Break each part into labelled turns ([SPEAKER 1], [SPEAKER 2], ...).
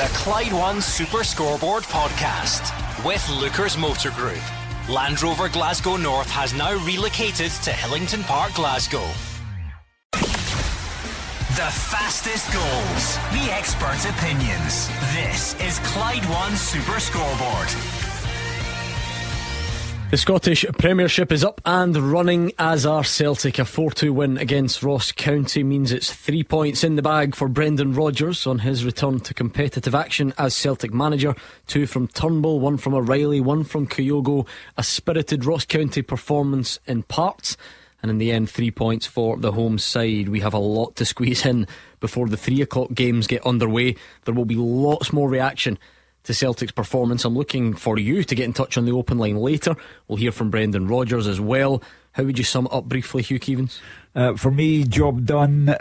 [SPEAKER 1] The Clyde One Super Scoreboard Podcast with Lookers Motor Group. Land Rover Glasgow North has now relocated to Hillington Park, Glasgow. The fastest goals, the expert opinions. This is Clyde One Super Scoreboard.
[SPEAKER 2] The Scottish Premiership is up and running, as are Celtic. A 4-2 win against Ross County means it's 3 points in the bag for Brendan Rodgers on his return to competitive action as Celtic manager. 2 from Turnbull, 1 from O'Reilly, 1 from Kyogo. A spirited Ross County performance in parts, and in the end 3 points for the home side. We have a lot to squeeze in before the 3 o'clock games get underway. There will be lots more reaction to Celtic's performance. I'm looking for you to get in touch on the open line later. We'll hear from Brendan Rodgers as well. How would you sum it up briefly, Hugh Keevins?
[SPEAKER 3] For me, job done.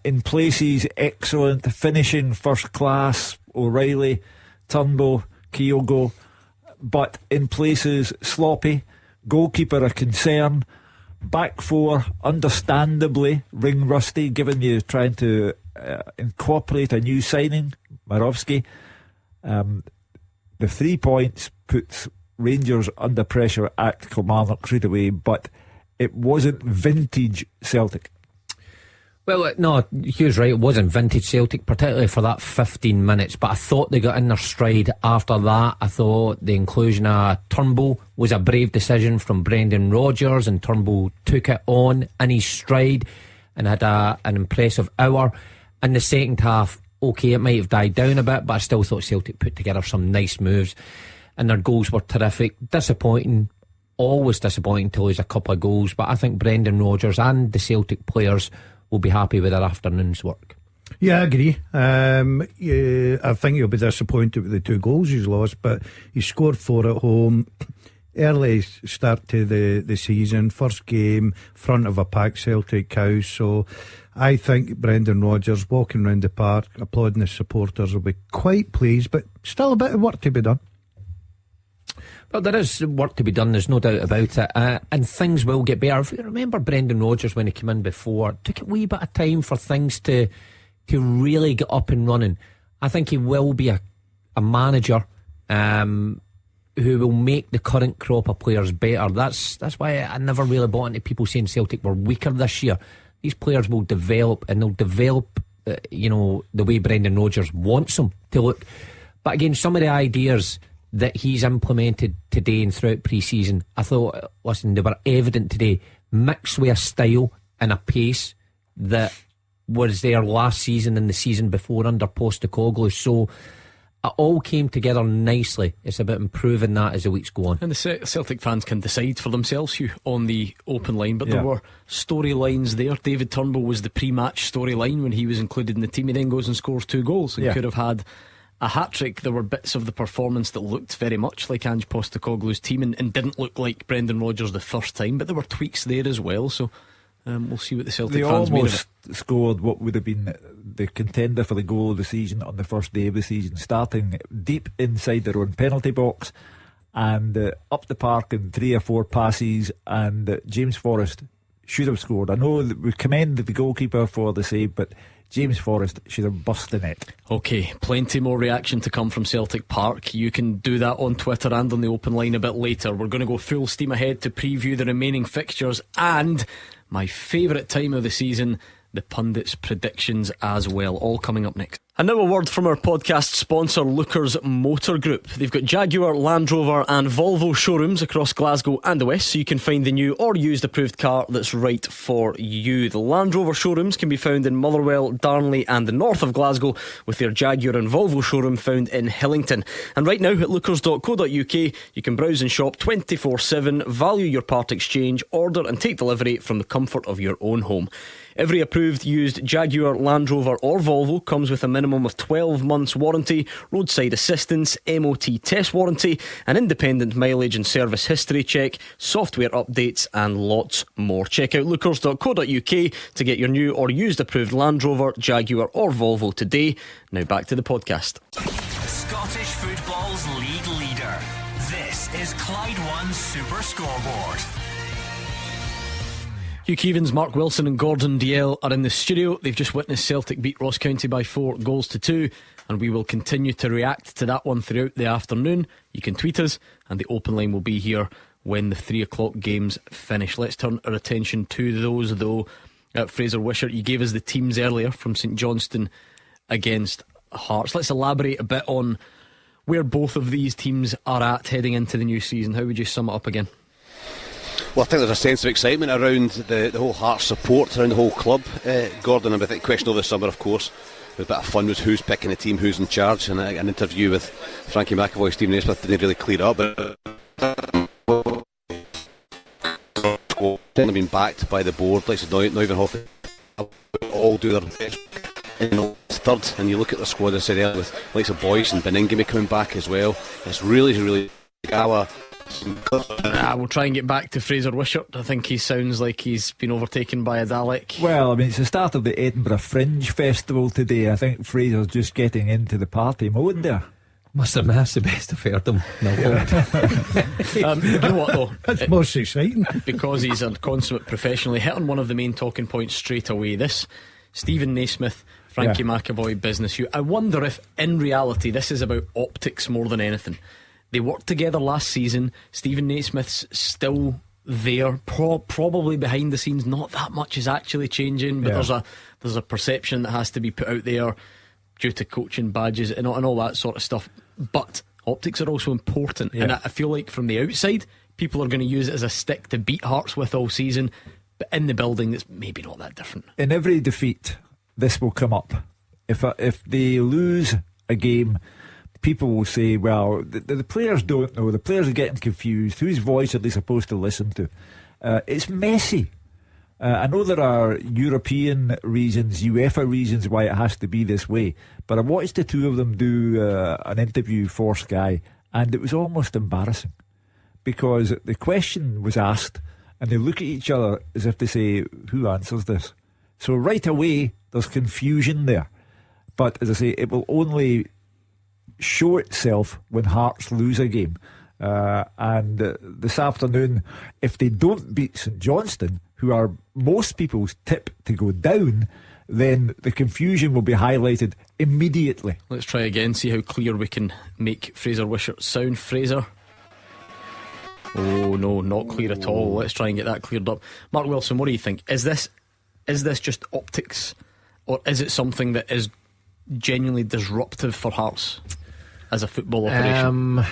[SPEAKER 3] In places, excellent. Finishing, first class. O'Reilly, Turnbull, Kyogo. But in places, sloppy. Goalkeeper a concern. Back four, understandably ring rusty, given you trying to incorporate a new signing, Morawski. The 3 points puts Rangers under pressure at Kilmarnock straight away, but it wasn't vintage Celtic.
[SPEAKER 4] Well, no, Hugh's right, it wasn't vintage Celtic, particularly for that 15 minutes, but I thought they got in their stride after that. I thought the inclusion of Turnbull was a brave decision from Brendan Rodgers, and Turnbull took it on in his stride and had an impressive hour. In the second half, okay, it might have died down a bit, but I still thought Celtic put together some nice moves and their goals were terrific. Disappointing, always disappointing to lose a couple of goals, but I think Brendan Rodgers and the Celtic players will be happy with their afternoon's work.
[SPEAKER 5] Yeah, I agree. I think you'll be disappointed with the 2 goals he's lost, but he scored 4 at home. Early start to the season, first game, front of a packed Celtic house. So I think Brendan Rodgers walking around the park, applauding his supporters, will be quite pleased, but still a bit of work to be done.
[SPEAKER 4] Well, there is work to be done, there's no doubt about it, and things will get better. If you remember Brendan Rodgers when he came in before, it took a wee bit of time for things to really get up and running. I think he will be a manager who will make the current crop of players better. That's why I never really bought into people saying Celtic were weaker this year. These players will develop, and they'll develop the way Brendan Rodgers wants them to look. But again, some of the ideas that he's implemented today and throughout pre-season, I thought, listen, they were evident today, mixed with a style and a pace that was there last season and the season before under Postecoglou. So it all came together nicely. It's about improving that as the weeks go on.
[SPEAKER 2] And the Celtic fans can decide for themselves, Hugh, on the open line. But there were storylines there. David Turnbull was the pre-match storyline when he was included in the team. He then goes and scores 2 goals and could have had a hat-trick. There were bits of the performance that looked very much like Ange Postecoglou's team and didn't look like Brendan Rodgers the first time, but there were tweaks there as well. So we'll see what the Celtic fans made of it.
[SPEAKER 3] They almost scored what would have been the contender for the goal of the season on the first day of the season, starting deep inside their own penalty box and up the park in 3 or 4 passes, and James Forrest should have scored. I know that we commend the goalkeeper for the save, but James Forrest should have bust the net.
[SPEAKER 2] Okay, plenty more reaction to come from Celtic Park. You can do that on Twitter and on the open line a bit later. We're going to go full steam ahead to preview the remaining fixtures and my favourite time of the season, the pundits' predictions as well, all coming up next. And now a word from our podcast sponsor, Lookers Motor Group. They've got Jaguar, Land Rover and Volvo showrooms across Glasgow and the West, so you can find the new or used approved car that's right for you. The Land Rover showrooms can be found in Motherwell, Darnley and the north of Glasgow, with their Jaguar and Volvo showroom found in Hillington. And right now at lookers.co.uk you can browse and shop 24/7, value your part exchange, order and take delivery from the comfort of your own home. Every approved used Jaguar, Land Rover or Volvo comes with a minimum of 12 months warranty, roadside assistance, MOT test warranty, an independent mileage and service history check, software updates and lots more. Check out lookers.co.uk to get your new or used approved Land Rover, Jaguar or Volvo today. Now back to the podcast.
[SPEAKER 1] Scottish football's league leader. This is Clyde One Super Scoreboard.
[SPEAKER 2] Hugh Keevins, Mark Wilson and Gordon Dalziel are in the studio. They've just witnessed Celtic beat Ross County by 4-2, and we will continue to react to that one throughout the afternoon. You can tweet us, and the open line will be here when the 3 o'clock games finish. Let's turn our attention to those, though. Fraser Wishart, you gave us the teams earlier from St Johnstone against Hearts. Let's elaborate a bit on where both of these teams are at heading into the new season. How would you sum it up again?
[SPEAKER 6] Well, I think there's a sense of excitement around the whole Hearts support, around the whole club. Gordon, and I think question over the summer, of course, with a bit of fun was who's picking the team, who's in charge, and an interview with Frankie McAvoy, Stephen Naismith didn't really clear up, but been backed by the board, like Neuvenhoff, all do their best. Third, and you look at the squad, as I said earlier, with likes of Boyce and Beningame coming back as well. It's really Gala.
[SPEAKER 2] We'll try and get back to Fraser Wishart. I think he sounds like he's been overtaken by a Dalek.
[SPEAKER 3] Well, I mean, it's the start of the Edinburgh Fringe Festival today. I think Fraser's just getting into the party mode there.
[SPEAKER 4] Must have missed the best of Ferdham.
[SPEAKER 2] You know what though?
[SPEAKER 5] That's most exciting.
[SPEAKER 2] Because he's a consummate professional, he hit on one of the main talking points straight away. This Stephen Naismith, Frankie McAvoy business. I wonder if in reality this is about optics more than anything. They worked together last season. Stephen Naismith's still there, probably behind the scenes. Not that much is actually changing, but there's a perception that has to be put out there due to coaching badges and all that sort of stuff. But optics are also important, and I feel like from the outside people are going to use it as a stick to beat Hearts with all season, but in the building it's maybe not that different.
[SPEAKER 3] In every defeat this will come up. If they lose a game, people will say, well, the players don't know, the players are getting confused, whose voice are they supposed to listen to? It's messy. I know there are European reasons, UEFA reasons why it has to be this way, but I watched the two of them do an interview for Sky, and it was almost embarrassing, because the question was asked and they look at each other as if to say, who answers this? So right away there's confusion there, but as I say, it will only show itself when Hearts lose a game. And this afternoon, if they don't beat St Johnstone, who are most people's tip to go down, then the confusion will be highlighted immediately.
[SPEAKER 2] Let's try again, see how clear we can make Fraser Wishart sound. Fraser? Oh no, not clear at all. Let's try and get that cleared up. Mark Wilson, what do you think? Is this just optics, or is it something that is genuinely disruptive for Hearts as a football operation?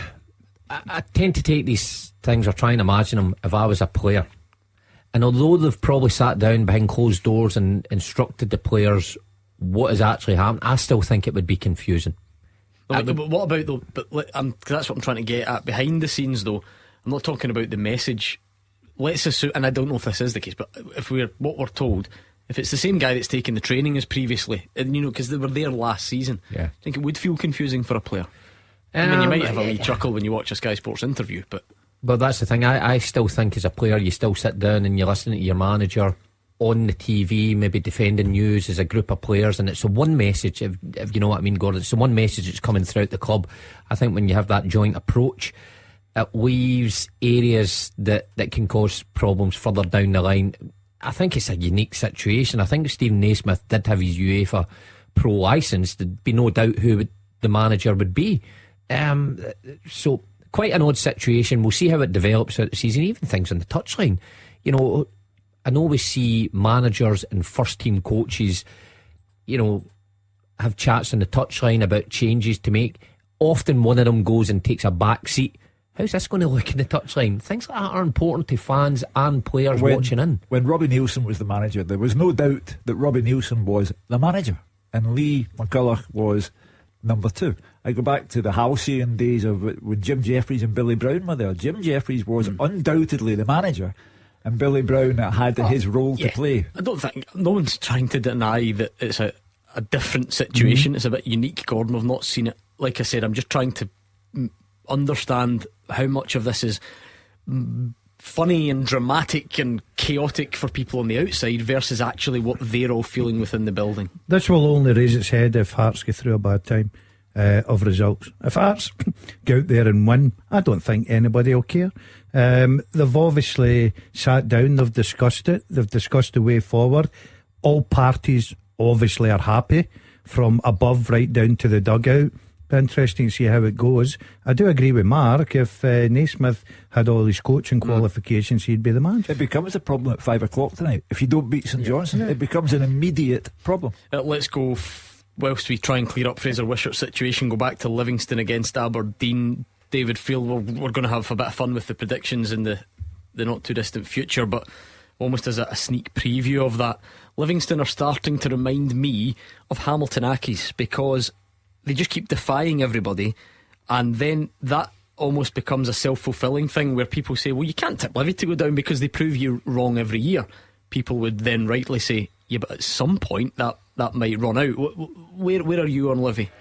[SPEAKER 4] I tend to take these things, or try and imagine them, if I was a player. And although they've probably sat down behind closed doors and instructed the players what has actually happened, I still think it would be confusing.
[SPEAKER 2] But what about though? But that's what I'm trying to get at. Behind the scenes, though, I'm not talking about the message. Let's assume, and I don't know if this is the case, but if what we're told, if it's the same guy that's taken the training as previously, and because they were there last season, I think it would feel confusing for a player. I mean, you might have a wee chuckle when you watch a Sky Sports interview, but
[SPEAKER 4] that's the thing. I still think as a player you still sit down and you listen to your manager on the TV, maybe defending news as a group of players, and it's the one message, if you know what I mean, Gordon, it's the one message that's coming throughout the club. I think when you have that joint approach, it leaves areas that can cause problems further down the line. I think it's a unique situation. I think if Stephen Naismith did have his UEFA Pro licence, there'd be no doubt who the manager would be. So quite an odd situation. We'll see how it develops out the season. Even things on the touchline, I know we see managers and first team coaches have chats on the touchline about changes to make. Often one of them goes and takes a back seat. How's this going to look in the touchline? Things like that are important to fans and players watching in. When
[SPEAKER 3] Robbie Neilson was the manager, there was no doubt that Robbie Neilson was the manager and Lee McCulloch was number two. I go back to the halcyon days of when Jim Jeffries and Billy Brown were there. Jim Jeffries was undoubtedly the manager, and Billy Brown had his role to play.
[SPEAKER 2] I don't think no one's trying to deny that it's a different situation. It's a bit unique, Gordon. I've not seen it. Like I said, I'm just trying to understand how much of this is funny and dramatic and chaotic for people on the outside versus actually what they're all feeling within the building.
[SPEAKER 5] This will only raise its head if Hearts get through a bad time. of results. If Hearts go out there and win, I don't think anybody will care. They've obviously sat down, they've discussed it, they've discussed the way forward. All parties obviously are happy, from above right down to the dugout. Be interesting to see how it goes. I do agree with Mark. If Naismith had all his coaching qualifications, he'd be the man.
[SPEAKER 3] It becomes a problem at 5 o'clock tonight. If you don't beat St Johnstone, it becomes an immediate problem.
[SPEAKER 2] Let's go, whilst we try and clear up Fraser Wishart's situation, go back to Livingston against Aberdeen. David Field, we're going to have a bit of fun with the predictions in the not too distant future, but almost as a sneak preview of that, Livingston are starting to remind me of Hamilton Accies, because they just keep defying everybody, and then that almost becomes a self-fulfilling thing where people say, well, you can't tip Livy to go down because they prove you wrong every year. People would then rightly say, yeah, but at some point that might run out. Where are you on Livy?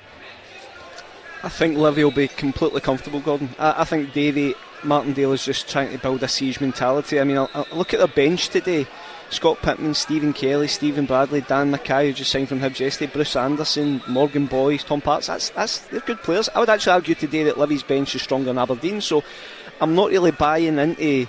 [SPEAKER 7] I think Livy will be completely comfortable, Gordon. I think Davy Martindale is just trying to build a siege mentality. I mean, I'll look at their bench today. Scott Pittman, Stephen Kelly, Stephen Bradley, Dan Mackay, who just signed from Hibs yesterday, Bruce Anderson, Morgan Boyce, Tom Parts. They're good players. I would actually argue today that Livy's bench is stronger than Aberdeen, so I'm not really buying into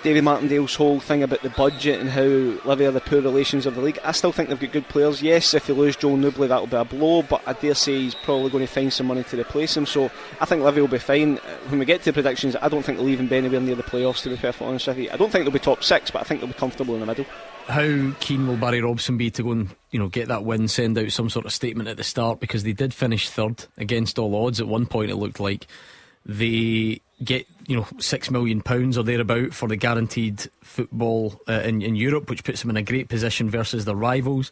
[SPEAKER 7] Davy Martindale's whole thing about the budget and how Livy are the poor relations of the league. I still think they've got good players. Yes, if you lose Joel Newbley, that'll be a blow, but I dare say he's probably going to find some money to replace him, so I think Livy will be fine. When we get to the predictions, I don't think they'll even be anywhere near the playoffs, to be perfectly honest with you. I don't think they'll be top 6, but I think they'll be comfortable in the middle.
[SPEAKER 2] How keen will Barry Robson be to go and get that win, send out some sort of statement at the start, because they did finish third against all odds. At one point it looked like they get £6 million or thereabout for the guaranteed football in Europe, which puts them in a great position versus their rivals.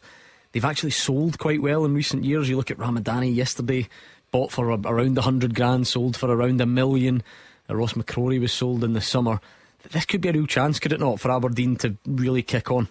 [SPEAKER 2] They've actually sold quite well in recent years. You look at Ramadani yesterday, bought for around 100 grand, sold for around $1 million. Ross McCrory was sold in the summer. This could be a real chance, could it not, for Aberdeen to really kick on?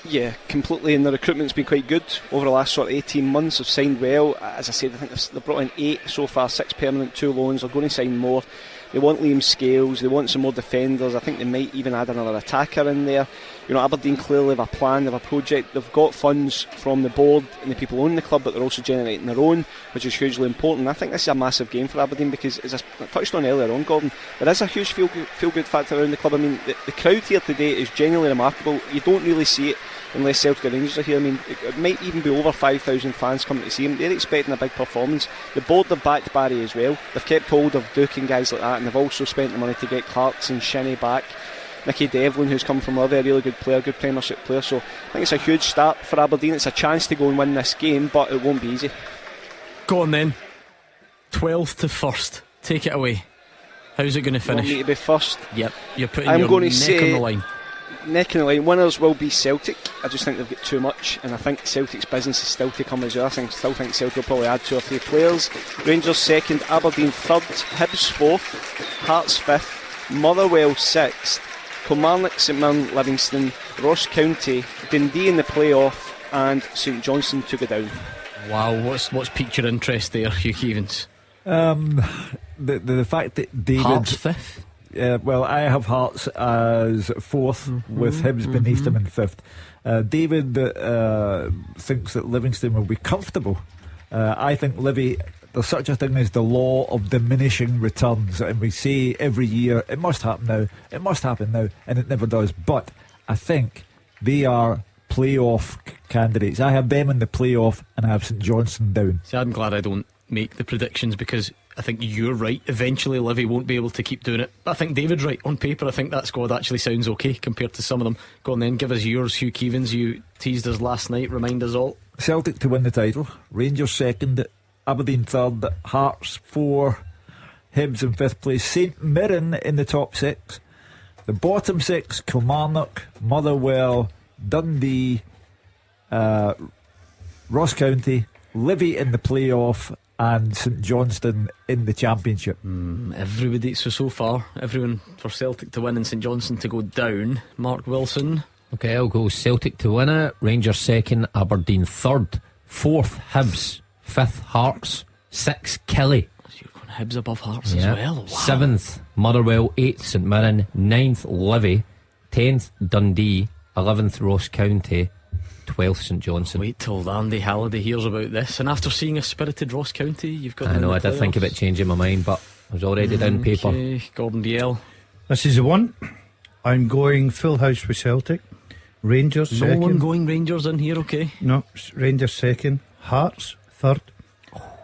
[SPEAKER 7] Yeah, completely, and the recruitment's been quite good over the last sort of 18 months. They've signed well. As I said, I think they've brought in 8 so far, 6 permanent, 2 loans. They're going to sign more. They want Liam Scales, they want some more defenders. I think they might even add another attacker in there. Aberdeen clearly have a plan, they have a project. They've got funds from the board and the people who own the club, but they're also generating their own, which is hugely important. I think this is a massive game for Aberdeen, because, as I touched on earlier on, Gordon, there is a huge feel-good factor around the club. I mean, the crowd here today is genuinely remarkable. You don't really see it unless Celtic Rangers are here. I mean, it might even be over 5,000 fans coming to see him. They're expecting a big performance. The board have backed Barry as well. They've kept hold of Duke and guys like that, and they've also spent the money to get Clarkson, Shinnie back. Nicky Devlin, who's come from Livy, a really good player, good Premiership player. So I think it's a huge start for Aberdeen. It's a chance to go and win this game, but it won't be easy.
[SPEAKER 2] Go on then. 12th to 1st. Take it away. How's it going to finish?
[SPEAKER 7] You want me to be first?
[SPEAKER 2] Yep. You're putting
[SPEAKER 7] I'm
[SPEAKER 2] your
[SPEAKER 7] going to
[SPEAKER 2] neck
[SPEAKER 7] say
[SPEAKER 2] on the line.
[SPEAKER 7] Neck in the line. Winners will be Celtic. I just think they've got too much, and I think Celtic's business is still to come as well. I still think Celtic will probably add 2 or 3 players. Rangers second, Aberdeen third, Hibs fourth, Hearts fifth, Motherwell sixth, Kilmarnock, St Mirren, Livingston, Ross County, Dundee in the playoff, and St Johnstone to go down.
[SPEAKER 2] Wow, what's piqued your interest there, Hugh Keevins?
[SPEAKER 3] The fact that David
[SPEAKER 2] Hearts fifth.
[SPEAKER 3] Well, I have Hearts as fourth, with Hibs beneath them in fifth. David thinks that Livingston will be comfortable. I think Livy, there's such a thing as the law of diminishing returns, and we say every year it must happen now, and it never does. But I think they are playoff candidates. I have them in the playoff, and I have St Johnstone down.
[SPEAKER 2] See, I'm glad I don't make the predictions, because I think you're right. Eventually Livy won't be able to keep doing it. But I think David's right. On paper, I think that squad actually sounds okay compared to some of them. Go on then, give us yours, Hugh Keevins. You teased us last night, remind us all.
[SPEAKER 3] Celtic to win the title, Rangers second, Aberdeen third, Hearts 4, Hibs in 5th place, St Mirren in the top 6. The bottom 6, Kilmarnock, Motherwell, Dundee, Ross County, Livy in the playoff, and St Johnstone in the Championship.
[SPEAKER 2] Everybody, so far, everyone for Celtic to win and St Johnstone to go down. Mark Wilson.
[SPEAKER 4] Okay, I'll go Celtic to win it, Rangers second, Aberdeen third, 4th Hibs, 5th Hearts, 6th Kelly.
[SPEAKER 2] So you're going Hibs above Hearts as well. Wow.
[SPEAKER 4] 7th Motherwell, 8th St Mirren, 9th Livy, 10th Dundee, 11th Ross County, 12th St Johnstone.
[SPEAKER 2] Wait till Andy Halliday hears about this. And after seeing a spirited Ross County, you've got.
[SPEAKER 4] I know, I did think about changing my mind, but I was already down paper.
[SPEAKER 2] Gordon DL.
[SPEAKER 5] This is the one. I'm going full house with Celtic. Rangers
[SPEAKER 2] No
[SPEAKER 5] second.
[SPEAKER 2] one going Rangers in here, okay?
[SPEAKER 5] No, Rangers second. Hearts third.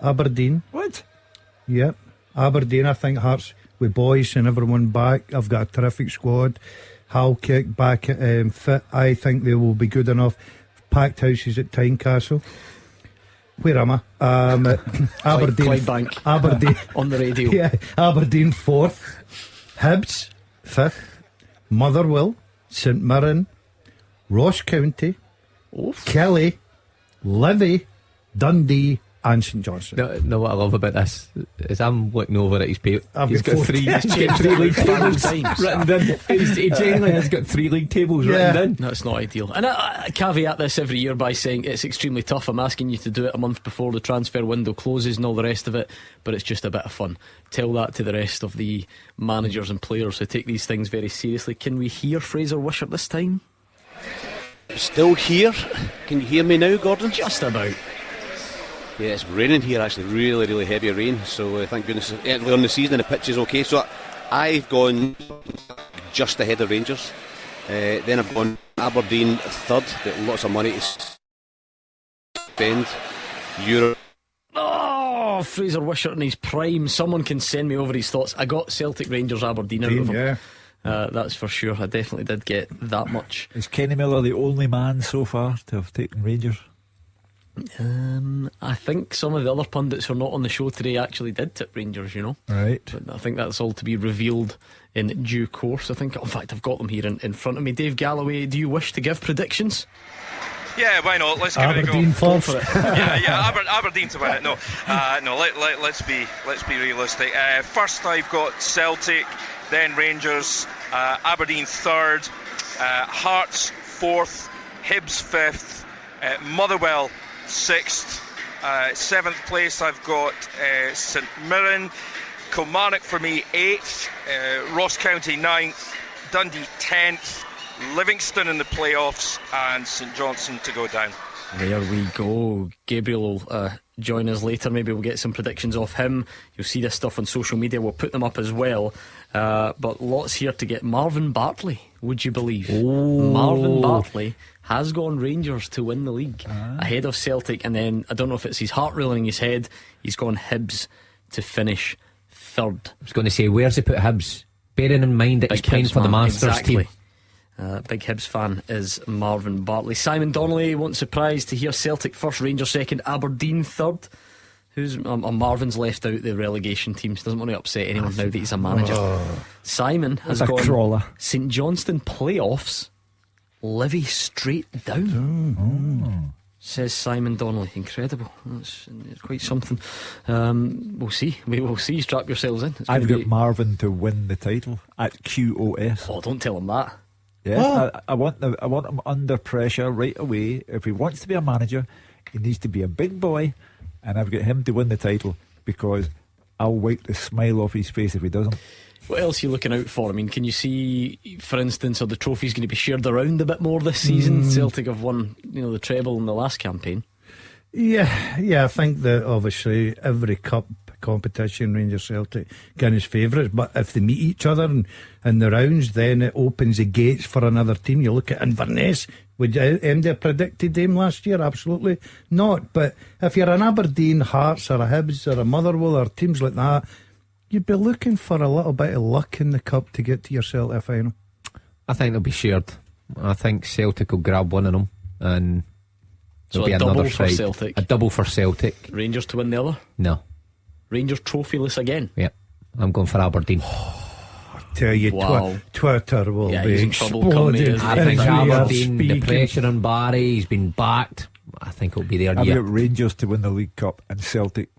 [SPEAKER 5] Aberdeen.
[SPEAKER 3] What?
[SPEAKER 5] Yep. Aberdeen, I think Hearts with boys and everyone back. I've got a terrific squad. Halkick back fit. I think they will be good enough. Packed houses at Tynecastle. Where am I? Aberdeen.
[SPEAKER 2] Clydebank.
[SPEAKER 5] Aberdeen.
[SPEAKER 2] On the radio.
[SPEAKER 5] Yeah. Aberdeen fourth. Hibs fifth. Motherwell. St Mirren. Ross County. Kelly. Livy. Dundee. And St Johnstone.
[SPEAKER 4] No, what I love about this is I'm looking over at his paper.
[SPEAKER 5] He's got
[SPEAKER 4] three league tables written down. He genuinely has got 3 league tables written down.
[SPEAKER 2] That's not ideal. And I caveat this every year by saying it's extremely tough. I'm asking you to do it a month before the transfer window closes and all the rest of it, but it's just a bit of fun. Tell that to the rest of the managers and players who take these things very seriously. Can we hear Fraser Wishart this time?
[SPEAKER 6] Still here. Can you hear me now, Gordon?
[SPEAKER 2] Just about.
[SPEAKER 6] Yeah, it's raining here actually, really, really heavy rain. So thank goodness early on the season and the pitch is okay. So I've gone just ahead of Rangers. Then I've gone Aberdeen third. Got lots of money to spend. Europe.
[SPEAKER 2] Oh, Fraser Wishart in his prime. Someone can send me over his thoughts. I got Celtic, Rangers, Aberdeen out of him.
[SPEAKER 5] Yeah.
[SPEAKER 2] That's for sure. I definitely did get that much.
[SPEAKER 3] Is Kenny Miller the only man so far to have taken Rangers?
[SPEAKER 2] I think some of the other pundits who are not on the show today actually did tip Rangers, you know.
[SPEAKER 3] Right.
[SPEAKER 2] But I think that's all to be revealed in due course. I think, in fact, I've got them here in front of me. Dave Galloway, do you wish to give predictions?
[SPEAKER 8] Yeah, why not? Let's give
[SPEAKER 5] Aberdeen
[SPEAKER 8] it a go.
[SPEAKER 5] for it.
[SPEAKER 8] Aberdeen to win it. No, let's be realistic. First, I've got Celtic, then Rangers, Aberdeen third, Hearts fourth, Hibs fifth, Motherwell sixth, seventh place I've got St Mirren, Kilmarnock for me eighth, Ross County ninth, Dundee 10th, Livingston in the playoffs, and St Johnstone to go down.
[SPEAKER 2] There we go. Gabriel will join us later. Maybe we'll get some predictions off him. You'll see this stuff on social media. We'll put them up as well. But lots here to get. Marvin Bartley, would you believe? Marvin Bartley has gone Rangers to win the league ahead of Celtic, and then I don't know if it's his heart ruling in his head, he's gone Hibs to finish third.
[SPEAKER 4] I was going to say, where's he put Hibs? Bearing in mind that he's playing for the Masters team.
[SPEAKER 2] Big Hibs fan is Marvin Bartley. Simon Donnelly won't surprise to hear Celtic first, Rangers second, Aberdeen third. Who's Marvin's left out the relegation teams. Doesn't want to upset anyone now that he's a manager. Simon has
[SPEAKER 3] That's a
[SPEAKER 2] gone
[SPEAKER 3] crawler.
[SPEAKER 2] St Johnstone playoffs, Livy straight down. Says Simon Donnelly. Incredible. That's quite something. We'll see. We will see. Strap yourselves in.
[SPEAKER 3] I've got Marvin to win the title at QOS.
[SPEAKER 2] Oh, don't tell him that.
[SPEAKER 3] Yeah, I want him under pressure right away. If he wants to be a manager, he needs to be a big boy, and I've got him to win the title because I'll wipe the smile off his face if he doesn't.
[SPEAKER 2] What else are you looking out for? I mean, can you see, for instance, are the trophies going to be shared around a bit more this season? Celtic have won, the treble in the last campaign.
[SPEAKER 5] Yeah, I think that obviously every cup competition, Rangers Celtic getting his favourites, but if they meet each other in the rounds, then it opens the gates for another team. You look at Inverness. Would MD have predicted them last year? Absolutely not. But if you're an Aberdeen, Hearts or a Hibs or a Motherwell or teams like that, you'd be looking for a little bit of luck in the cup to get to your Celtic final.
[SPEAKER 4] I think they'll be shared. I think Celtic will grab one of them, and
[SPEAKER 2] So
[SPEAKER 4] there'll be
[SPEAKER 2] a double
[SPEAKER 4] another
[SPEAKER 2] for
[SPEAKER 4] fight.
[SPEAKER 2] Celtic.
[SPEAKER 4] A double for Celtic.
[SPEAKER 2] Rangers to win the other.
[SPEAKER 4] No.
[SPEAKER 2] Rangers trophyless again.
[SPEAKER 4] Yeah, I'm going for Aberdeen.
[SPEAKER 5] Tell you,
[SPEAKER 2] Wow.
[SPEAKER 5] Twitter will be
[SPEAKER 2] he's in trouble come
[SPEAKER 5] exploding.
[SPEAKER 2] May,
[SPEAKER 4] I
[SPEAKER 2] Yeah,
[SPEAKER 4] think
[SPEAKER 5] as we are
[SPEAKER 4] Aberdeen, the
[SPEAKER 5] speaking.
[SPEAKER 4] pressure on Barry, he's been backed. I think it'll be their
[SPEAKER 3] I've
[SPEAKER 4] year.
[SPEAKER 3] got Rangers to win the League Cup and Celtic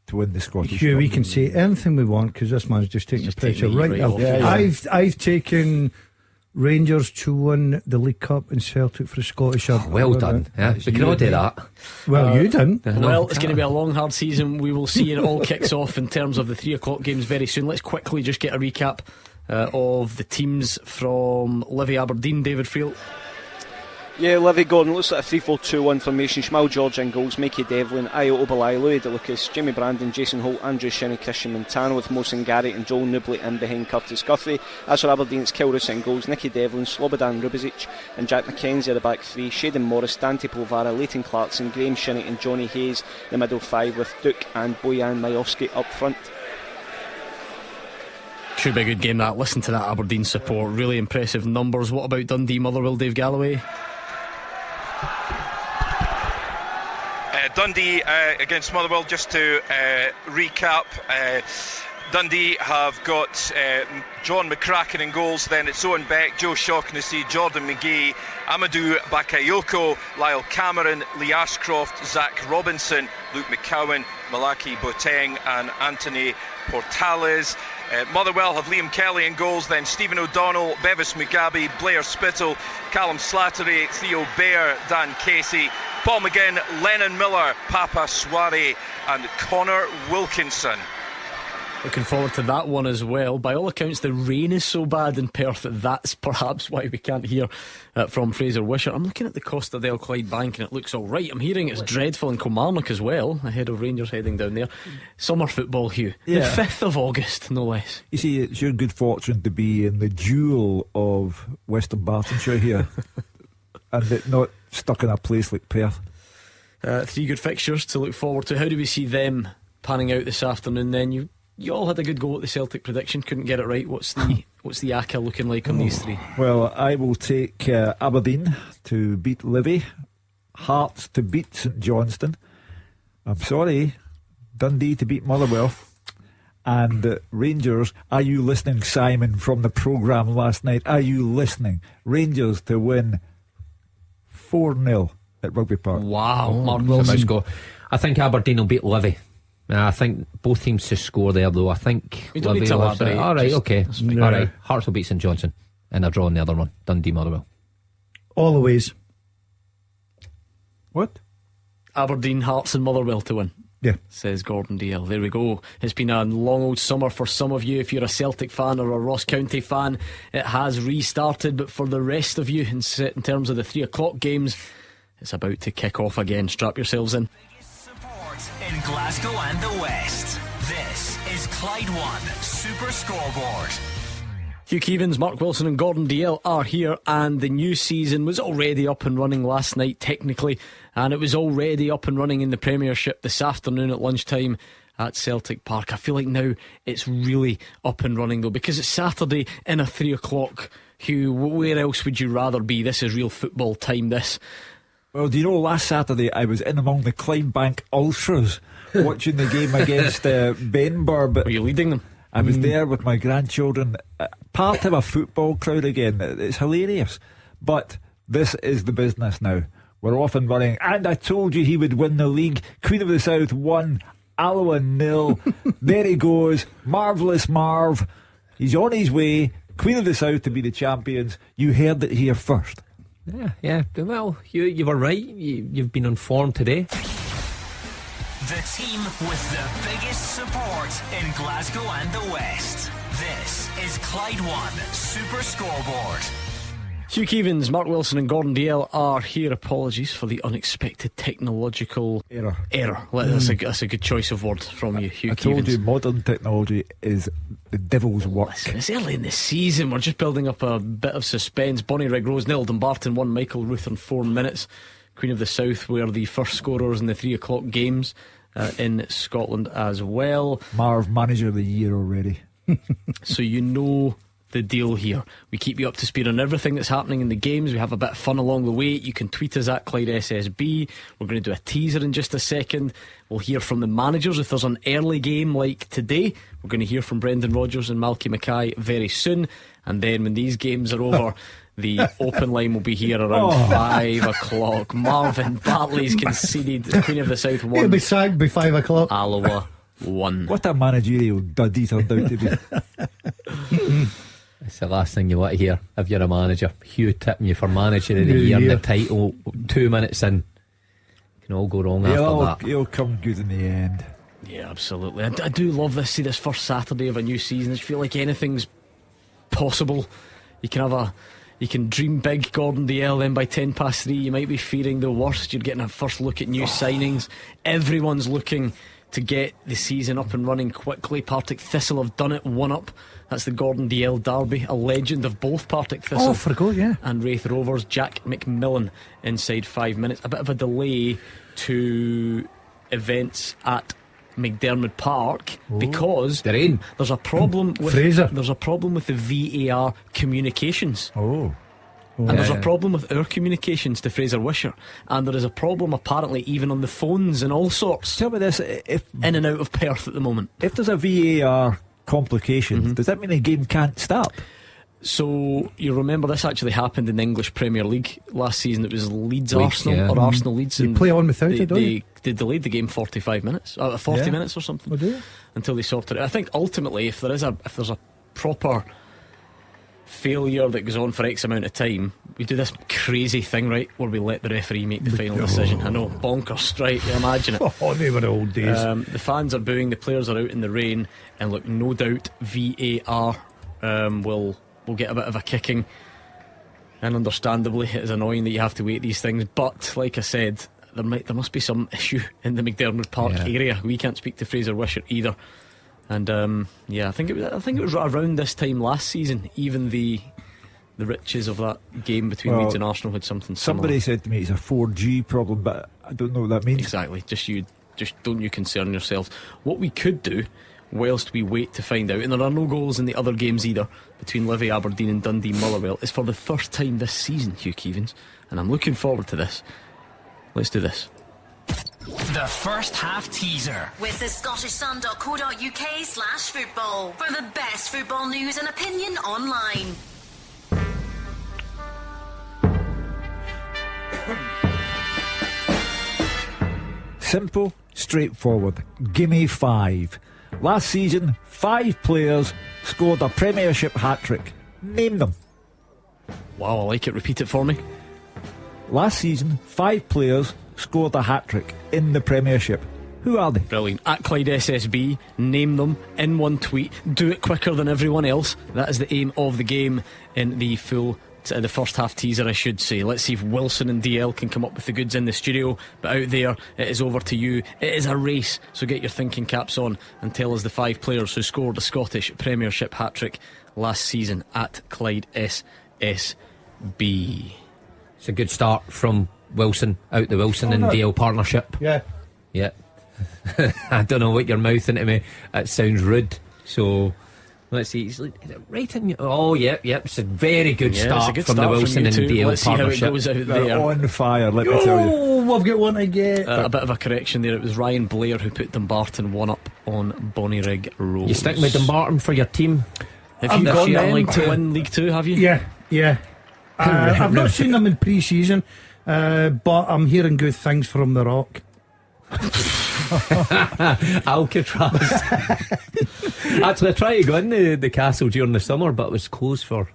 [SPEAKER 3] to win the Scottish
[SPEAKER 5] Hugh,
[SPEAKER 3] Cup.
[SPEAKER 5] we can say anything we want because this man's just taking
[SPEAKER 2] Just
[SPEAKER 5] the pressure
[SPEAKER 2] taking me
[SPEAKER 5] right
[SPEAKER 2] right
[SPEAKER 5] now.
[SPEAKER 2] off. Yeah.
[SPEAKER 5] I've taken Rangers to win the League Cup and Celtic for the Scottish.
[SPEAKER 4] Well done. Yeah, we can all do that.
[SPEAKER 5] Well, you didn't.
[SPEAKER 2] Well, it's going to be a long, hard season. We will see, and it all kicks off in terms of the 3 o'clock games very soon. Let's quickly just get a recap of the teams from Livy Aberdeen. David Friel.
[SPEAKER 7] Yeah, Livy Gordon looks like a 3-4-2-1 formation. Shmal George in goals, Mikey Devlin, Ayo Obalai, Louis De Lucas, Jamie Brandon, Jason Holt, Andrew Shinnie, Christian Montano, with Mohsen Garrett and Joel Newbley in behind Curtis Guthrie. As for Aberdeen, it's Kilruss in goals, Nicky Devlin, Slobodan Rubizic and Jack McKenzie are the back three, Shaden Morris, Dante Polvara, Leighton Clarkson, Graham Shinnie and Johnny Hayes the middle five, with Duke and Bojan Majowski up front.
[SPEAKER 2] Should be a good game that. Listen to that Aberdeen support, really impressive numbers. What about Dundee Motherwell, Dave Galloway?
[SPEAKER 8] Dundee against Motherwell, just to recap, Dundee have got John McCracken in goals, then it's Owen Beck, Joe Shaughnessy, Jordan McGee, Amadou Bakayoko, Lyle Cameron, Lee Ashcroft, Zach Robinson, Luke McCowan, Malaki Boateng and Anthony Portales. Motherwell have Liam Kelly in goals, then Stephen O'Donnell, Bevis Mugabe, Blair Spittle, Callum Slattery, Theo Bair, Dan Casey, Paul McGinn, Lennon Miller, Papa Soare and Connor Wilkinson.
[SPEAKER 2] Looking forward to that one as well. By all accounts, the rain is so bad in Perth that that's perhaps why we can't hear from Fraser Wishart. I'm looking at the Costa del Clyde Bank and it looks alright. I'm hearing it's dreadful in Kilmarnock as well, ahead of Rangers heading down there. Summer football, Hugh.
[SPEAKER 3] Yeah.
[SPEAKER 2] The 5th of August, no less.
[SPEAKER 3] You see, it's your good fortune to be in the jewel of Western Bartonshire here and not stuck in a place like Perth.
[SPEAKER 2] 3 good fixtures to look forward to. How do we see them panning out this afternoon then? You all had a good go at the Celtic prediction, couldn't get it right. What's the ACA looking like on these 3?
[SPEAKER 3] Well, I will take Aberdeen to beat Livy, Hearts to beat St Johnstone, I'm sorry, Dundee to beat Motherwell, and Rangers. Are you listening, Simon, from the programme last night? Are you listening? Rangers to win 4-0 at Rugby Park.
[SPEAKER 2] Wow, Mark
[SPEAKER 4] Wilson.
[SPEAKER 2] Wilson.
[SPEAKER 4] I think Aberdeen will beat Livy. I think both teams to score there, though. I think
[SPEAKER 2] we don't need to elaborate.
[SPEAKER 4] Alright, okay.
[SPEAKER 5] No.
[SPEAKER 4] Alright, Hearts will beat St Johnstone and a draw in the other one. Dundee Motherwell.
[SPEAKER 5] All the ways.
[SPEAKER 3] What?
[SPEAKER 2] Aberdeen, Hearts and Motherwell to win,
[SPEAKER 5] Yeah.
[SPEAKER 2] says Gordon Dale. There we go. It's been a long old summer for some of you. If you're a Celtic fan or a Ross County fan, it has restarted. But for the rest of you, in terms of the 3 o'clock games, it's about to kick off again. Strap yourselves in.
[SPEAKER 1] In Glasgow and the West, this is Clyde One Super Scoreboard.
[SPEAKER 2] Hugh Keevins, Mark Wilson and Gordon Dalziel are here, and the new season was already up and running last night technically, and it was already up and running in the Premiership this afternoon at lunchtime at Celtic Park. I feel like now it's really up and running though, because it's Saturday in a 3 o'clock. Hugh, where else would you rather be? This is real football time, this.
[SPEAKER 3] Well, do you know, last Saturday I was in among the Clydebank Ultras watching the game against Benburb.
[SPEAKER 2] Were you leading them?
[SPEAKER 3] I was there with my grandchildren, part of a football crowd again. It's hilarious. But this is the business now. We're off and running. And I told you he would win the league. Queen of the South 1, Alloa 0. There he goes. Marvellous Marv. He's on his way. Queen of the South to be the champions. You heard it here first.
[SPEAKER 4] Yeah. Well, you were right. You've been on form today.
[SPEAKER 1] The team with the biggest support in Glasgow and the West. This is Clyde One Super Scoreboard.
[SPEAKER 2] Hugh Keevins, Mark Wilson and Gordon Dalziel are here. Apologies for the unexpected technological error. That's a good choice of word from you, Hugh
[SPEAKER 3] I
[SPEAKER 2] Keevins.
[SPEAKER 3] told you modern technology is the devil's work.
[SPEAKER 2] Listen, it's early in the season. We're just building up a bit of suspense. Bonnie Rose 0, Dumbarton 1, Michael Ruth in 4 minutes. Queen of the South were the first scorers in the 3 o'clock games in Scotland as well.
[SPEAKER 3] Marv, manager of the year already.
[SPEAKER 2] So you know the deal here. We keep you up to speed on everything that's happening in the games. We have a bit of fun along the way. You can tweet us at Clyde SSB. We're going to do a teaser in just a second. We'll hear from the managers if there's an early game like today. We're going to hear from Brendan Rodgers and Malky Mackay very soon. And then when these games are over, the open line will be here around 5 o'clock. Marvin Bartley's conceded. Queen of the South 1.
[SPEAKER 5] It'll be sacked by 5 o'clock.
[SPEAKER 2] Alloa 1.
[SPEAKER 3] What a managerial dud he turned out to be.
[SPEAKER 4] It's the last thing you want to hear if you're a manager. Hugh tipping you for manager of the year and the title 2 minutes in. Can all go wrong after that.
[SPEAKER 3] He'll come good in the end.
[SPEAKER 2] Yeah, absolutely. I do love this. See, this first Saturday of a new season. I just feel like anything's possible. You can have You can dream big, Gordon Dalziel. Then by 3 you might be fearing the worst. You're getting a first look at new signings. Everyone's looking to get the season up and running quickly. Partick Thistle have done it, 1-up. That's the Gordon Dalziel derby. A legend of both Partick Thistle and Wraith Rovers, Jack McMillan, inside 5 minutes. A bit of a delay to events at McDermott Park because there's a problem with
[SPEAKER 5] Fraser.
[SPEAKER 2] There's a problem with the VAR communications. And there's a problem with our communications to Fraser Wisher, and there is a problem apparently even on the phones and all sorts.
[SPEAKER 3] Tell me this: if
[SPEAKER 2] in and out of Perth at the moment,
[SPEAKER 3] if there's a VAR complication, does that mean the game can't stop?
[SPEAKER 2] So you remember this actually happened in the English Premier League last season. It was Leeds
[SPEAKER 4] Leeds,
[SPEAKER 2] Arsenal or Arsenal Leeds.
[SPEAKER 5] You play on without it, don't you?
[SPEAKER 2] They delayed the game 45 minutes, 40 minutes or something, until they sorted it. I think ultimately, if there's a proper failure that goes on for X amount of time, we do this crazy thing, right, where we let the referee make the final decision. I know, bonkers, right? You imagine it.
[SPEAKER 5] They were the old days.
[SPEAKER 2] The fans are booing, the players are out in the rain, and look, no doubt VAR will get a bit of a kicking, and understandably it is annoying that you have to wait these things, but like I said, there must be some issue in the McDermott Park area. We can't speak to Fraser Wisher either. And I think it was around this time last season, even the riches of that game between Leeds and Arsenal had something similar.
[SPEAKER 3] Somebody said to me it's a 4G problem, but I don't know what that means.
[SPEAKER 2] Exactly. Just don't you concern yourselves. What we could do, whilst we wait to find out, and there are no goals in the other games either between Livy, Aberdeen and Dundee Motherwell, is for the first time this season, Hugh Keevins, and I'm looking forward to this. Let's do this.
[SPEAKER 1] The first half teaser
[SPEAKER 9] with the scottishsun.co.uk/football for the best football news and opinion online.
[SPEAKER 3] Simple, straightforward. Gimme 5. Last season, 5 players scored a Premiership hat-trick. Name them.
[SPEAKER 2] Wow, I like it. Repeat it for me.
[SPEAKER 3] Last season, 5 players scored a hat-trick in the Premiership. Who are they?
[SPEAKER 2] Brilliant. At Clyde SSB, name them in one tweet. Do it quicker than everyone else. That is the aim of the game in the first half teaser, I should say. Let's see if Wilson and DL can come up with the goods in the studio. But out there, it is over to you. It is a race, so get your thinking caps on and tell us the 5 players who scored a Scottish Premiership hat-trick last season at Clyde SSB.
[SPEAKER 4] It's a good start from Wilson, out the Wilson and DL partnership.
[SPEAKER 5] Yeah.
[SPEAKER 4] I don't know what you're mouthing to me. That sounds rude. So let's see. Is it right in? It's a very good start from the Wilson and DL partnership.
[SPEAKER 2] See how it goes out
[SPEAKER 3] They're
[SPEAKER 2] there.
[SPEAKER 3] on fire, let me tell you.
[SPEAKER 5] Oh, I've got one to get.
[SPEAKER 2] A bit of a correction there. It was Ryan Blair who put Dumbarton 1-up on Bonnyrigg Rose.
[SPEAKER 4] You sticking with Dumbarton for your team?
[SPEAKER 2] Have you got them to win League 2, have you?
[SPEAKER 5] Yeah. I've not seen them in pre-season, but I'm hearing good things from the Rock.
[SPEAKER 4] Alcatraz. Actually, I tried to go in the castle during the summer, but it was closed for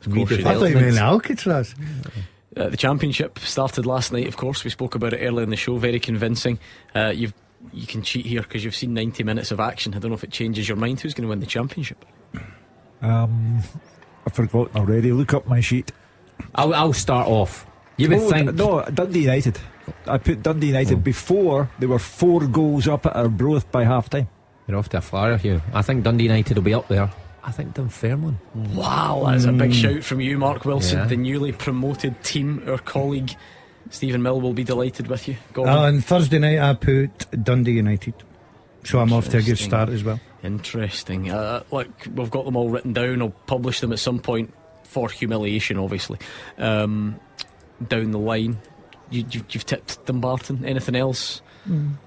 [SPEAKER 4] redevelopment.
[SPEAKER 5] I thought you meant Alcatraz.
[SPEAKER 2] The Championship started last night, of course. We spoke about it earlier in the show. Very convincing. You can cheat here because you've seen 90 minutes of action. I don't know if it changes your mind. Who's going to win the Championship?
[SPEAKER 3] I've forgotten already. Look up my sheet.
[SPEAKER 4] I'll start off. You would think.
[SPEAKER 3] No, Dundee United. I put Dundee United before they were 4 goals up at Arbroath by half time.
[SPEAKER 4] You're off to a flyer, Hugh. I think Dundee United will be up there. I think Dunfermline.
[SPEAKER 2] Wow, that's a big shout from you, Mark Wilson. The newly promoted team. Our colleague Stephen Mill will be delighted with you.
[SPEAKER 5] On Thursday night I put Dundee United, so I'm off to a good start as well.
[SPEAKER 2] Interesting. Look, we've got them all written down. I'll publish them at some point for humiliation, obviously. Down the line, you've tipped Dumbarton. Anything else?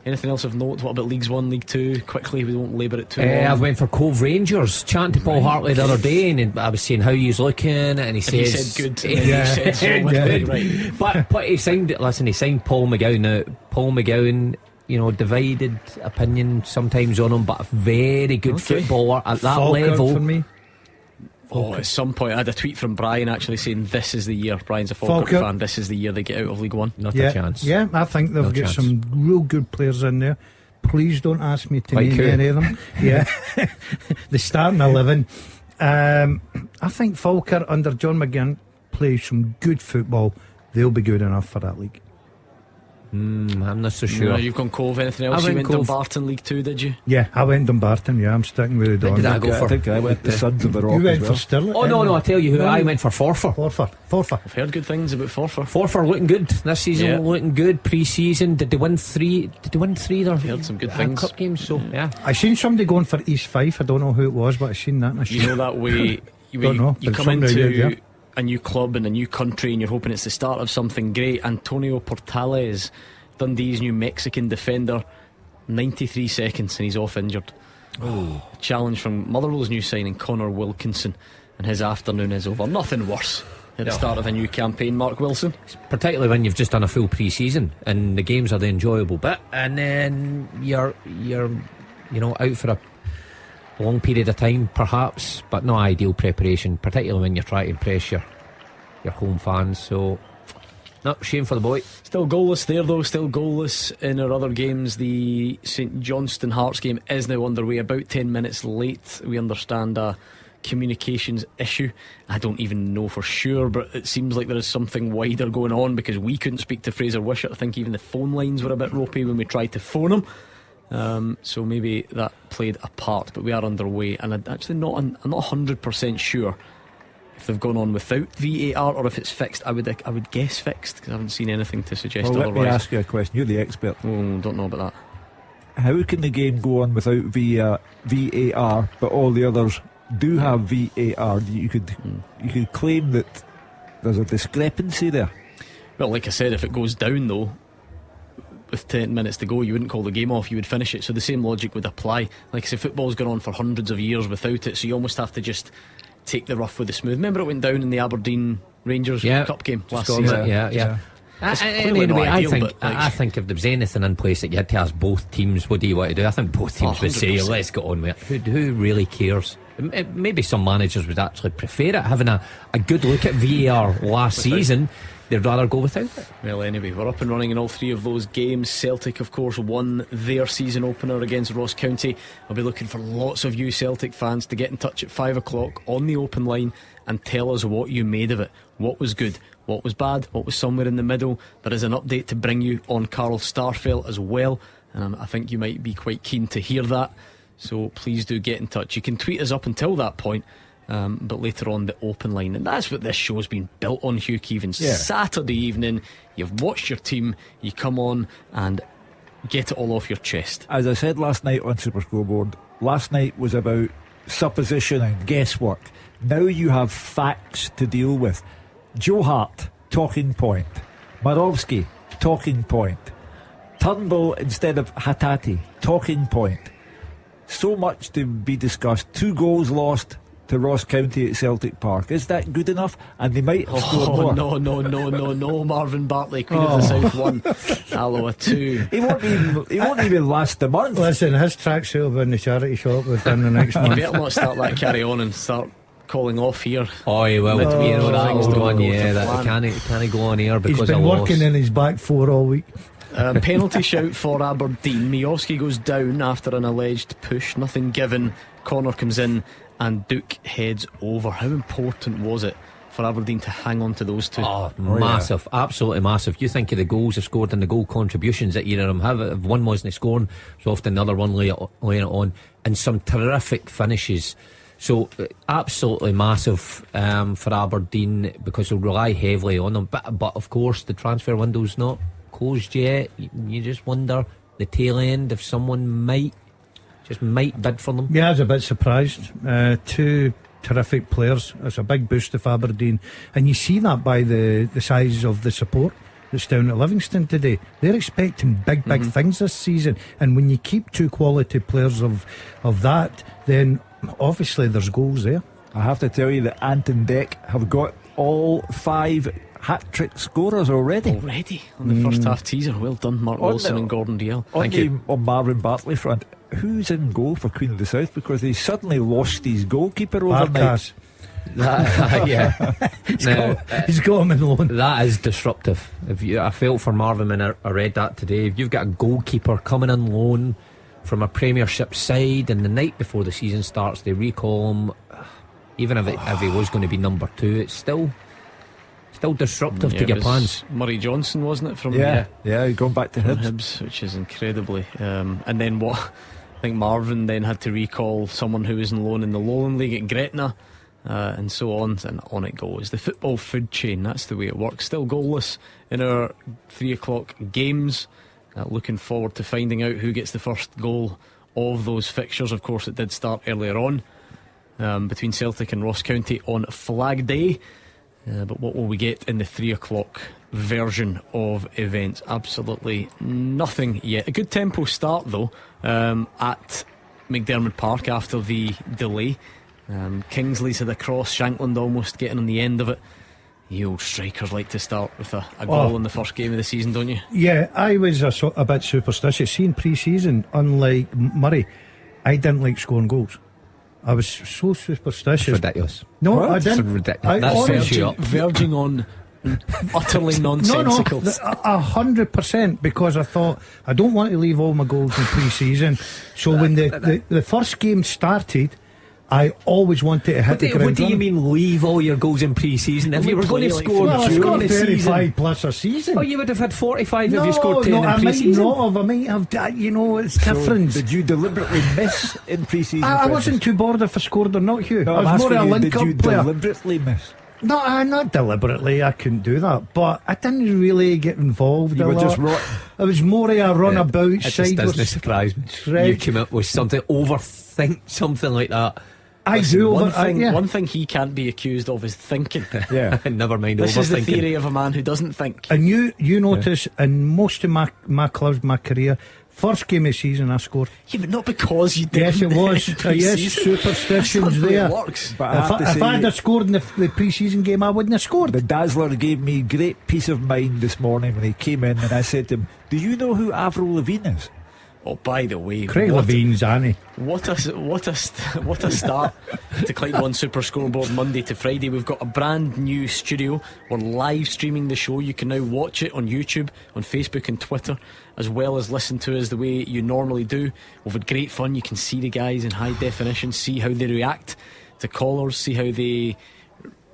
[SPEAKER 2] Anything else of note? What about Leagues 1, League 2? Quickly, we won't labour it too long.
[SPEAKER 4] I went for Cove Rangers. Chatting to Paul Hartley the other day, and I was saying how he's looking, and he says,
[SPEAKER 2] he said good. You said so. Right.
[SPEAKER 4] But he signed. Listen, he signed Paul McGowan. Now Paul McGowan, divided opinion sometimes on him, but a very good footballer at that
[SPEAKER 5] Falkirk
[SPEAKER 4] level.
[SPEAKER 5] For me.
[SPEAKER 2] At some point I had a tweet from Brian actually saying this is the year. Brian's a Falkirk fan. This is the year they get out of League 1.
[SPEAKER 4] Not a chance.
[SPEAKER 5] Yeah, I think they've got some real good players in there. Please don't ask me to name any of them. The starting 11. I think Falkirk under John McGinn play some good football, they'll be good enough for that league.
[SPEAKER 4] I'm not so sure.
[SPEAKER 2] No, you've gone Cove. Anything else?
[SPEAKER 4] I
[SPEAKER 2] You
[SPEAKER 4] went
[SPEAKER 2] went
[SPEAKER 4] Cove.
[SPEAKER 2] Dumbarton League 2, did you?
[SPEAKER 5] Yeah, I went Dumbarton. Yeah, I'm sticking with the
[SPEAKER 4] Where
[SPEAKER 5] Don.
[SPEAKER 4] did I go for?
[SPEAKER 3] I think I went the Sons of the Rock
[SPEAKER 5] You went
[SPEAKER 3] as well.
[SPEAKER 5] for Stirling.
[SPEAKER 4] Oh no, I tell you who, I went for Forfar.
[SPEAKER 5] Forfar.
[SPEAKER 2] I've heard good things about Forfar.
[SPEAKER 4] Forfar looking good this season.
[SPEAKER 2] Yeah.
[SPEAKER 4] Looking good pre-season. Did they win three? I've
[SPEAKER 2] heard some good things.
[SPEAKER 4] Cup games. So yeah.
[SPEAKER 5] I seen somebody going for East Fife. I don't know who it was, but I seen that. And
[SPEAKER 2] You know that way
[SPEAKER 5] Don't know,
[SPEAKER 2] you
[SPEAKER 5] but
[SPEAKER 2] come
[SPEAKER 5] somebody
[SPEAKER 2] into
[SPEAKER 5] did, yeah.
[SPEAKER 2] a new club in a new country and you're hoping it's the start of something great. Antonio Portales, Dundee's new Mexican defender, 93 seconds and he's off injured. A challenge from Motherwell's new signing Connor Wilkinson, and his afternoon is over. Nothing worse at the start of a new campaign, Mark Wilson.
[SPEAKER 4] Particularly when you've just done a full pre-season and the games are the enjoyable bit, and then you're out for a long period of time perhaps, but not ideal preparation, particularly when you're trying to impress your home fans. So no, shame for the boy.
[SPEAKER 2] Still goalless there though, still goalless in our other games. The St Johnstone Hearts game is now underway, about 10 minutes late. We understand a communications issue. I don't even know for sure, but it seems like there is something wider going on, because we couldn't speak to Fraser Wishart. I think even the phone lines were a bit ropey when we tried to phone him. So maybe that played a part, but we are underway, and I'm not 100% sure if they've gone on without VAR or if it's fixed. I would guess fixed, because I haven't seen anything to suggest
[SPEAKER 3] Well,
[SPEAKER 2] otherwise.
[SPEAKER 3] let me ask you a question. You're the expert.
[SPEAKER 2] Don't know about that.
[SPEAKER 3] How can the game go on without VAR, but all the others do have VAR? You could claim that there's a discrepancy there.
[SPEAKER 2] Well, like I said, if it goes down though, with 10 minutes to go, you wouldn't call the game off, you would finish it. So the same logic would apply. Like I say, football's gone on for hundreds of years without it, so you almost have to just take the rough with the smooth. Remember it went down in the Aberdeen Rangers Cup game last season?
[SPEAKER 4] Yeah.
[SPEAKER 2] It's
[SPEAKER 4] Anyway,
[SPEAKER 2] clearly not ideal, but like,
[SPEAKER 4] I think if there was anything in place that you had to ask both teams, what do you want to do? I think both teams would say,
[SPEAKER 2] 100%.
[SPEAKER 4] let's get on with it. Who really cares? Maybe some managers would actually prefer it, having a good look at VAR last season. They'd rather go without it.
[SPEAKER 2] Well, anyway, we're up and running in all three of those games. Celtic, of course, won their season opener against Ross County. I'll be looking for lots of you Celtic fans to get in touch at 5 o'clock on the open line and tell us what you made of it. What was good, what was bad, what was somewhere in the middle. There is an update to bring you on Carl Starfelt as well, and I think you might be quite keen to hear that. So please do get in touch. You can tweet us up until that point, but later on the open line. And that's what this show's been built on, Hugh Keevins. Saturday evening, you've watched your team, you come on and get it all off your chest.
[SPEAKER 3] As I said last night on Super Scoreboard, last night was about supposition and guesswork. Now you have facts to deal with. Joe Hart, talking point. Morovsky, talking point. Turnbull instead of Hattati, talking point. So much to be discussed. 2 goals lost to Ross County at Celtic Park. Is that good enough? And they might have scored more.
[SPEAKER 2] No. Marvin Bartley, Queen of the South 1, Alloa 2.
[SPEAKER 3] He won't even last a month.
[SPEAKER 5] Listen, his tracksuit will be in the charity shop within the next month.
[SPEAKER 2] You better not start that carry on and start calling off here.
[SPEAKER 4] Oh, he will.
[SPEAKER 2] Let
[SPEAKER 4] You know that
[SPEAKER 2] things
[SPEAKER 4] old
[SPEAKER 2] don't
[SPEAKER 4] one,
[SPEAKER 2] go to
[SPEAKER 4] yeah. That
[SPEAKER 2] plan.
[SPEAKER 4] can't go on here because
[SPEAKER 5] He's been
[SPEAKER 4] of loss.
[SPEAKER 5] working in his back 4 all week.
[SPEAKER 2] Penalty shout for Aberdeen. Miovski goes down after an alleged push. Nothing given. Connor comes in and Duke heads over. How important was it for Aberdeen to hang on to those two?
[SPEAKER 4] Massive, absolutely massive. You think of the goals they've scored and the goal contributions that either of them have. If one wasn't scoring, so often another one laying it on, and some terrific finishes. So absolutely massive for Aberdeen, because they'll rely heavily on them. But of course the transfer window's not closed yet. You just wonder the tail end if someone might bid for them.
[SPEAKER 5] Yeah, I was a bit surprised. 2 terrific players. It's a big boost of Aberdeen, and you see that by the size of the support that's down at Livingston today. They're expecting big things this season, and when you keep 2 quality players of that, then obviously there's goals there.
[SPEAKER 3] I have to tell you that Ant and Deck have got all 5 hat-trick scorers already
[SPEAKER 2] On the first half teaser. Well done, Mark Wilson and Gordon Dalziel.
[SPEAKER 3] Thank you. On Marvin Bartley front, who's in goal for Queen of the South? Because they suddenly lost his goalkeeper overnight.
[SPEAKER 5] He's got him in loan.
[SPEAKER 4] That is disruptive. I felt for Marvin when I read that today. If you've got a goalkeeper coming on loan from a Premiership side, and the night before the season starts they recall him, even if he was going to be number 2, it's still Still disruptive to
[SPEAKER 2] it
[SPEAKER 4] your
[SPEAKER 2] was
[SPEAKER 4] plans.
[SPEAKER 2] Murray Johnson, wasn't it? From
[SPEAKER 3] Yeah, going back to
[SPEAKER 2] from
[SPEAKER 3] Hibs.
[SPEAKER 2] Hibs, which is incredibly. And then what? I think Marvin then had to recall someone who was on loan in the Lowland League at Gretna, and so on, and on it goes. The football food chain, that's the way it works. Still goalless in our 3 o'clock games. Looking forward to finding out who gets the first goal of those fixtures. Of course, it did start earlier on between Celtic and Ross County on Flag Day. But what will we get in the 3 o'clock version of events? Absolutely nothing yet. A good tempo start though at McDermott Park after the delay. Kingsley's had a cross, Shankland almost getting on the end of it. You old strikers like to start with a goal in the first game of the season, don't you?
[SPEAKER 5] Yeah, I was a bit superstitious. Seeing pre-season, unlike Murray, I didn't like scoring goals. I was so superstitious.
[SPEAKER 4] That's ridiculous.
[SPEAKER 5] No,
[SPEAKER 3] What?
[SPEAKER 5] I didn't.
[SPEAKER 4] That's ridiculous.
[SPEAKER 5] I
[SPEAKER 4] That's
[SPEAKER 2] Verging on utterly nonsensical.
[SPEAKER 5] 100%, because I thought I don't want to leave all my goals in pre-season. So when the first game started, I always wanted to hit the ground.
[SPEAKER 4] What do you
[SPEAKER 5] running.
[SPEAKER 4] mean leave all your goals in pre-season? If you were going to score
[SPEAKER 5] Well, I
[SPEAKER 4] during
[SPEAKER 5] scored
[SPEAKER 4] the
[SPEAKER 5] 35
[SPEAKER 4] season,
[SPEAKER 5] plus a season.
[SPEAKER 4] oh, you would have had 45 if you scored 10 in
[SPEAKER 5] I might
[SPEAKER 4] pre-season.
[SPEAKER 5] not have. I might have. You know, it's different.
[SPEAKER 3] Did you deliberately miss in pre-season?
[SPEAKER 5] I wasn't too bored if I scored or not, Hugh.
[SPEAKER 3] No,
[SPEAKER 5] I was more a
[SPEAKER 3] did you
[SPEAKER 5] link-up player.
[SPEAKER 3] deliberately miss?
[SPEAKER 5] No, not deliberately. I couldn't do that, but I didn't really get involved.
[SPEAKER 3] You
[SPEAKER 5] a
[SPEAKER 3] were
[SPEAKER 5] lot.
[SPEAKER 3] just rotten.
[SPEAKER 5] I was more of a runabout,
[SPEAKER 4] It just doesn't
[SPEAKER 5] sideways.
[SPEAKER 4] surprise me.
[SPEAKER 5] Right.
[SPEAKER 4] You came up with something, overthink something like that.
[SPEAKER 5] I
[SPEAKER 2] Listen,
[SPEAKER 5] do.
[SPEAKER 2] one thing he can't be accused of is thinking.
[SPEAKER 3] Yeah.
[SPEAKER 4] Never mind
[SPEAKER 2] This is the
[SPEAKER 4] overthinking.
[SPEAKER 2] theory of a man who doesn't think.
[SPEAKER 5] And you notice in most of my clubs, my career, first game of the season I scored.
[SPEAKER 2] Yeah, but not because you did.
[SPEAKER 5] Yes, it was. Yes, superstitions there.
[SPEAKER 2] It works.
[SPEAKER 3] But I have to
[SPEAKER 5] If
[SPEAKER 3] say,
[SPEAKER 5] I had scored in the pre-season game, I wouldn't have scored.
[SPEAKER 3] the Dazzler gave me great peace of mind this morning when he came in, and I said to him, "Do you know who Avril Lavigne is?"
[SPEAKER 2] Oh, by the way,
[SPEAKER 5] Craig Levine's Annie.
[SPEAKER 2] What a start to Clyde One Super Scoreboard Monday to Friday. We've got a brand new studio. We're live streaming the show. You can now watch it on YouTube, on Facebook and Twitter, as well as listen to us the way you normally do. We've had great fun. You can see the guys in high definition, see how they react to callers, see how they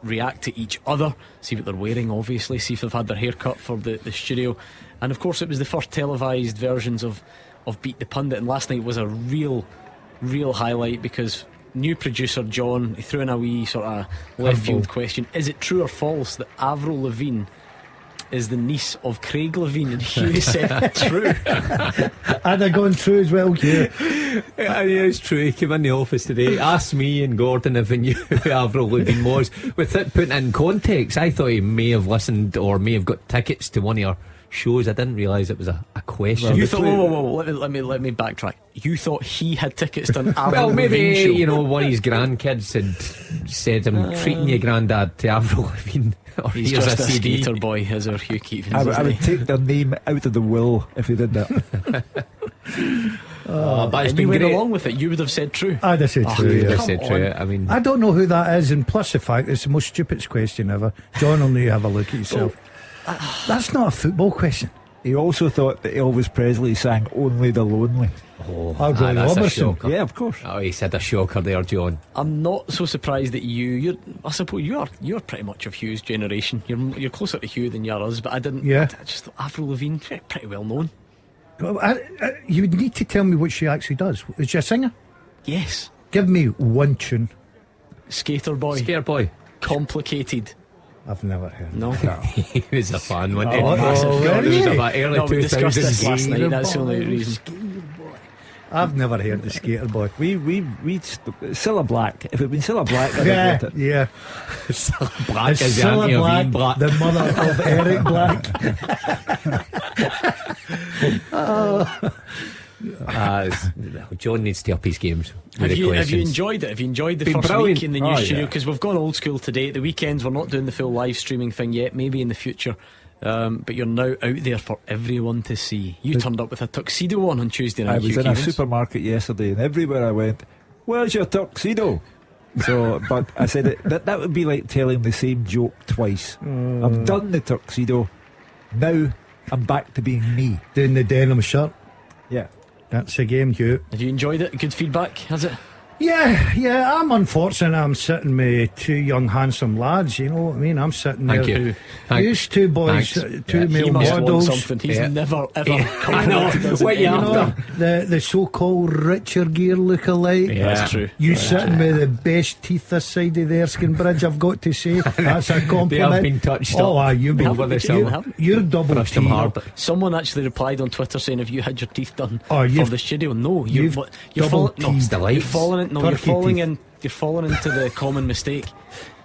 [SPEAKER 2] react to each other, see what they're wearing, obviously, see if they've had their hair cut for the studio. And of course it was the first televised versions of Beat the Pundit, and last night was a real highlight because new producer John, he threw in a wee sort of left field question: is it true or false that Avril Lavigne is the niece of Craig Levigne? And Hugh said true.
[SPEAKER 5] I'd have gone through as well, Hugh.
[SPEAKER 4] Yeah, it's true. He came in the office today, asked me and Gordon if he knew who Avril Lavigne was. With it put in context, I thought he may have listened or may have got tickets to one of your shows. I didn't realise it was a question.
[SPEAKER 3] Well,
[SPEAKER 2] You thought, whoa, let me backtrack. You thought he had tickets to an Avril
[SPEAKER 4] Well, maybe,
[SPEAKER 2] Lavigne show?
[SPEAKER 4] you know, one of his grandkids had said, I'm treating you, Grandad, to Avril Lavigne. Or
[SPEAKER 2] He's
[SPEAKER 4] here's
[SPEAKER 2] just a
[SPEAKER 4] CD.
[SPEAKER 2] skater boy, as our Hugh Keevins.
[SPEAKER 3] I would take their name out of the will if he did that.
[SPEAKER 4] But it's
[SPEAKER 2] And
[SPEAKER 4] been
[SPEAKER 2] you went
[SPEAKER 4] great.
[SPEAKER 2] along with it. You would have said true.
[SPEAKER 5] I'd have said true.
[SPEAKER 4] You'd
[SPEAKER 5] Yeah.
[SPEAKER 4] have
[SPEAKER 2] Come
[SPEAKER 4] said true.
[SPEAKER 2] on.
[SPEAKER 4] I mean,
[SPEAKER 5] I don't know who that is, and plus the fact it's the most stupidest question ever. John will need to have a look at yourself. That's not a football question.
[SPEAKER 3] He also thought that Elvis Presley sang "Only the Lonely."
[SPEAKER 5] I'll go
[SPEAKER 4] that's a
[SPEAKER 5] Robertson.
[SPEAKER 4] shocker.
[SPEAKER 3] Yeah, of course.
[SPEAKER 4] Oh, he said a shocker there, John.
[SPEAKER 2] I'm not so surprised that I suppose you're pretty much of Hugh's generation. You're closer to Hugh than you're us, but I didn't.
[SPEAKER 5] Yeah.
[SPEAKER 2] I just thought Avril Lavigne pretty well known.
[SPEAKER 5] Well, you would need to tell me what she actually does. Is she a singer?
[SPEAKER 2] Yes,
[SPEAKER 5] Give me one tune.
[SPEAKER 2] skater boy,
[SPEAKER 4] Scare boy.
[SPEAKER 2] complicated.
[SPEAKER 5] I've never heard.
[SPEAKER 2] No,
[SPEAKER 4] He was a fan, wasn't he?
[SPEAKER 5] Oh,
[SPEAKER 2] massive.
[SPEAKER 5] oh,
[SPEAKER 2] God,
[SPEAKER 4] It was
[SPEAKER 5] really?
[SPEAKER 4] about early
[SPEAKER 2] No, we discussed this
[SPEAKER 4] 2000s.
[SPEAKER 2] last night. That's the only reason.
[SPEAKER 5] I've never heard the Skater Boy.
[SPEAKER 3] We Cilla Black. If it had been Cilla Black, I'd
[SPEAKER 5] Yeah,
[SPEAKER 3] have got it.
[SPEAKER 5] yeah.
[SPEAKER 4] Black
[SPEAKER 5] It's
[SPEAKER 4] is the
[SPEAKER 5] Cilla
[SPEAKER 4] anti of
[SPEAKER 5] Black,
[SPEAKER 4] Ian Black.
[SPEAKER 5] the mother of Eric Black.
[SPEAKER 4] John needs to up his games with
[SPEAKER 2] Have
[SPEAKER 4] the
[SPEAKER 2] you
[SPEAKER 4] questions.
[SPEAKER 2] enjoyed it? Have you enjoyed the
[SPEAKER 4] Been
[SPEAKER 2] first
[SPEAKER 4] brilliant.
[SPEAKER 2] week in the new
[SPEAKER 3] Oh,
[SPEAKER 2] studio?
[SPEAKER 3] yeah.
[SPEAKER 2] Because we've gone old school today. At the weekends, we're not doing the full live streaming thing yet. Maybe in the future. But you're now out there for everyone to see. You turned up with a tuxedo on Tuesday night.
[SPEAKER 3] I was
[SPEAKER 2] Hugh
[SPEAKER 3] in a
[SPEAKER 2] Keevins.
[SPEAKER 3] supermarket yesterday, and everywhere I went, "Where's your tuxedo?" So, but I said that would be like telling the same joke twice. I've done the tuxedo. Now I'm back to being me.
[SPEAKER 5] Doing the denim shirt.
[SPEAKER 3] Yeah.
[SPEAKER 5] That's the game, Hugh.
[SPEAKER 2] Have you enjoyed it? Good feedback, has it?
[SPEAKER 5] Yeah, I'm unfortunate. I'm sitting with two young, handsome lads. You know what I mean? I'm sitting
[SPEAKER 4] Thank
[SPEAKER 5] there.
[SPEAKER 4] you.
[SPEAKER 5] These two boys, two male
[SPEAKER 2] He must want
[SPEAKER 5] models.
[SPEAKER 2] something. He's never ever
[SPEAKER 4] I know. What you after?
[SPEAKER 5] The so-called Richard Gere lookalike.
[SPEAKER 4] Yeah.
[SPEAKER 2] That's true.
[SPEAKER 5] You sitting with the best teeth this side of the Erskine Bridge, I've got to say. That's a compliment.
[SPEAKER 4] They have been touched
[SPEAKER 5] Oh,
[SPEAKER 4] up
[SPEAKER 5] you've been
[SPEAKER 4] over the summer.
[SPEAKER 5] You're double
[SPEAKER 4] Brushed them
[SPEAKER 5] teed.
[SPEAKER 4] hard.
[SPEAKER 2] Someone actually replied on Twitter saying, "Have you had your teeth done
[SPEAKER 5] Oh,
[SPEAKER 2] for the studio?" No, you're
[SPEAKER 5] double
[SPEAKER 2] falling. No,
[SPEAKER 5] teased.
[SPEAKER 2] you're falling. No, you're
[SPEAKER 5] Turkey
[SPEAKER 2] falling
[SPEAKER 5] teeth.
[SPEAKER 2] in. You're falling into the common mistake.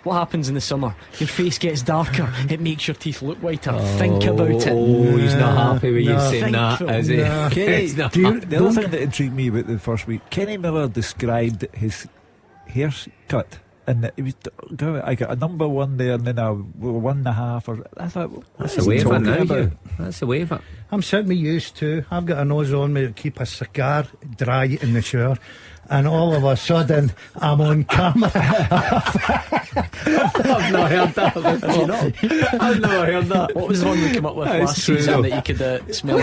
[SPEAKER 2] What happens in the summer? Your face gets darker. It makes your teeth look whiter. Think about it.
[SPEAKER 4] Oh, he's not happy with you
[SPEAKER 5] No.
[SPEAKER 4] saying that,
[SPEAKER 2] Think
[SPEAKER 4] is he?
[SPEAKER 5] no.
[SPEAKER 3] Kenny,
[SPEAKER 4] He's not
[SPEAKER 3] the
[SPEAKER 4] happy.
[SPEAKER 3] other thing that intrigued me about the first week, Kenny Miller described his haircut, and it was, I got a number one there, and then a 1.5. Or I thought,
[SPEAKER 4] That's the way of it now, Hugh. That's the way of it.
[SPEAKER 5] I'm sitting with used to. I've got a nose on me to keep a cigar dry in the shower. And all of a sudden, I'm on camera.
[SPEAKER 4] I've not heard that before. I've never heard that.
[SPEAKER 2] What was the one we came up with
[SPEAKER 4] That is
[SPEAKER 2] last
[SPEAKER 4] true,
[SPEAKER 2] season
[SPEAKER 4] though.
[SPEAKER 2] that you could smell?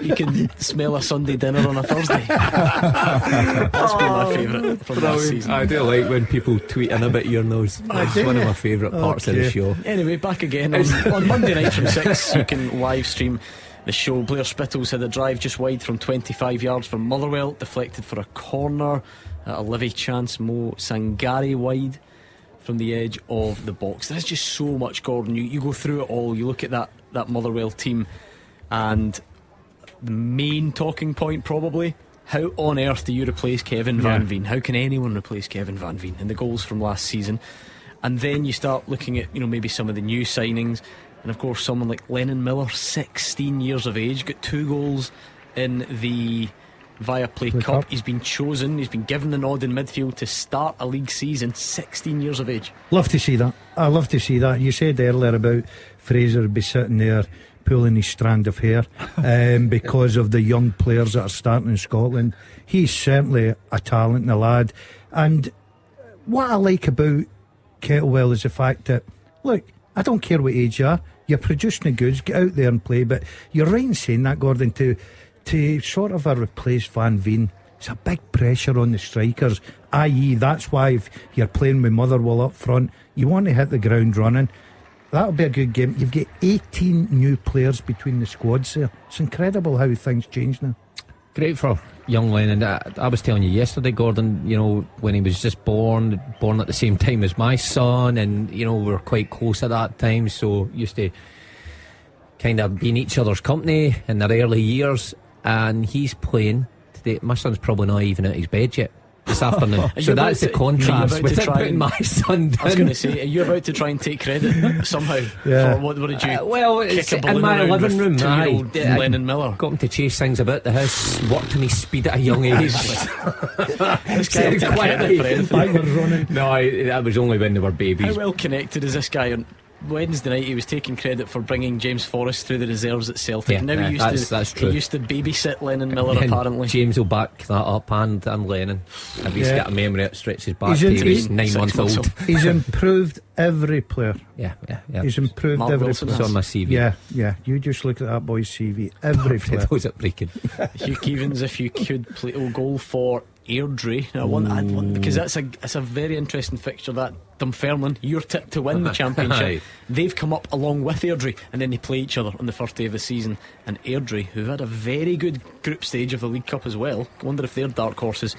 [SPEAKER 2] You can smell a Sunday dinner on a Thursday. That's been my favourite from last season.
[SPEAKER 4] I do like when people tweet in about your nose. It's one of my favourite parts of the
[SPEAKER 5] Okay.
[SPEAKER 4] show.
[SPEAKER 2] Anyway, back again on Monday night from 6. You can live stream the show. Blair Spittles had a drive just wide from 25 yards from Motherwell, deflected for a corner. A Livy chance. Mo Sangari wide from the edge of the box. There's just so much, Gordon. You go through it all. You look at that Motherwell team, and the main talking point probably: how on earth do you replace Kevin Van Veen? How can anyone replace Kevin Van Veen in the goals from last season? And then you start looking at, maybe some of the new signings. And of course, someone like Lennon Miller, 16 years of age, got 2 goals in the Viaplay Cup. He's been chosen, he's been given the nod in midfield to start a league season, 16 years of age.
[SPEAKER 5] Love to see that. I love to see that. You said earlier about Fraser be sitting there pulling his strand of hair because of the young players that are starting in Scotland. He's certainly a talent, the lad. And what I like about Kettlewell is the fact that, look, I don't care what age you are, you're producing the goods, get out there and play. But you're right in saying that, Gordon, to sort of replace Van Veen, it's a big pressure on the strikers, i.e. that's why if you're playing with Motherwell up front, you want to hit the ground running. That'll be a good game. You've got 18 new players between the squads there. It's incredible how things change now.
[SPEAKER 4] Great for young Lennon. I was telling you yesterday, Gordon, when he was just born at the same time as my son, and we were quite close at that time, so used to kind of be in each other's company in their early years. And he's playing today. My son's probably not even out of his bed yet this afternoon. So that's the contrast with putting my son down.
[SPEAKER 2] I was going to say, are you about to try and take credit somehow for what did you
[SPEAKER 4] well, it's
[SPEAKER 2] kick a
[SPEAKER 4] in
[SPEAKER 2] balloon
[SPEAKER 4] my
[SPEAKER 2] around
[SPEAKER 4] living
[SPEAKER 2] with
[SPEAKER 4] room.
[SPEAKER 2] 2-year-old Lennon Miller?
[SPEAKER 4] Got him to chase things about the house, worked on his speed at a young age.
[SPEAKER 2] This guy will take credit for anything.
[SPEAKER 4] No, that was only when they were babies.
[SPEAKER 2] How well connected is this guy? On Wednesday night he was taking credit for bringing James Forrest through the reserves at Celtic.
[SPEAKER 4] Yeah,
[SPEAKER 2] now
[SPEAKER 4] that's true.
[SPEAKER 2] He used to babysit Lennon Miller
[SPEAKER 4] And
[SPEAKER 2] apparently.
[SPEAKER 4] James will back that up, and Lennon, if he's got a memory that stretches back
[SPEAKER 5] He's
[SPEAKER 4] to
[SPEAKER 5] in-
[SPEAKER 4] he was
[SPEAKER 5] he's
[SPEAKER 4] 9 months old.
[SPEAKER 5] He's improved every player.
[SPEAKER 4] Yeah.
[SPEAKER 5] He's improved
[SPEAKER 2] Mark
[SPEAKER 5] every
[SPEAKER 2] Wilson
[SPEAKER 5] player.
[SPEAKER 4] It's on my CV.
[SPEAKER 5] Yeah. You just look at that boy's CV. Every
[SPEAKER 4] For
[SPEAKER 5] player.
[SPEAKER 4] those at Brecon.
[SPEAKER 2] Hugh Keevans, if you could play a goal for Airdrie. Now, I'd want because that's a very interesting fixture. That Dunfermline, your tip to win the championship.
[SPEAKER 4] Aye.
[SPEAKER 2] They've come up along with Airdrie, and then they play each other on the first day of the season. And Airdrie, who've had a very good group stage of the League Cup as well, I wonder if they're dark horses.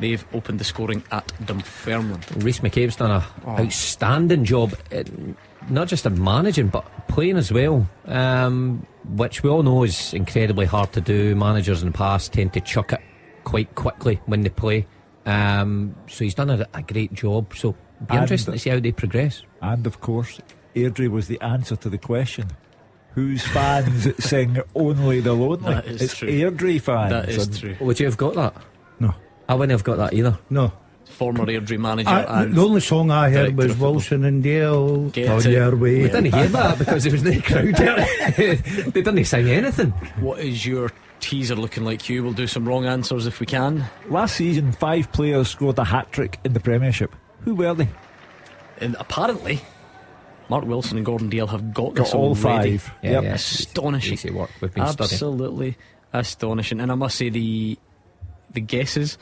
[SPEAKER 2] They've opened the scoring at Dunfermline.
[SPEAKER 4] Rhys McCabe's done a outstanding job, not just in managing but playing as well, which we all know is incredibly hard to do. Managers in the past tend to chuck it quite quickly when they play, so he's done a great job. So it'll be interesting to see how they progress.
[SPEAKER 3] And of course, Airdrie was the answer to the question: whose fans sing Only the Lonely?
[SPEAKER 2] That is
[SPEAKER 3] it's
[SPEAKER 2] true.
[SPEAKER 3] Airdrie fans.
[SPEAKER 2] That is
[SPEAKER 3] And
[SPEAKER 2] true.
[SPEAKER 4] Would you have got that?
[SPEAKER 5] No.
[SPEAKER 4] I wouldn't have got that either.
[SPEAKER 5] No.
[SPEAKER 2] Former Airdrie manager and
[SPEAKER 5] the only song I heard
[SPEAKER 2] director
[SPEAKER 5] was
[SPEAKER 2] of football.
[SPEAKER 5] Wilson and Dale
[SPEAKER 2] Get
[SPEAKER 5] on
[SPEAKER 2] it.
[SPEAKER 5] your way.
[SPEAKER 4] We didn't hear that because there was no crowd there. They didn't sing anything.
[SPEAKER 2] What is your teaser looking like, Hugh? We'll do some wrong answers if we can.
[SPEAKER 3] Last season, 5 players scored a hat-trick in the Premiership. Who were they?
[SPEAKER 2] And apparently Mark Wilson and Gordon Dale have got this
[SPEAKER 3] all
[SPEAKER 2] already.
[SPEAKER 3] 5.
[SPEAKER 4] Yeah.
[SPEAKER 2] Astonishing.
[SPEAKER 4] Easy work. We've been studying.
[SPEAKER 2] Absolutely astonishing. And I must say the guesses,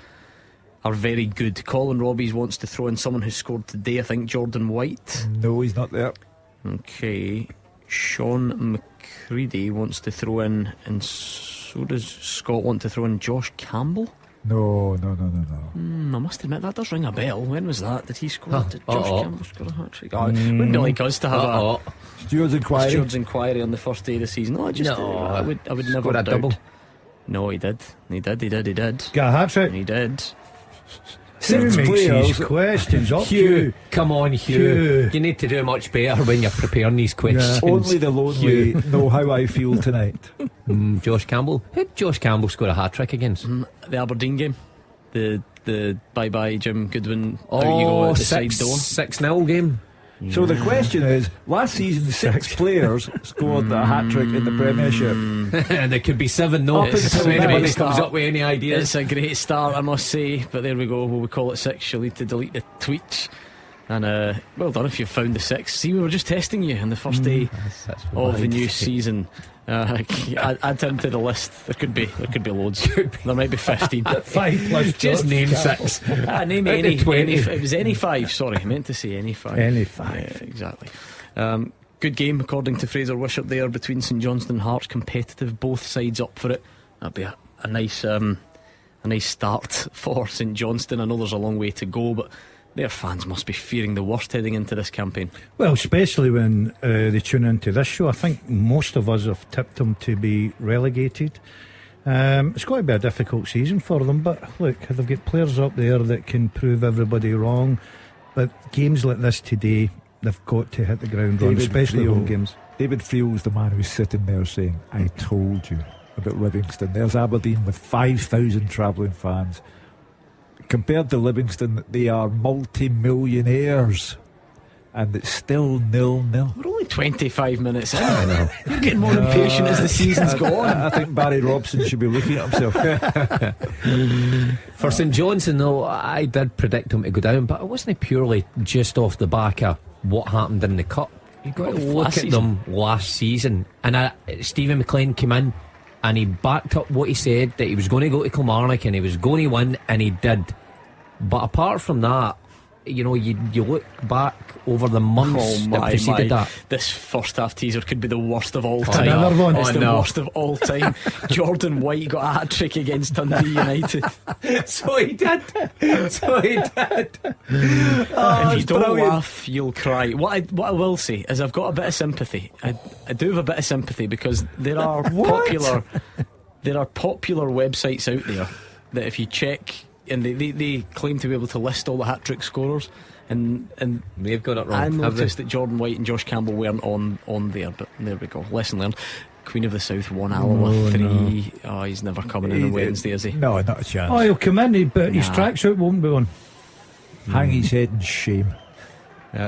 [SPEAKER 2] are very good. Colin Robbins wants to throw in someone who scored today, I think Jordan White.
[SPEAKER 3] No, he's not there.
[SPEAKER 2] Okay. Sean McCready wants to throw in, and so does Scott want to throw in Josh Campbell.
[SPEAKER 3] No.
[SPEAKER 2] I must admit that does ring a bell. When was that? Did he score? Did Josh Campbell score a hat-trick? Wouldn't be like us to have a
[SPEAKER 3] Steward's inquiry
[SPEAKER 2] on the first day of the season. I would never
[SPEAKER 4] Scored a
[SPEAKER 2] doubt.
[SPEAKER 4] double.
[SPEAKER 2] No, he did.
[SPEAKER 5] Got a hat-trick.
[SPEAKER 2] He did.
[SPEAKER 3] Six
[SPEAKER 5] Who makes
[SPEAKER 3] players.
[SPEAKER 5] these questions up?
[SPEAKER 4] Hugh, come on, Hugh. You need to do much better when you're preparing these questions.
[SPEAKER 3] Only the lonely know how I feel tonight.
[SPEAKER 4] Josh Campbell. Who did Josh Campbell score a hat-trick against?
[SPEAKER 2] The Aberdeen game. The bye-bye Jim Goodwin. Out you go at the side door.
[SPEAKER 4] 6-0 game.
[SPEAKER 3] So the question is, last season 6 players scored a hat-trick in the Premiership.
[SPEAKER 4] And there could be 7 no.
[SPEAKER 3] Up until
[SPEAKER 4] If anybody
[SPEAKER 2] now.
[SPEAKER 4] comes up with any ideas.
[SPEAKER 2] It's a great start, I must say. But there we go. Will we call it 6? You'll need to delete the tweets. And well done if you've found the 6. See, we were just testing you on the first day of the new season. Add them to the list. There could be loads. There might be 15.
[SPEAKER 5] 5 plus
[SPEAKER 4] Just name 6.
[SPEAKER 2] Name
[SPEAKER 4] Out
[SPEAKER 2] any
[SPEAKER 4] of 20.
[SPEAKER 2] It was any 5. Sorry, I meant to say any 5.
[SPEAKER 5] Any 5.
[SPEAKER 2] Yeah, exactly. Good game according to Fraser Wishart there between St Johnstone and Hearts. Competitive, both sides up for it. That'd be a nice start for St Johnstone. I know there's a long way to go, but their fans must be fearing the worst heading into this campaign.
[SPEAKER 5] Well, especially when they tune into this show. I think most of us have tipped them to be relegated. It's going to be a difficult season for them, but look, they've got players up there that can prove everybody wrong. But games like this today, they've got to hit the ground running, especially home games.
[SPEAKER 3] David Friel's the man who's sitting there saying, I told you about Livingston. There's Aberdeen with 5,000 travelling fans. Compared to Livingston, they are multi-millionaires, and it's still 0-0.
[SPEAKER 2] We're only 25 minutes in. I know. You're getting more impatient as the season's gone.
[SPEAKER 3] I think Barry Robson should be looking at himself.
[SPEAKER 4] For St Johnstone, though, I did predict them to go down, but it wasn't purely just off the back of what happened in the Cup. You've got to look at them last season. And Stephen McLean came in and he backed up what he said, that he was going to go to Kilmarnock and he was going to win, and he did. But apart from that, you know, you look back over the months that preceded that.
[SPEAKER 2] This first half teaser could be the worst of all time.
[SPEAKER 5] Another one.
[SPEAKER 2] It's the worst of all time. Jordan White got a hat trick against Dundee United.
[SPEAKER 4] So he did.
[SPEAKER 2] If you don't laugh, you'll cry. What I will say is I've got a bit of sympathy. I do have a bit of sympathy because there are popular websites out there that if you check, and they claim to be able to list all the hat-trick scorers, and
[SPEAKER 4] they've got it wrong.
[SPEAKER 2] I noticed that Jordan White and Josh Campbell weren't on there, but there we go, lesson learned. Queen of the South 1, Alloa 3. Oh, he's never coming in on Wednesday, is he?
[SPEAKER 3] No, not a chance.
[SPEAKER 5] Oh, he'll come in, but his tracksuit won't be on.
[SPEAKER 3] Hang his head in shame.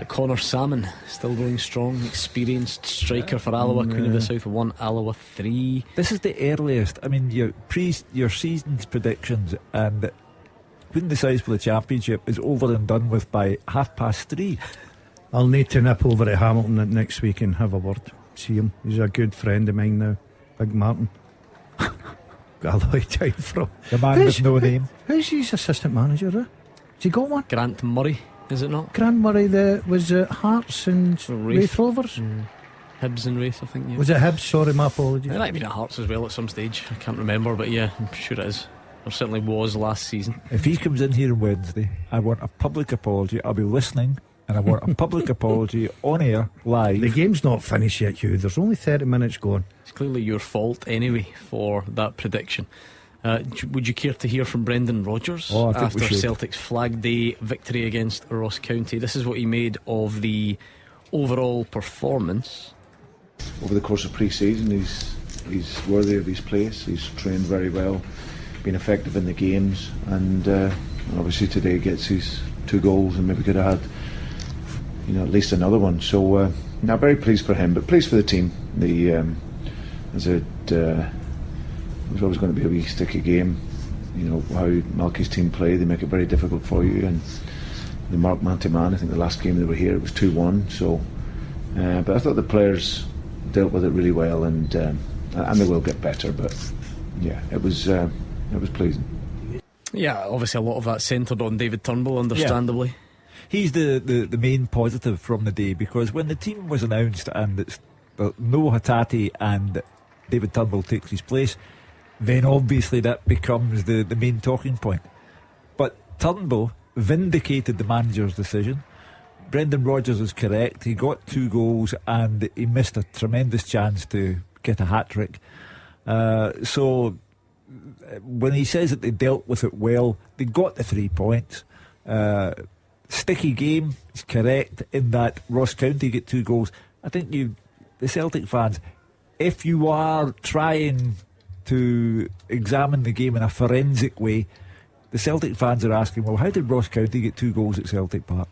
[SPEAKER 2] Connor Salmon still going strong, experienced striker for Alloa. Queen of the South 1, Alloa 3.
[SPEAKER 3] This is the earliest. I mean, your season's predictions and putting the size for the championship is over and done with by 3:30.
[SPEAKER 5] I'll need to nip over to Hamilton next week and have a word. See him. He's a good friend of mine now. Big Martin. Got a lot of time from.
[SPEAKER 3] The man with no name.
[SPEAKER 5] Who's his assistant manager? Has he got one?
[SPEAKER 2] Grant Murray, is it not?
[SPEAKER 5] Grant Murray, was it Hearts and Wraith Rovers?
[SPEAKER 2] Hibs and Wraith, I think. Yeah.
[SPEAKER 5] Was it Hibs? Sorry, my apologies.
[SPEAKER 2] It might have been at Hearts as well at some stage. I can't remember, but yeah, I'm sure it is. Or certainly was last season.
[SPEAKER 3] If he comes in here on Wednesday, I want a public apology. I'll be listening, and I want a public apology on air, live.
[SPEAKER 5] The game's not finished yet, Hugh. There's only 30 minutes gone.
[SPEAKER 2] It's clearly your fault anyway for that prediction. Would you care to hear from Brendan Rodgers after Celtic's Flag Day victory against Ross County? This is what he made of the overall performance.
[SPEAKER 10] Over the course of pre-season, he's worthy of his place. He's trained very well, been effective in the games, and obviously today gets his 2 goals, and maybe could have had, at least another one. So now very pleased for him, but pleased for the team. It was always going to be a wee sticky game. How Malky's team play, they make it very difficult for you, and the Mark man-to-man, I think the last game they were here it was 2-1. So but I thought the players dealt with it really well, and they will get better, but yeah, it was pleasing.
[SPEAKER 2] Yeah, obviously a lot of that centred on David Turnbull, understandably.
[SPEAKER 3] Yeah. He's the main positive from the day, because when the team was announced and it's no Hatate and David Turnbull takes his place, then obviously that becomes the main talking point. But Turnbull vindicated the manager's decision. Brendan Rodgers is correct. He got 2 goals and he missed a tremendous chance to get a hat-trick. So when he says that they dealt with it well, they got the 3 points. Sticky game, is correct in that Ross County get 2 goals. I think the Celtic fans, if you are trying to examine the game in a forensic way, the Celtic fans are asking, well, how did Ross County get 2 goals at Celtic Park?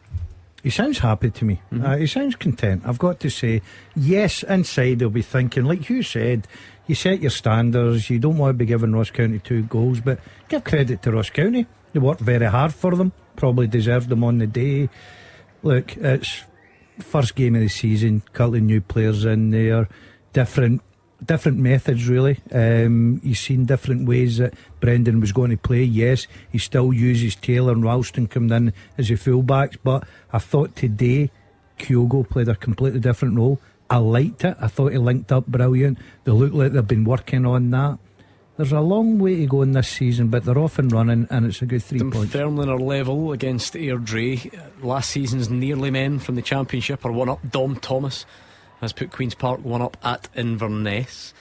[SPEAKER 5] He sounds happy to me. He sounds content, I've got to say. Yes, inside he'll be thinking, like you said, you set your standards, you don't want to be giving Ross County 2 goals, but give credit to Ross County. They worked very hard for them, probably deserved them on the day. Look, it's first game of the season, couple of new players in there, different methods really. You've seen different ways that Brendan was going to play. Yes, he still uses Taylor and Ralston coming in as a fullbacks, but I thought today Kyogo played a completely different role. I liked it. I thought he linked up brilliant. They look like they've been working on that. There's a long way to go in this season, but they're off and running, and it's a good 3 points.
[SPEAKER 2] Dunfermline are level against Airdrie. Last season's nearly men from the Championship are 1 up. Dom Thomas has put Queen's Park 1 up at Inverness.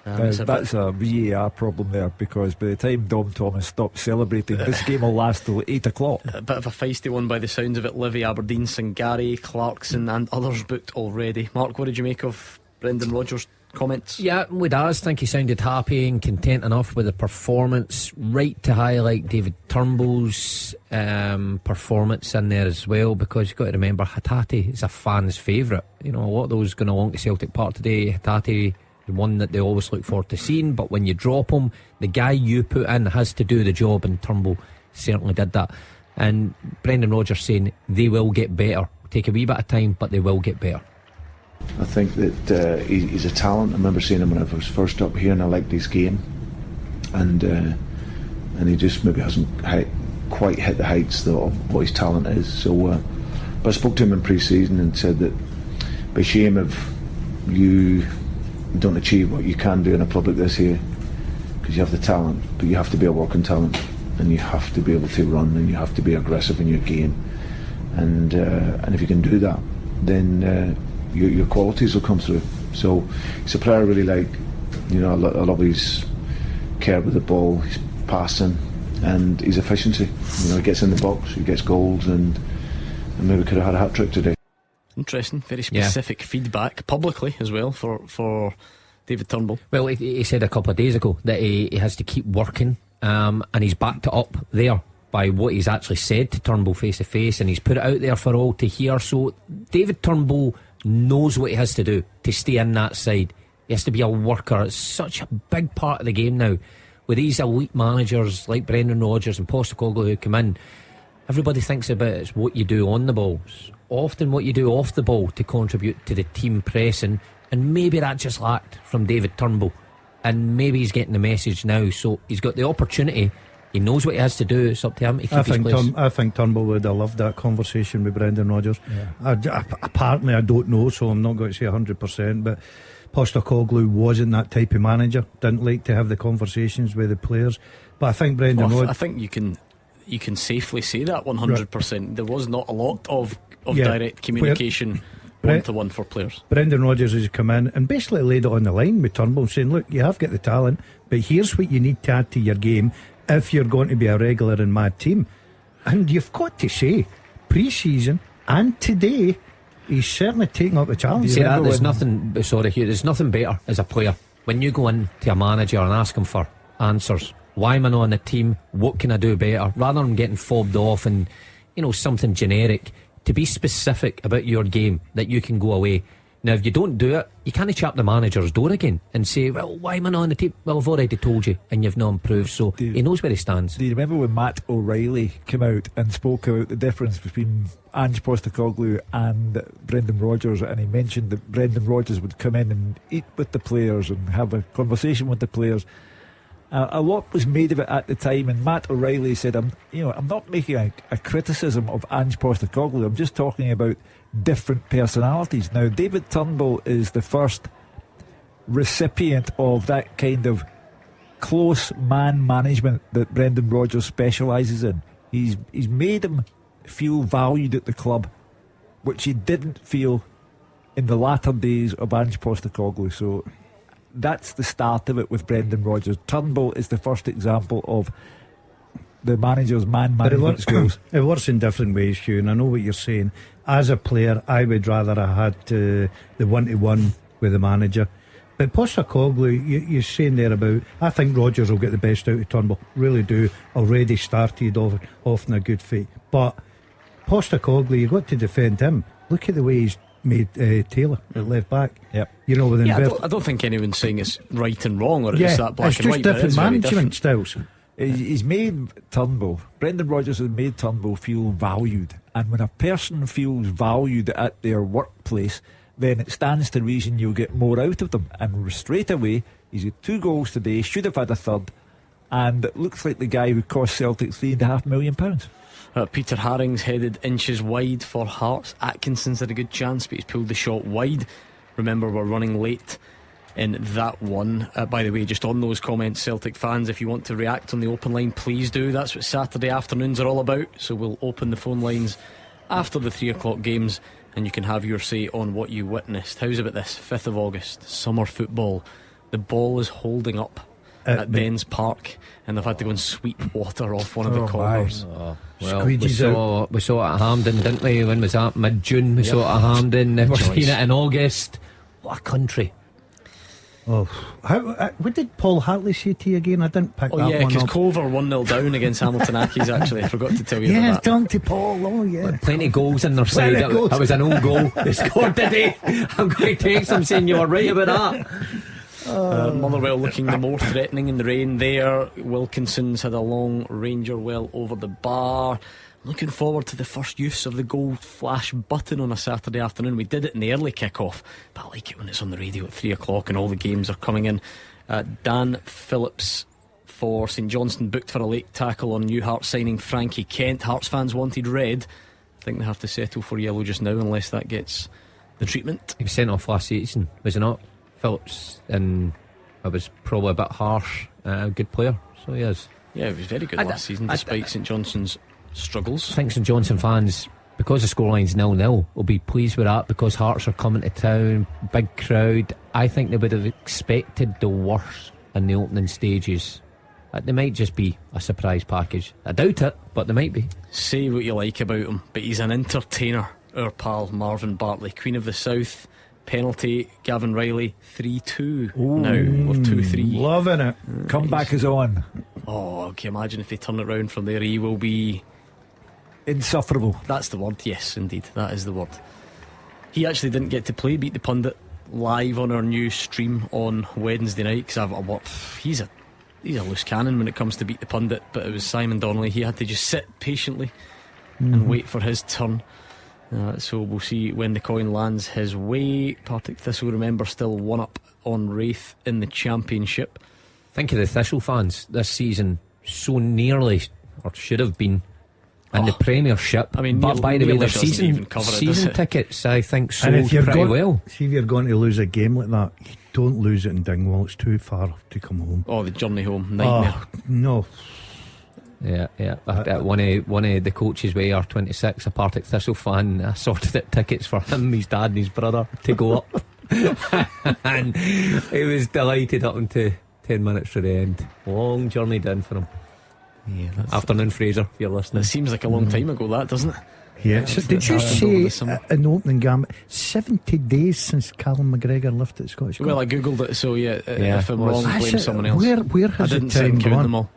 [SPEAKER 3] That's a VAR problem there, because by the time Dom Thomas stops celebrating, this game will last till 8 o'clock.
[SPEAKER 2] A bit of a feisty one by the sounds of it. Livy, Aberdeen, Sangari, Clarkson and others booked already. Mark, what did you make of Brendan Rodgers' comments?
[SPEAKER 4] Yeah, with us, I think he sounded happy and content enough with the performance. Right to highlight David Turnbull's performance in there as well, because you've got to remember Hatate is a fan's favourite. You know, a lot of those going along to Celtic Park today, Hatate, the one that they always look forward to seeing, but when you drop him, the guy you put in has to do the job, and Turnbull certainly did that. And Brendan Rodgers saying they will get better. Take a wee bit of time, but they will get better.
[SPEAKER 10] I think that he's a talent. I remember seeing him when I was first up here, and I liked his game, and he just maybe hasn't quite hit the heights of what his talent is. So, but I spoke to him in pre-season and said that by shame if you don't achieve what you can do in a club like this here, because you have the talent, but you have to be a working talent, and you have to be able to run, and you have to be aggressive in your game, and if you can do that, then your qualities will come through. So he's a player I really like. You know, I love his care with the ball, his passing, and his efficiency. You know, he gets in the box, he gets goals, and maybe could have had a hat-trick today.
[SPEAKER 2] Interesting, very specific feedback publicly as well for David Turnbull.
[SPEAKER 4] Well, he said a couple of days ago that he has to keep working, and he's backed it up there by what he's actually said to Turnbull face to face, and he's put it out there for all to hear. So David Turnbull knows what he has to do to stay in that side. He has to be a worker. It's such a big part of the game now, with these elite managers like Brendan Rodgers and Postecoglou who come in. Everybody thinks about it's what you do on the balls, often what you do off the ball to contribute to the team pressing, and maybe that just lacked from David Turnbull, and maybe he's getting the message now. So he's got the opportunity. He knows what he has to do. It's up to him to keep his place.
[SPEAKER 5] I think Turnbull would have loved that conversation with Brendan Rodgers. Apparently I don't know, so I'm not going to say 100%, but Postecoglou wasn't that type of manager, didn't like to have the conversations with the players. But I think Brendan Rodgers,
[SPEAKER 2] I think you can safely say that 100%. Right. There was not a lot of direct communication one-to-one for players. Brendan
[SPEAKER 5] Rodgers has come in and basically laid it on the line with Turnbull, saying, look, you have got the talent, but here's what you need to add to your game if you're going to be a regular in my team. And you've got to say, pre-season and today, he's certainly taking up the challenge.
[SPEAKER 4] See that? There's nothing better as a player when you go in to a manager and ask him for answers. Why am I not on the team? What can I do better? Rather than getting fobbed off and, you know, something generic, to be specific about your game, that you can go away. Now, if you don't do it, you can't chap the manager's door again and say, well, why am I not on the team? Well, I've already told you, and you've not improved. So he knows where he stands.
[SPEAKER 3] Do you remember when Matt O'Reilly came out and spoke about the difference between Ange Postecoglou and Brendan Rodgers, and he mentioned that Brendan Rodgers would come in and eat with the players and have a conversation with the players? A lot was made of it at the time, and Matt O'Reilly said, I'm not making a criticism of Ange Postecoglou. I'm just talking about different personalities. Now, David Turnbull is the first recipient of that kind of close man management that Brendan Rodgers specialises in. He's made him feel valued at the club, which he didn't feel in the latter days of Ange Postecoglou. So that's the start of it with Brendan Rodgers. Turnbull is the first example of the manager's man management skills.
[SPEAKER 5] It works in different ways, Hugh, and I know what you're saying. As a player, I would rather have had the one-to-one with the manager. But Postecoglou, you're saying there about, I think Rodgers will get the best out of Turnbull. Really do. Already started off in a good faith. But Postecoglou, you've got to defend him. Look at the way he's made Taylor at left back.
[SPEAKER 3] Yep.
[SPEAKER 5] You know, with
[SPEAKER 2] I don't think anyone's saying it's right and wrong, or it's that black
[SPEAKER 5] it's
[SPEAKER 2] and
[SPEAKER 5] just
[SPEAKER 2] white.
[SPEAKER 5] Different management styles.
[SPEAKER 3] He's made Turnbull, Brendan Rodgers has made Turnbull feel valued, and when a person feels valued at their workplace, then it stands to reason you'll get more out of them. And straight away, he's got 2 goals today, should have had a third, and it looks like the guy who cost Celtic £3.5 million.
[SPEAKER 2] Peter Harring's headed inches wide for Hearts. Atkinson's had a good chance, but he's pulled the shot wide. Remember, we're running late in that one. By the way, just on those comments, Celtic fans, if you want to react on the open line, please do. That's what Saturday afternoons are all about. So we'll open the phone lines after the 3 o'clock games, and you can have your say on what you witnessed. How's about this? 5th of August, summer football. The ball is holding up at Dens Park, and they've had to go and sweep water off one of the corners.
[SPEAKER 4] Well, we saw it at Hampden, didn't we? When was that? Mid-June. We saw it at Hampden. Never seen it in August. What a country.
[SPEAKER 5] Oh, what did Paul Hartley say to you again? I didn't pick that one up.
[SPEAKER 2] Yeah, because Cover 1-0 down against Hamilton Accies, actually. I forgot to tell you about that.
[SPEAKER 5] Talking to Paul. Oh, yeah.
[SPEAKER 4] Plenty of goals in their side. That was an own goal. They scored today. I'm going to text them saying you were right about that.
[SPEAKER 2] Motherwell looking the more threatening in the rain there. Wilkinson's had a long Ranger well over the bar. Looking forward to the first use of the gold flash button on a Saturday afternoon. We did it in the early kick-off, but I like it when it's on the radio at 3 o'clock and all the games are coming in. Dan Phillips for St Johnstone booked for a late tackle on New Hearts signing Frankie Kent. Hearts fans wanted red. I think they have to settle for yellow just now unless that gets the treatment.
[SPEAKER 4] He was sent off last season, was he not? Phillips, and I was probably a bit harsh. A good player, so he is.
[SPEAKER 2] Yeah, he was very good last season despite St Johnstone's struggles.
[SPEAKER 4] I think St Johnstone fans, because the scoreline's 0-0, will be pleased with that because Hearts are coming to town, big crowd. I think they would have expected the worst in the opening stages. They might just be a surprise package. I doubt it, but they might be.
[SPEAKER 2] Say what you like about him, but he's an entertainer. Our pal Marvin Bartley, Queen of the South. Penalty, Gavin Riley, 3-2 now, or 2-3.
[SPEAKER 5] Loving it.
[SPEAKER 3] Comeback is on.
[SPEAKER 2] Oh, can you imagine if they turn it round from there? He will be
[SPEAKER 3] insufferable.
[SPEAKER 2] That's the word, yes, indeed, that is the word. He actually didn't get to play Beat the Pundit live on our new stream on Wednesday night because he's a loose cannon when it comes to Beat the Pundit, but it was Simon Donnelly. He had to just sit patiently and wait for his turn. So we'll see when the coin lands his way. Partick Thistle, remember, still 1 up on Wraith in the Championship.
[SPEAKER 4] Think of the Thistle fans this season, so nearly, or should have been, in the Premiership. I mean, but by the way, their season tickets, I think, sold pretty well.
[SPEAKER 5] See, if you're going to lose a game like that, you don't lose it in Dingwall. It's too far to come home.
[SPEAKER 2] Oh, the journey home, nightmare.
[SPEAKER 5] No.
[SPEAKER 4] Yeah. One of the coaches with R26, a Partick Thistle fan, I sorted out tickets for him, his dad and his brother to go up. And he was delighted up until 10 minutes to the end. Long journey down for him.
[SPEAKER 2] Yeah,
[SPEAKER 4] afternoon, Fraser, if you're listening.
[SPEAKER 2] It seems like a long time ago, that, doesn't it?
[SPEAKER 5] Yeah. So did you say in the opening game 70 days since Callum McGregor left at Scottish Cup?
[SPEAKER 2] Well, I googled it, so if I'm wrong, blame someone else.
[SPEAKER 5] Where has the time gone?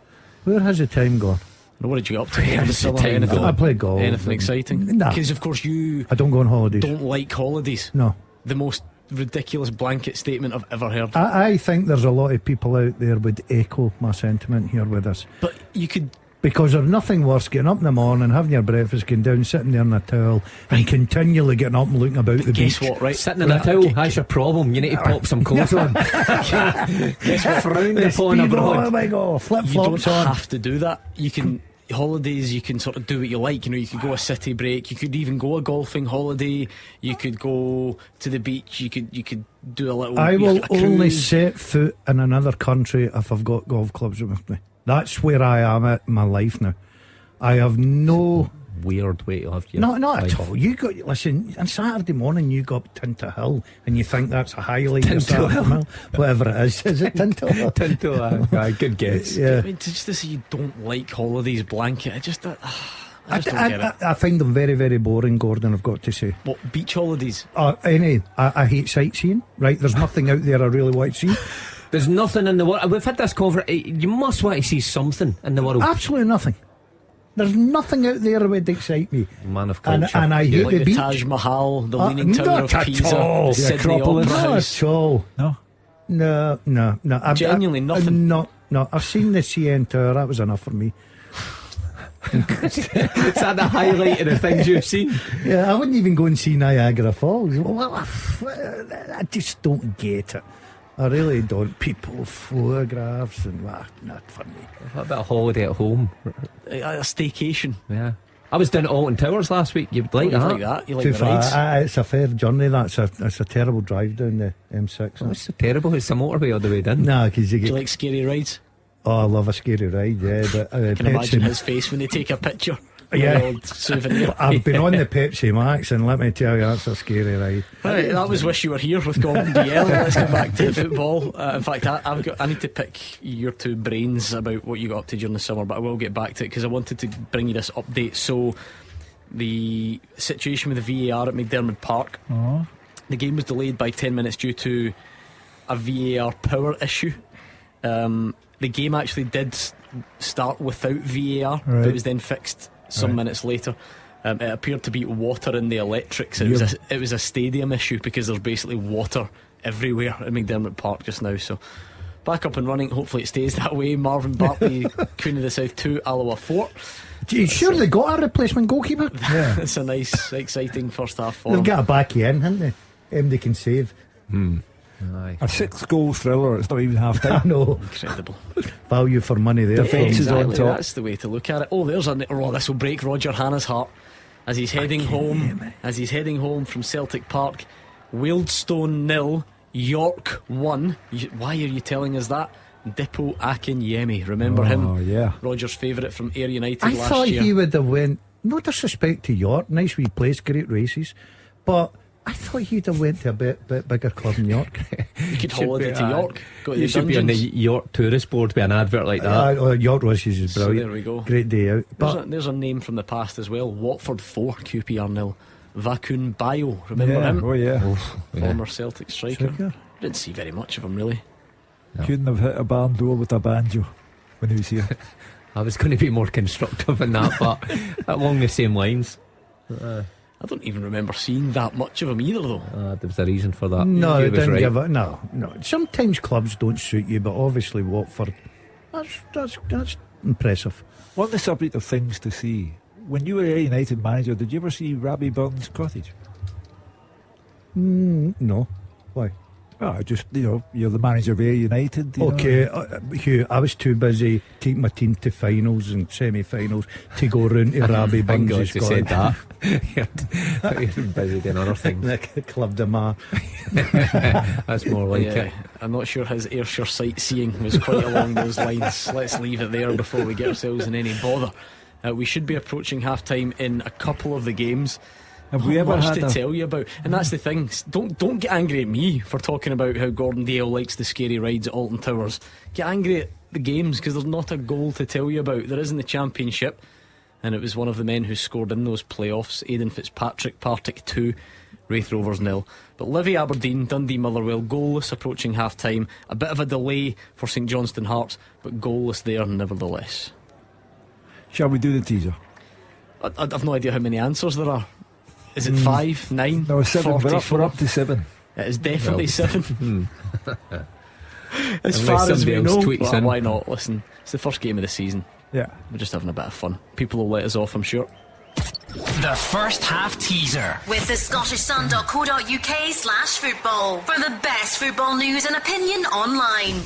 [SPEAKER 5] Where has the time gone?
[SPEAKER 2] What did you get up to?
[SPEAKER 5] I played golf.
[SPEAKER 2] Anything exciting? Because of course
[SPEAKER 5] I don't go on holidays.
[SPEAKER 2] Don't like holidays.
[SPEAKER 5] No.
[SPEAKER 2] The most ridiculous blanket statement I've ever heard.
[SPEAKER 5] I think there's a lot of people out there would echo my sentiment here with us.
[SPEAKER 2] But you could
[SPEAKER 5] Because there's nothing worse getting up in the morning, having your breakfast, going down, sitting there in a towel, and continually getting up and looking about the
[SPEAKER 2] Guess
[SPEAKER 5] beach.
[SPEAKER 2] what, right?
[SPEAKER 4] Sitting in a towel, that's your problem. You need to pop some clothes on. It's frowned upon abroad.
[SPEAKER 5] Oh my God, flip
[SPEAKER 2] You
[SPEAKER 5] flops
[SPEAKER 2] don't
[SPEAKER 5] on.
[SPEAKER 2] have to do that. You can holidays. You can sort of do what you like. You know, you could go a city break. You could even go a golfing holiday. You could go to the beach. You could do a little.
[SPEAKER 5] I will
[SPEAKER 2] a cruise.
[SPEAKER 5] only set foot in another country if I've got golf clubs with me. That's where I am at in my life now. I have no
[SPEAKER 4] weird way to have your
[SPEAKER 5] not
[SPEAKER 4] life.
[SPEAKER 5] at all. You got listen on Saturday morning. You go up Tinto Hill and you think that's a highlight. of
[SPEAKER 4] Tinto
[SPEAKER 5] Saturday
[SPEAKER 4] Hill.
[SPEAKER 5] morning. Whatever it is. Is it Tinto Hill?
[SPEAKER 4] Tinto, good guess.
[SPEAKER 5] Yeah.
[SPEAKER 2] I mean, just to say you don't like holidays blanket. I just don't get it.
[SPEAKER 5] I find them very, very boring, Gordon, I've got to say.
[SPEAKER 2] What, beach holidays?
[SPEAKER 5] I hate sightseeing, right? There's nothing out there I really want to see.
[SPEAKER 4] There's nothing in the world. We've had this conversation. You must want to see something in the world.
[SPEAKER 5] Absolutely nothing. There's nothing out there that would excite me.
[SPEAKER 4] Man of culture.
[SPEAKER 5] And I hate
[SPEAKER 2] Like the
[SPEAKER 5] beach.
[SPEAKER 2] Taj Mahal, the Leaning Tower
[SPEAKER 5] not
[SPEAKER 2] of
[SPEAKER 5] at
[SPEAKER 2] Pisa,
[SPEAKER 5] all.
[SPEAKER 2] the
[SPEAKER 5] The
[SPEAKER 2] Sydney
[SPEAKER 3] Acropolis.
[SPEAKER 2] Opera
[SPEAKER 5] Not
[SPEAKER 2] House.
[SPEAKER 5] at all.
[SPEAKER 3] No.
[SPEAKER 5] No.
[SPEAKER 2] Genuinely nothing.
[SPEAKER 5] No. I've seen the CN Tower. That was enough for me.
[SPEAKER 4] Is that the highlight of the things you've seen?
[SPEAKER 5] Yeah, I wouldn't even go and see Niagara Falls. Well, I just don't get it. I really don't. People photographs and not for me.
[SPEAKER 4] What about a holiday at home?
[SPEAKER 2] A staycation.
[SPEAKER 4] Yeah. I was down at Alton Towers last week. You'd like
[SPEAKER 2] You
[SPEAKER 4] that?
[SPEAKER 2] like that? You like
[SPEAKER 5] Too
[SPEAKER 2] the
[SPEAKER 5] far.
[SPEAKER 2] rides?
[SPEAKER 5] It's a fair journey. It's a terrible drive down the M6.
[SPEAKER 4] Oh, it's so terrible. It's a motorway all the way down.
[SPEAKER 5] Nah, because you
[SPEAKER 2] Do
[SPEAKER 5] get.
[SPEAKER 2] you like scary rides?
[SPEAKER 5] Oh, I love a scary ride. Yeah, but
[SPEAKER 2] I can imagine his face when they take a picture.
[SPEAKER 5] Yeah.
[SPEAKER 2] The old souvenir.
[SPEAKER 5] I've been on the Pepsi Max, and let me tell you, that's a scary ride.
[SPEAKER 2] Right, that was Wish You Were Here with Gordon DL. Let's get back to football. In fact, I need to pick your two brains about what you got up to during the summer, but I will get back to it because I wanted to bring you this update. So, the situation with the VAR at McDermott Park, the game was delayed by 10 minutes due to a VAR power issue. The game actually did start without VAR, but it was then fixed some minutes later. It appeared to be water in the electrics. It was a stadium issue because there's basically water everywhere at McDermott Park just now. So back up and running. Hopefully it stays that way. Marvin Bartley, Queen of the South 2, Alloa 4.
[SPEAKER 5] You sure they got a replacement goalkeeper?
[SPEAKER 3] Yeah.
[SPEAKER 2] It's a nice, exciting first half for
[SPEAKER 5] They've
[SPEAKER 2] them.
[SPEAKER 5] got a backy in, haven't they? They can save.
[SPEAKER 4] Aye.
[SPEAKER 3] A 6-goal thriller. It's not even half
[SPEAKER 5] I
[SPEAKER 3] time.
[SPEAKER 5] know.
[SPEAKER 2] Incredible.
[SPEAKER 5] Value for money there.
[SPEAKER 3] Defence is on top.
[SPEAKER 2] That's the way to look at it. Oh, there's this will break Roger Hanna's heart as he's heading home. As he's heading home from Celtic Park. Wealdstone 0, York 1. Why are you telling us that? Dippo Akinyemi, remember him?
[SPEAKER 3] Oh, yeah.
[SPEAKER 2] Roger's favourite from Ayr United
[SPEAKER 5] I
[SPEAKER 2] last
[SPEAKER 5] thought
[SPEAKER 2] year.
[SPEAKER 5] he would have went. No disrespect to York, nice wee place, great races, but I thought he'd have went to a bit bigger club in York.
[SPEAKER 2] You could holiday to York. Go to
[SPEAKER 4] You
[SPEAKER 2] the
[SPEAKER 4] should be on the
[SPEAKER 2] dungeons.
[SPEAKER 4] York tourist board with an advert like that.
[SPEAKER 5] York races is
[SPEAKER 2] So
[SPEAKER 5] brilliant.
[SPEAKER 2] there we go.
[SPEAKER 5] Great day out. But
[SPEAKER 2] There's a name from the past as well. Watford 4, QPR 0. Vakun Bayo, remember him?
[SPEAKER 3] Oh, yeah.
[SPEAKER 2] Former Celtic striker.
[SPEAKER 5] Striker.
[SPEAKER 2] Didn't see very much of him really.
[SPEAKER 3] Couldn't have hit a barn door with a banjo when he was here.
[SPEAKER 4] I was going to be more constructive in that, but along the same lines.
[SPEAKER 2] I don't even remember seeing that much of him either though.
[SPEAKER 4] There was a reason for that.
[SPEAKER 5] no,
[SPEAKER 4] You
[SPEAKER 5] it
[SPEAKER 4] was
[SPEAKER 5] didn't
[SPEAKER 4] right.
[SPEAKER 5] give it. No. Sometimes clubs don't suit you, but obviously Watford. That's impressive.
[SPEAKER 3] On the subject of things to see, when you were a United manager, did you ever see Robbie Burns' cottage?
[SPEAKER 5] No. Why?
[SPEAKER 3] Oh, just, you're the manager of Ayr United.
[SPEAKER 5] Okay, Hugh, I was too busy taking my team to finals and semi-finals to go round to Rabbi
[SPEAKER 4] Thank God
[SPEAKER 5] Burns'
[SPEAKER 4] you said
[SPEAKER 5] cottage.
[SPEAKER 4] that. You're busy doing other things.
[SPEAKER 5] The Club de Mar.
[SPEAKER 4] That's more like
[SPEAKER 2] Yeah,
[SPEAKER 4] it.
[SPEAKER 2] I'm not sure his Ayrshire sightseeing was quite along those lines. Let's leave it there before we get ourselves in any bother. We should be approaching half-time in a couple of the games.
[SPEAKER 3] Have we ever
[SPEAKER 2] much
[SPEAKER 3] had
[SPEAKER 2] to tell you about, and that's the thing. Don't get angry at me for talking about how Gordon Dale likes the scary rides at Alton Towers. Get angry at the games because there's not a goal to tell you about. There is in the Championship, and it was one of the men who scored in those playoffs. Aidan Fitzpatrick, Partick 2, Wraith Rovers 0. But Livy Aberdeen, Dundee Motherwell goalless approaching half time. A bit of a delay for St Johnstone Hearts, but goalless there nevertheless.
[SPEAKER 3] Shall we do the teaser?
[SPEAKER 2] I've no idea how many answers there are. Is it 5, 9?
[SPEAKER 3] No, 7.
[SPEAKER 2] 44?
[SPEAKER 3] We're up to 7.
[SPEAKER 2] It is definitely 7. As
[SPEAKER 4] Unless
[SPEAKER 2] far as
[SPEAKER 4] somebody
[SPEAKER 2] we
[SPEAKER 4] else
[SPEAKER 2] know,
[SPEAKER 4] tweets in.
[SPEAKER 2] why not? Listen, it's the first game of the season.
[SPEAKER 3] Yeah.
[SPEAKER 2] We're just having a bit of fun. People will let us off, I'm sure.
[SPEAKER 1] The first half teaser.
[SPEAKER 9] With the scottishsun.co.uk/football for the best football news and opinion online.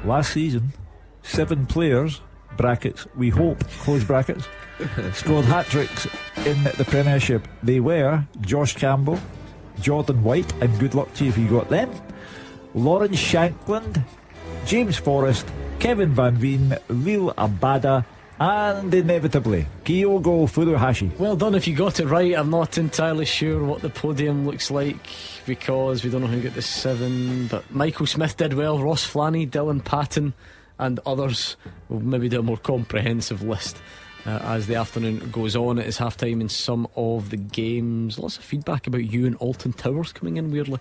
[SPEAKER 3] Last season, 7 players, brackets, we hope, close brackets, scored hat-tricks in the Premiership. They were Josh Campbell, Jordan White, and good luck to you if you got them, Lawrence Shankland, James Forrest, Kevin Van Veen, Real Abada, and inevitably Kyogo Furuhashi.
[SPEAKER 2] Well done if you got it right. I'm not entirely sure what the podium looks like because we don't know who got the 7, but Michael Smith did well, Ross Flanny, Dylan Patton and others will maybe do a more comprehensive list as the afternoon goes on. It is half time in some of the games. Lots of feedback about you and Alton Towers coming in weirdly.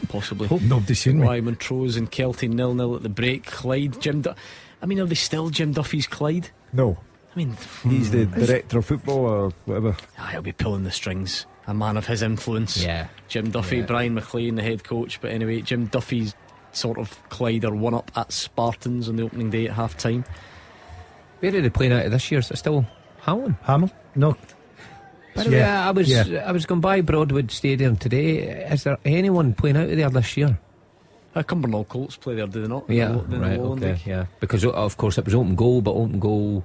[SPEAKER 2] Possibly
[SPEAKER 5] hope nobody's seen me.
[SPEAKER 2] Why Montrose and Kelty 0-0 at the break. Clyde, are they still Jim Duffy's Clyde?
[SPEAKER 3] No.
[SPEAKER 2] I mean,
[SPEAKER 3] he's the director of football or whatever.
[SPEAKER 2] He'll be pulling the strings. A man of his influence.
[SPEAKER 4] Yeah.
[SPEAKER 2] Jim Duffy,
[SPEAKER 4] yeah.
[SPEAKER 2] Brian McLean, the head coach. But anyway, Jim Duffy's sort of Clyde are one up at Spartans on the opening day at half time.
[SPEAKER 4] Where are they playing out of this year? Is it still Hamilton?
[SPEAKER 5] No.
[SPEAKER 4] By the way, I was going by Broadwood Stadium today. Is there anyone playing out of there this year?
[SPEAKER 2] Cumbernauld Colts play there, do they not?
[SPEAKER 4] Yeah, right, okay, yeah. Because of course it was open goal, but open goal,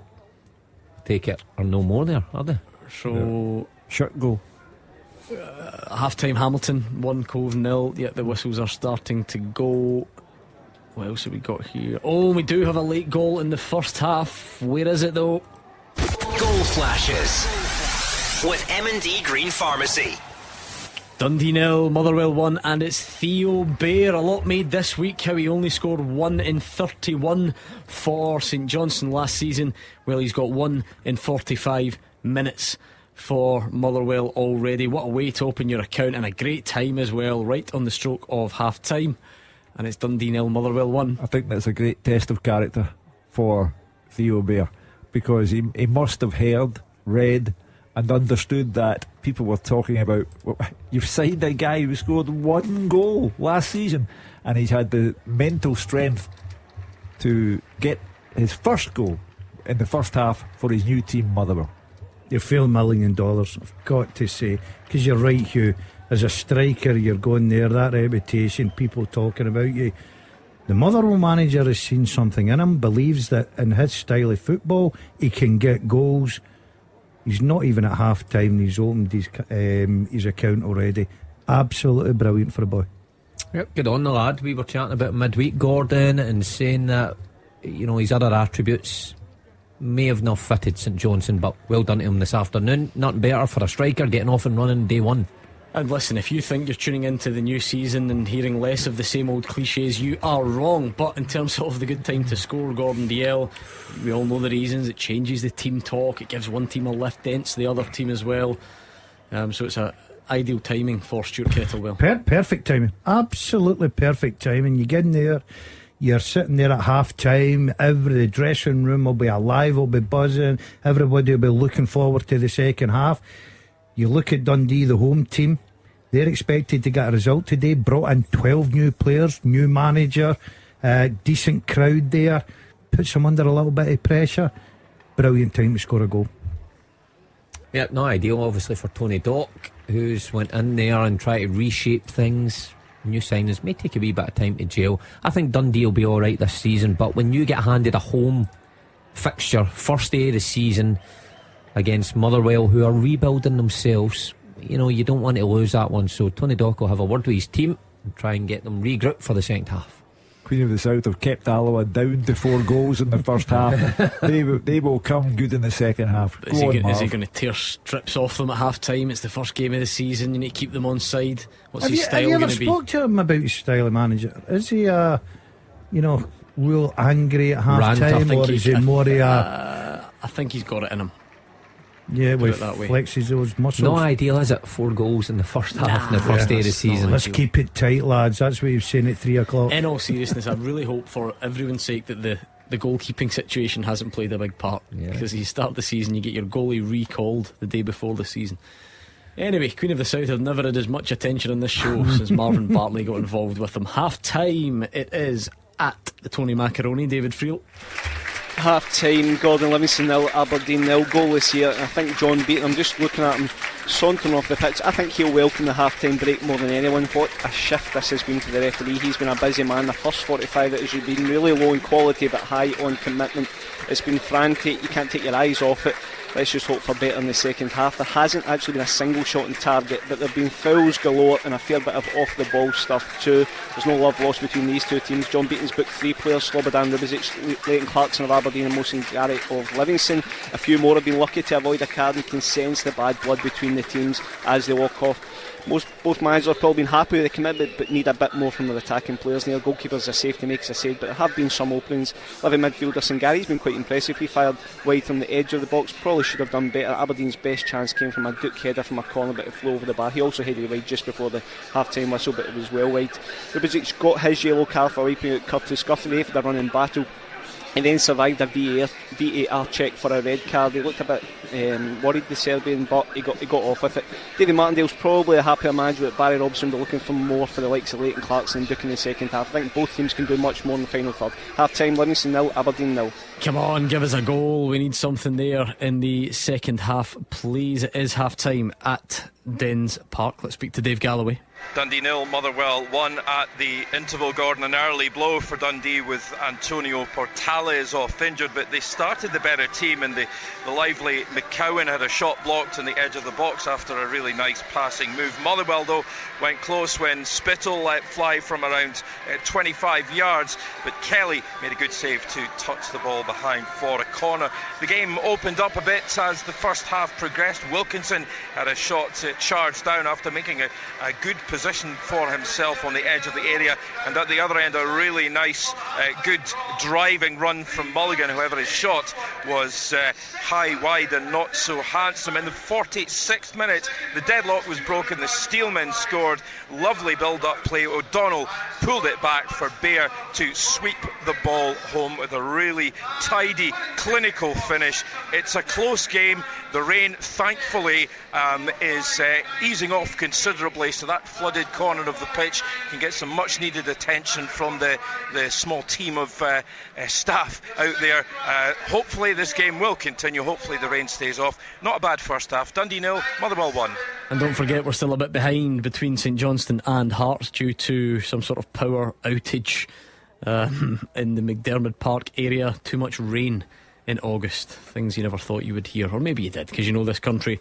[SPEAKER 4] take it, are no more there, are they?
[SPEAKER 2] So
[SPEAKER 3] shut goal.
[SPEAKER 2] Half time Hamilton 1, Cove 0. Yet the whistles are starting to go. What else have we got here? Oh, we do have a late goal in the first half. Where is it though?
[SPEAKER 1] Goal flashes with M&D Green Pharmacy.
[SPEAKER 2] Dundee 0, Motherwell 1, and it's Theo Bair. A lot made this week how he only scored 1 in 31 for St Johnstone last season. Well, he's got 1 in 45 minutes for Motherwell already. What a way to open your account, and a great time as well, right on the stroke of half time. And it's Dundee 0, Motherwell 1.
[SPEAKER 3] I think that's a great test of character for Theo Bair, because he must have heard, read and understood that people were talking about, well, you've signed a guy who scored 1 goal last season, and he's had the mental strength to get his first goal in the first half for his new team Motherwell.
[SPEAKER 5] You're $4 million, I've got to say, because you're right, Hugh. As a striker, you're going there, that reputation, people talking about you. The Motherwell manager has seen something in him, believes that in his style of football he can get goals. He's not even at half time, he's opened his account already. Absolutely brilliant for a boy.
[SPEAKER 4] Yep, good on the lad. We were chatting about midweek, Gordon, and saying that, his other attributes may have not fitted St Johnstone, but well done to him this afternoon. Nothing better for a striker, getting off and running day one.
[SPEAKER 2] And listen, if you think you're tuning into the new season and hearing less of the same old cliches, you are wrong. But in terms of the good time to score, Gordon Dalziel, we all know the reasons. It changes the team talk, it gives one team a lift, dents the other team as well. So it's ideal timing for Stuart Kettlewell.
[SPEAKER 5] Perfect timing, absolutely perfect timing. You get in there, you're sitting there at half time, the dressing room will be alive, will be buzzing, everybody will be looking forward to the second half. You look at Dundee, the home team, they're expected to get a result today. Brought in 12 new players, new manager, decent crowd there, puts them under a little bit of pressure. Brilliant time to score a goal.
[SPEAKER 4] Yeah, not ideal obviously for Tony Dock, who's went in there and tried to reshape things. New signings may take a wee bit of time to gel. I think Dundee will be alright this season, but when you get handed a home fixture, first day of the season against Motherwell, who are rebuilding themselves, you don't want to lose that one. So Tony Dock will have a word with his team and try and get them regrouped for the second half.
[SPEAKER 3] Queen of the South have kept Alloa down to 4 goals in the first half. They will come good in the second half.
[SPEAKER 2] Is he going to tear strips off them at half time? It's the first game of the season. You need to keep them on side. What's his style going to be?
[SPEAKER 5] Have you ever spoke to him about his style of manager? Is he real angry at half time, or is he more
[SPEAKER 2] I think he's got it in him.
[SPEAKER 5] Yeah, with flexes those muscles.
[SPEAKER 4] No ideal, is it? 4 goals in the first half, in the first day of the season.
[SPEAKER 5] Let's keep it tight, lads. That's what he was saying at 3 o'clock.
[SPEAKER 2] In all seriousness, I really hope for everyone's sake that the goalkeeping situation hasn't played a big part, because you start the season, you get your goalie recalled the day before the season. Anyway, Queen of the South have never had as much attention on this show since Marvin Bartley got involved with them. Half time it is at the Tony Macaroni. David Friel.
[SPEAKER 7] Half time, Gordon Livingston 0, Aberdeen 0, goalless here. And I think John Beaton, I'm just looking at him sauntering off the pitch, I think he'll welcome the half time break more than anyone. What a shift this has been for the referee. He's been a busy man. The first 45 it has been really low in quality but high on commitment. It's been frantic, you can't take your eyes off it. Let's just hope for better in the second half. There hasn't actually been a single shot on target, but there have been fouls galore and a fair bit of off the ball stuff too. There's no love lost between these two teams. John Beaton's booked 3 players: Slobodan Rubizic, Leighton Clarkson of Aberdeen and Mohsin Garrett of Livingston. A few more have been lucky to avoid a card and can sense the bad blood between the teams as they walk off. Both managers have probably been happy with the commitment but need a bit more from their attacking players. Their goalkeepers are safety makes, as I said, but there have been some openings. Living midfielder Singary's been quite impressive. He fired wide from the edge of the box, probably should have done better. Aberdeen's best chance came from a Duke header from a corner, but it flew over the bar. He also headed wide just before the half-time whistle, but it was well wide. Rubizic got his yellow card for wiping out Curtis Guthrie for the running battle. He then survived a VAR check for a red card. He looked a bit worried, the Serbian, but he got off with it. David Martindale's probably a happier manager, but Barry Robson will be looking for more for the likes of Leighton Clarkson and Duke in the second half. I think both teams can do much more in the final third. Half time, Livingston 0, Aberdeen 0.
[SPEAKER 2] Come on, give us a goal. We need something there in the second half, please. It is half time at Dens Park. Let's speak to Dave Galloway.
[SPEAKER 8] Dundee 0, Motherwell 1 at the interval. Gordon, an early blow for Dundee with Antonio Portales off injured, but they started the better team, and the lively McCowan had a shot blocked on the edge of the box after a really nice passing move. Motherwell though went close when Spittle let fly from around 25 yards, but Kelly made a good save to touch the ball behind for a corner. The game opened up a bit as the first half progressed. Wilkinson had a shot to charge down after making a good position for himself on the edge of the area, and at the other end a really nice good driving run from Mulligan. However, his shot was high, wide and not so handsome. In the 46th minute the deadlock was broken. The Steelmen scored. Lovely build-up play. O'Donnell pulled it back for Bear to sweep the ball home with a really tidy, clinical finish. It's a close game. The rain thankfully is easing off considerably, so that flooded corner of the pitch can get some much needed attention from the small team of staff out there. Hopefully this game will continue. Hopefully the rain stays off. Not a bad first half. Dundee 0, Motherwell 1.
[SPEAKER 2] And don't forget, we're still a bit behind between St Johnstone and Hearts due to some sort of power outage in the McDermott Park area. Too much rain in August. Things you never thought you would hear, or maybe you did, because you know this country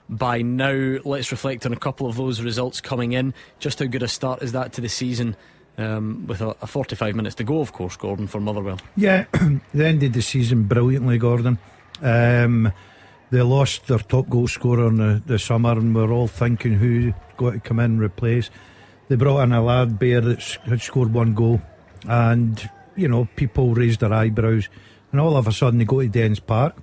[SPEAKER 2] by now. Let's reflect on a couple of those results coming in. Just how good a start is that to the season, with a 45 minutes to go, of course, Gordon, for Motherwell.
[SPEAKER 5] Yeah, they ended the season brilliantly, Gordon. They lost their top goal scorer in the summer, and we're all thinking who's got to come in and replace. They brought in a lad, Bear, that had scored 1 goal, and you know, people raised their eyebrows, and all of a sudden they go to Dens Park.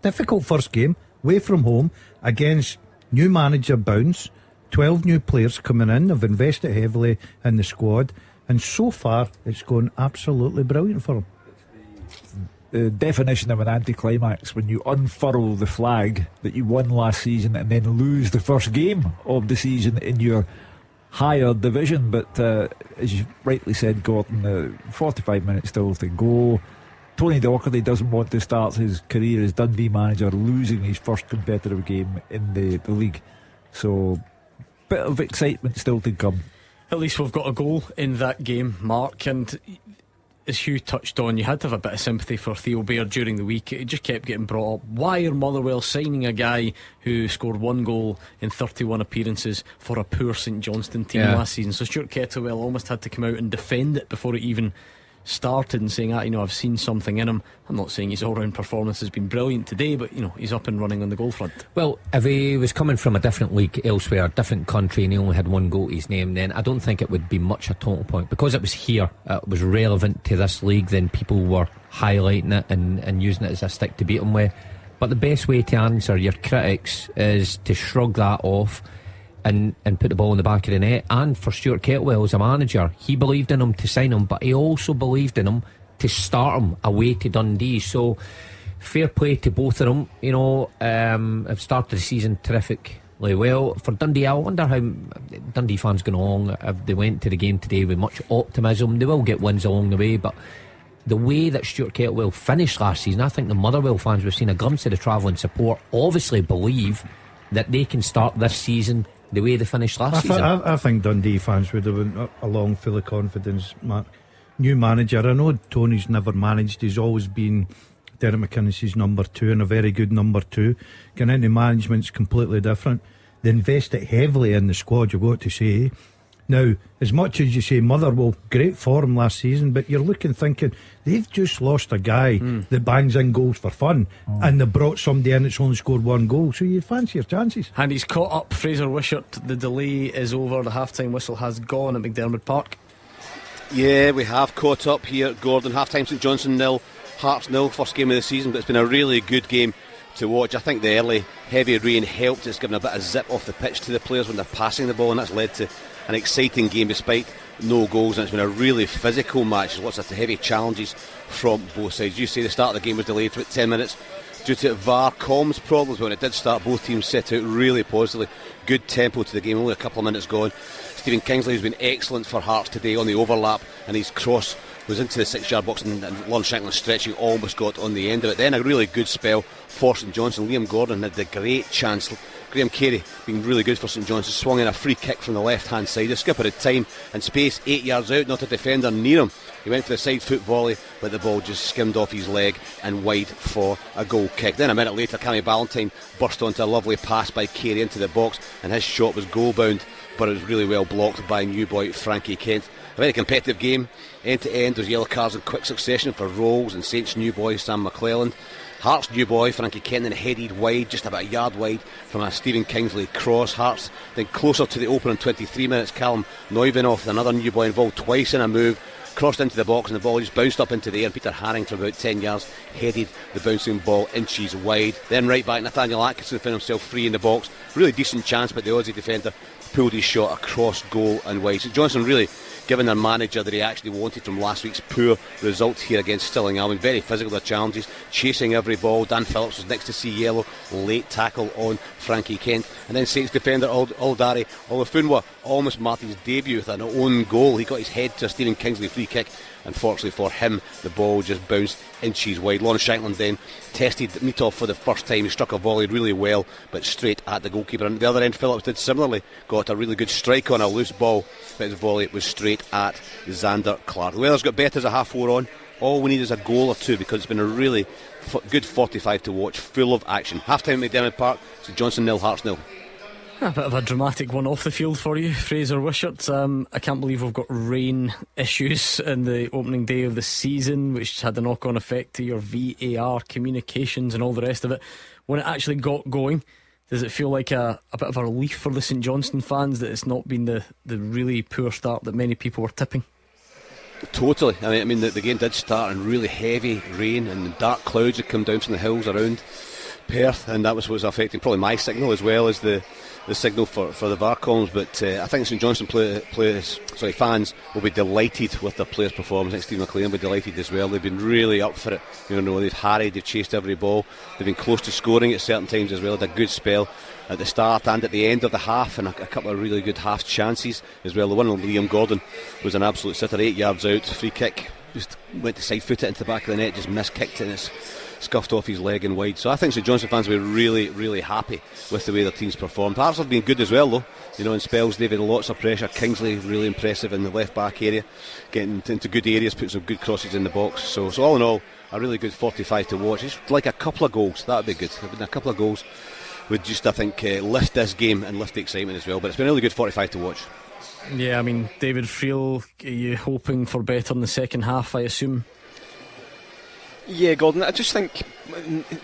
[SPEAKER 5] Difficult first game, away from home, against new manager Bounce, 12 new players coming in. They've invested heavily in the squad, and so far it's gone absolutely brilliant for them.
[SPEAKER 3] The definition of an anticlimax when you unfurl the flag that you won last season and then lose the first game of the season in your higher division. But as you rightly said, Gordon, 45 minutes still to go. Tony Docherty doesn't want to start his career as Dundee manager losing his first competitive game in the league. So bit of excitement still to come.
[SPEAKER 2] At least we've got a goal in that game, Mark. And as Hugh touched on, you had to have a bit of sympathy for Theo Baird during the week. It just kept getting brought up. Why are Motherwell signing a guy who scored 1 goal in 31 appearances for a poor St Johnstone team last season? So Stuart Kettlewell almost had to come out and defend it before it even started, and saying, you know, I've seen something in him. I'm not saying his all-round performance has been brilliant today, but you know, he's up and running on the goal front.
[SPEAKER 4] Well, if he was coming from a different league elsewhere, different country, and he only had 1 goal to his name, then I don't think it would be much a total point. Because it was here, it was relevant to this league, then people were highlighting it and using it as a stick to beat him with. But the best way to answer your critics is to shrug that off and put the ball in the back of the net. And for Stuart Kettlewell as a manager, he believed in him to sign him, but he also believed in him to start him away to Dundee. So fair play to both of them. You know, have started the season terrific exceptionally well. For Dundee, I wonder how Dundee fans going along. If they went to the game today with much optimism, they will get wins along the way, but the way that Stuart Kettlewell finished last season, I think the Motherwell fans, we've seen a glimpse of the travelling support, obviously believe that they can start this season the way they finished last season.
[SPEAKER 5] I think Dundee fans would have been along full of confidence, Mark. New manager, I know Tony's never managed, he's always been Derek McInnes's number 2 and a very good number 2. Getting into management's completely different. They invested heavily in the squad, you've got to say. Now, as much as you say Motherwell, great form last season, but you're looking thinking they've just lost a guy that bangs in goals for fun, and they brought somebody in that's only scored 1 goal, so you fancy your chances.
[SPEAKER 2] And he's caught up, Fraser Wishart. The delay is over, the half-time whistle has gone at McDermott Park.
[SPEAKER 6] Yeah, we have caught up here, Gordon. Half-time, St Johnstone 0, Hearts 0, first game of the season, but it's been a really good game to watch. I think the early heavy rain helped. It's given a bit of zip off the pitch to the players when they're passing the ball, and that's led to an exciting game despite no goals, and it's been a really physical match. Lots of heavy challenges from both sides. You say the start of the game was delayed for about 10 minutes due to VAR comms problems. When it did start, both teams set out really positively. Good tempo to the game, only a couple of minutes gone. Stephen Kingsley has been excellent for Hearts today on the overlap, and his cross was into the 6-yard box, and Lon Shankland stretching almost got on the end of it. Then a really good spell for St Johnstone. Liam Gordon had the great chance. Graham Carey being really good for St Johnstone, swung in a free kick from the left hand side. The skipper had time and space, 8 yards out, not a defender near him. He went for the side foot volley, but the ball just skimmed off his leg and wide for a goal kick. Then a minute later, Cammy Ballantyne burst onto a lovely pass by Carey into the box, and his shot was goal bound, but it was really well blocked by new boy Frankie Kent. A very competitive game, end to end. There's yellow cards in quick succession for Rolls and Saints new boy Sam McClelland. Hearts new boy Frankie Kennan headed wide, just about a yard wide from a Stephen Kingsley cross. Hearts then closer to the open in 23 minutes. Callum Neuvinhoff, another new boy, involved twice in a move, crossed into the box, and the ball just bounced up into the air. Peter Haring from about 10 yards headed the bouncing ball inches wide. Then right back, Nathaniel Atkinson found himself free in the box. Really decent chance, but the Aussie defender pulled his shot across goal and wide. So Johnson really giving their manager the reaction he wanted from last week's poor results here against Stirling Albion. Very physical, their challenges, chasing every ball. Dan Phillips was next to see yellow, late tackle on Frankie Kent. And then Saints defender Aldari Olafunwa almost marked his debut with an own goal. He got his head to a Stephen Kingsley free kick. Unfortunately for him, the ball just bounced inches wide. Lon Shankland then tested Mitov for the first time. He struck a volley really well, but straight at the goalkeeper. And at the other end, Phillips did similarly, got a really good strike on a loose ball, but his volley was straight at Xander Clark. The weather's got better as a half 4 on. All we need is a goal or two, because it's been a really good 45 to watch, full of action. Half time at McDermott Park, St Johnstone 0, Hearts 0.
[SPEAKER 2] A bit of a dramatic one off the field for you, Fraser Wishart. I can't believe we've got rain issues in the opening day of the season, which had a knock-on effect to your VAR communications and all the rest of it. When it actually got going, does it feel like a bit of a relief for the St Johnstone fans that it's not been the really poor start that many people were tipping?
[SPEAKER 6] Totally. I mean the game did start in really heavy rain, and dark clouds had come down from the hills around Perth, and that was affecting probably my signal as well as the signal for the VAR comms. But I think St Johnstone fans will be delighted with their players' performance. I think Steve McLean will be delighted as well. They've been really up for it. They've harried, they've chased every ball, they've been close to scoring at certain times as well. Had a good spell at the start and at the end of the half, and a couple of really good half chances as well. The one on Liam Gordon was an absolute sitter, 8 yards out, free kick, just went to side foot it into the back of the net, just miskicked it, and it's scuffed off his leg and wide. So I think St Johnstone fans will be really, really happy with the way their team's performed. Hearts have been good as well though. In spells they've had lots of pressure. Kingsley really impressive in the left back area, getting into good areas, putting some good crosses in the box. So all in all, a really good 45 to watch. It's like a couple of goals, that would be good. A couple of goals would just, I think, lift this game and lift the excitement as well. But it's been a really good 45 to watch.
[SPEAKER 2] Yeah, I mean, David Friel, are you hoping for better in the second half, I assume?
[SPEAKER 7] Yeah, Gordon, I just think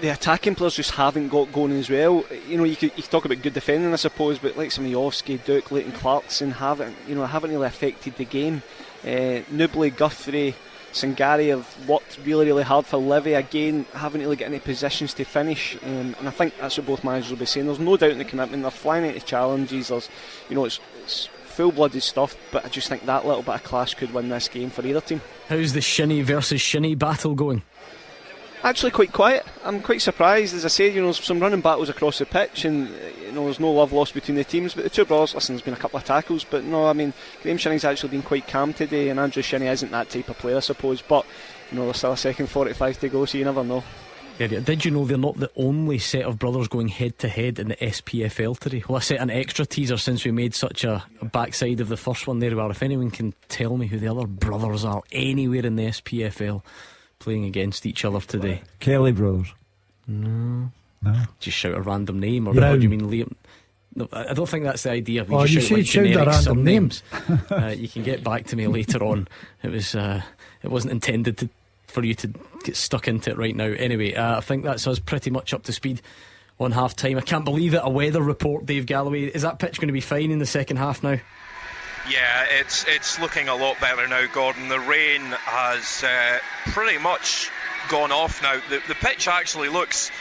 [SPEAKER 7] the attacking players just haven't got going as well. You could talk about good defending, I suppose, but like some of Miovski, Duke, Leighton Clarkson haven't really affected the game. Nubly, Guthrie, Sangari have worked really, really hard for Livy. Again, haven't really got any positions to finish, and I think that's what both managers will be saying. There's no doubt in the commitment. They're flying into challenges. There's, it's full-blooded stuff, but I just think that little bit of class could win this game for either team.
[SPEAKER 2] How's the Shinnie versus Shinnie battle going?
[SPEAKER 7] Actually quite quiet. I'm quite surprised. As I said, some running battles across the pitch, and there's no love lost between the teams, but the two brothers, listen, there's been a couple of tackles, but no, I mean, Graham Shinning's actually been quite calm today, and Andrew Shinney isn't that type of player, I suppose, but there's still a second 45 to go, so you never know.
[SPEAKER 2] Yeah, did you know they're not the only set of brothers going head to head in the SPFL today? Well, I set an extra teaser since we made such a backside of the first one there, where if anyone can tell me who the other brothers are anywhere in the SPFL playing against each other today.
[SPEAKER 3] Kelly brothers?
[SPEAKER 2] No. Just shout a random name, or
[SPEAKER 5] Brown.
[SPEAKER 2] what do you mean, Liam? No, I don't think that's the idea. We
[SPEAKER 5] You
[SPEAKER 2] just shout like
[SPEAKER 5] shout a
[SPEAKER 2] generic
[SPEAKER 5] random name.
[SPEAKER 2] surnames. You can get back to me later on. It wasn't intended for you to get stuck into it right now. Anyway, I think that's us pretty much up to speed on half time. I can't believe it. A weather report, Dave Galloway. Is that pitch going to be fine in the second half now?
[SPEAKER 8] Yeah, it's looking a lot better now, Gordon. The rain has pretty much gone off now. The pitch actually looks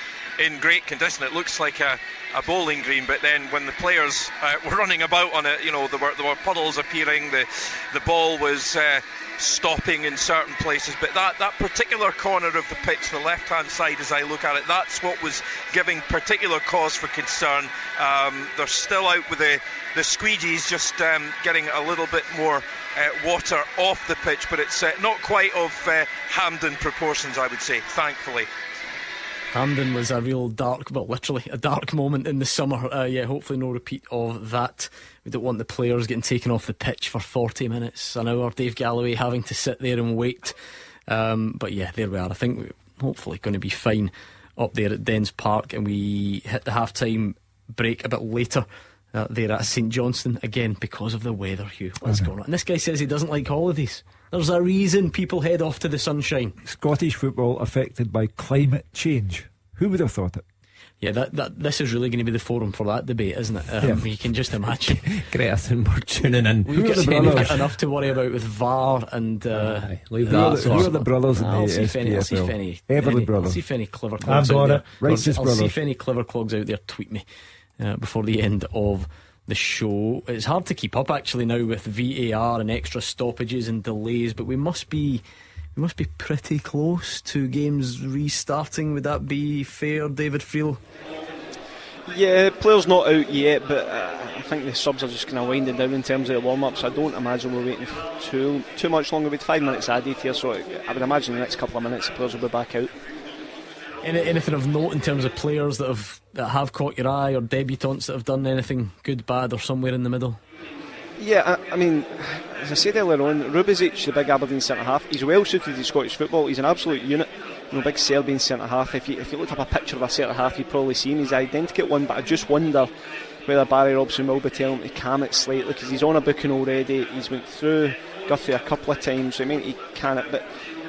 [SPEAKER 8] in great condition. It looks like a bowling green, but then when the players were running about on it, there were puddles appearing. The ball was stopping in certain places, but that particular corner of the pitch, the left hand side as I look at it, that's what was giving particular cause for concern. They're still out with the squeegees, just getting a little bit more water off the pitch, but it's not quite of Hampden proportions, I would say, thankfully.
[SPEAKER 2] Hampden was a real dark, well, literally a dark moment in the summer. Hopefully no repeat of that. We don't want the players getting taken off the pitch for 40 minutes, an hour. Dave Galloway having to sit there and wait. But yeah, there we are. I think we're hopefully going to be fine up there at Dens Park, and we hit the half-time break a bit later there at St Johnstone again because of the weather, Hugh. What's going on? And this guy says he doesn't like holidays. There's a reason people head off to the sunshine. Scottish football affected by climate change. Who would have thought it? Yeah, this is really going to be the forum for that debate, isn't it? You can just imagine.
[SPEAKER 4] Greta Thunberg tuning in.
[SPEAKER 2] We've got enough to worry about with VAR and
[SPEAKER 4] leave that.
[SPEAKER 3] Who are the brothers in the SPFL?
[SPEAKER 2] I'll see if any
[SPEAKER 3] Everly brothers.
[SPEAKER 2] I'll see if any clever clogs
[SPEAKER 5] I've got
[SPEAKER 2] out there.
[SPEAKER 5] it.
[SPEAKER 3] Righteous
[SPEAKER 2] I'll
[SPEAKER 3] brothers.
[SPEAKER 2] see if any clever clogs out there tweet me before the end of the show. It's hard to keep up actually now with VAR and extra stoppages and delays, but we must be pretty close to games restarting. Would that be fair, David Friel?
[SPEAKER 7] Yeah, players not out yet, but I think the subs are just kind of winding down in terms of the warm-ups. I don't imagine we're waiting too much longer. With 5 minutes added here, so I would imagine in the next couple of minutes the players will be back out.
[SPEAKER 2] Anything of note in terms of players that have caught your eye, or debutants that have done anything good, bad, or somewhere in the middle?
[SPEAKER 7] Yeah, I mean, as I said earlier on, Rubizic, the big Aberdeen centre-half, he's well suited to Scottish football. He's an absolute unit. Big Serbian centre-half. If you looked up a picture of a centre-half, you'd probably see him. He's identical one, but I just wonder whether Barry Robson will be telling him to calm it slightly, because he's on a booking already. He's went through Guthrie a couple of times, so I mean he can it, but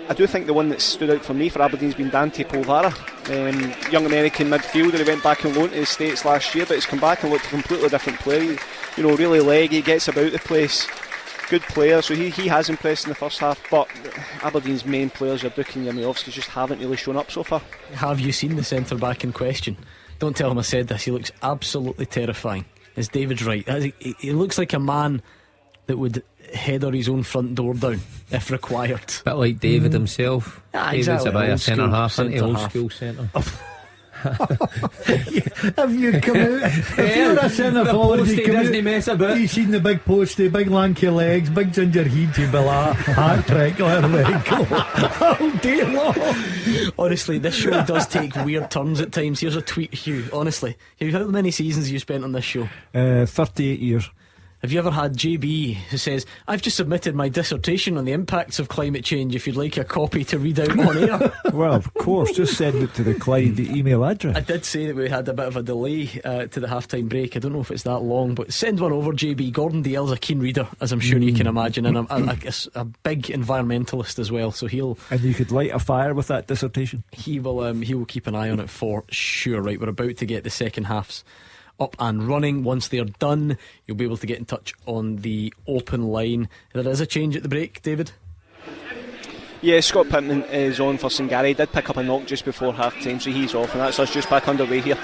[SPEAKER 7] I do think the one that stood out for me for Aberdeen's been Dante Polvara, young American midfielder. He went back and loaned to the States last year, but he's come back and looked a completely different player. Really leggy, gets about the place, good player, so he has impressed in the first half. But Aberdeen's main players, your Duke and your Miovskis, just haven't really shown up so far.
[SPEAKER 2] Have you seen the centre back in question? Don't tell him I said this. He looks absolutely terrifying. Is David's right? He looks like a man that would header his own front door down if required.
[SPEAKER 4] Bit like David himself. David's
[SPEAKER 2] exactly.
[SPEAKER 4] a bit of centre half, isn't he? Old
[SPEAKER 2] Centre-half.
[SPEAKER 4] school centre.
[SPEAKER 5] Have you come out? If you're a centre forward, you come
[SPEAKER 4] doesn't mess about.
[SPEAKER 5] You seen the big postie, big lanky legs, big ginger head, you be like hat trick, there we go. Oh dear Lord.
[SPEAKER 2] Honestly, this show does take weird turns at times. Here's a tweet, Hugh. Honestly, how many seasons have you spent on this show?
[SPEAKER 3] 38 years.
[SPEAKER 2] Have you ever had JB who says, I've just submitted my dissertation on the impacts of climate change, if you'd like a copy to read out on air?
[SPEAKER 3] Well, of course, just send it to the Clyde email address.
[SPEAKER 2] I did say that we had a bit of a delay to the half-time break. I don't know if it's that long, but send one over, JB. Gordon Dale's a keen reader, as I'm sure you can imagine, and a big environmentalist as well, so he'll...
[SPEAKER 3] And you could light a fire with that dissertation.
[SPEAKER 2] He will keep an eye on it for sure. Right, we're about to get the second halves up and running. Once they're done, you'll be able to get in touch on the open line. There is a change at the break, David.
[SPEAKER 7] Yeah, Scott Pittman is on for St Gary. He did pick up a knock just before half time, so he's off, and that's us just back underway here.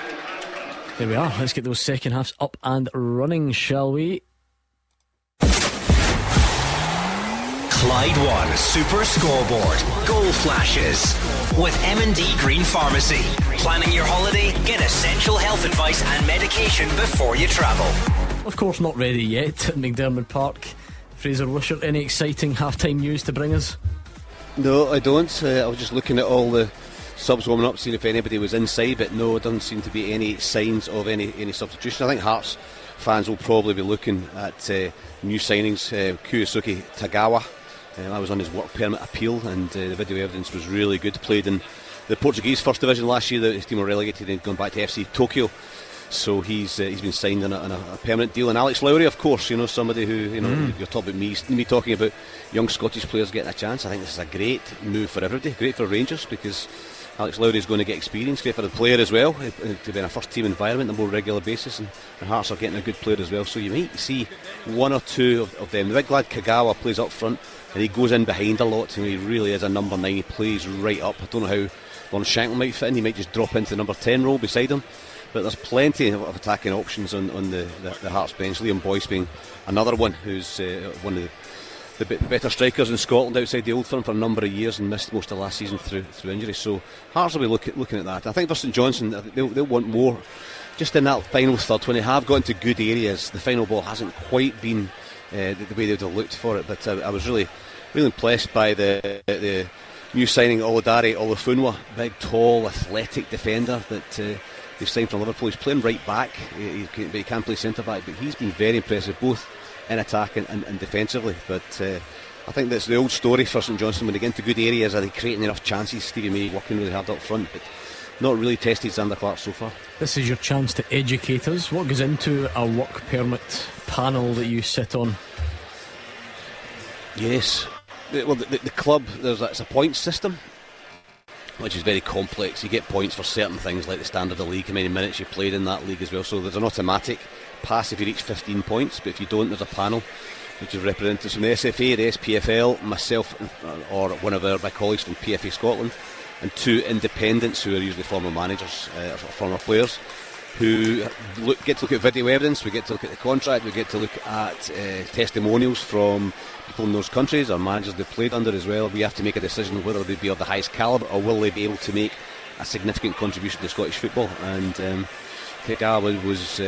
[SPEAKER 2] There we are. Let's get those second halves up and running, shall we?
[SPEAKER 1] Clyde One Super Scoreboard. Goal flashes. With M&D Green Pharmacy. Planning your holiday? Get essential health advice and medication before you travel.
[SPEAKER 2] Of course, not ready yet at McDermott Park. Fraser Wishart, any exciting half-time news to bring us?
[SPEAKER 6] No, I don't. I was just looking at all the subs warming up, seeing if anybody was inside, but no, it doesn't seem to be any signs of any substitution. I think Hearts fans will probably be looking at new signings. Kyosuke Tagawa, I was on his work permit appeal, and the video evidence was really good. Played in the Portuguese First Division last year. His team were relegated and gone back to FC Tokyo. So he's been signed on a permanent deal. And Alex Lowry, of course, somebody who, you're talking about me talking about young Scottish players getting a chance. I think this is a great move for everybody. Great for Rangers, because Alex Lowry is going to get experience. Great for the player as well, to be in a first team environment on a more regular basis. And Hearts are getting a good player as well. So you might see one or two of them. The big lad Kagawa plays up front, and he goes in behind a lot. He really is a number 9. He plays right up. I don't know how Lawrence Shankland might fit in. He might just drop into the number 10 role beside him. But there's plenty of attacking options on the Hearts bench. Liam Boyce being another one who's one of the better strikers in Scotland outside the Old Firm for a number of years and missed most of last season through injury. So Hearts will be looking at that. I think for St Johnstone, they'll want more just in that final third. When they have got into good areas, the final ball hasn't quite been the way they would have looked for it. But I was really impressed by the new signing Oludare Olufunwa, big, tall, athletic defender that they've signed from Liverpool. He's playing right back, he can play centre back, but he's been very impressive both in attack and defensively. But I think that's the old story for St Johnstone. When they get into good areas, are they creating enough chances? Stevie May working really hard up front, but not really tested Xander Clark so far. This is your chance to educate us. What goes into a work permit panel that you sit on? Yes, well, the club, it's a points system, which is very complex. You get points for certain things like the standard of the league, how many minutes you played in that league as well. So there's an automatic pass if you reach 15 points, but if you don't, there's a panel which is representatives from the SFA, the SPFL, myself, or one of my colleagues from PFA Scotland, and 2 independents who are usually former managers or former players, who get to look at video evidence. We get to look at the contract, we get to look at testimonials from people in those countries or managers they've played under as well. We have to make a decision whether they'd be of the highest calibre or will they be able to make a significant contribution to Scottish football. And Kagawa was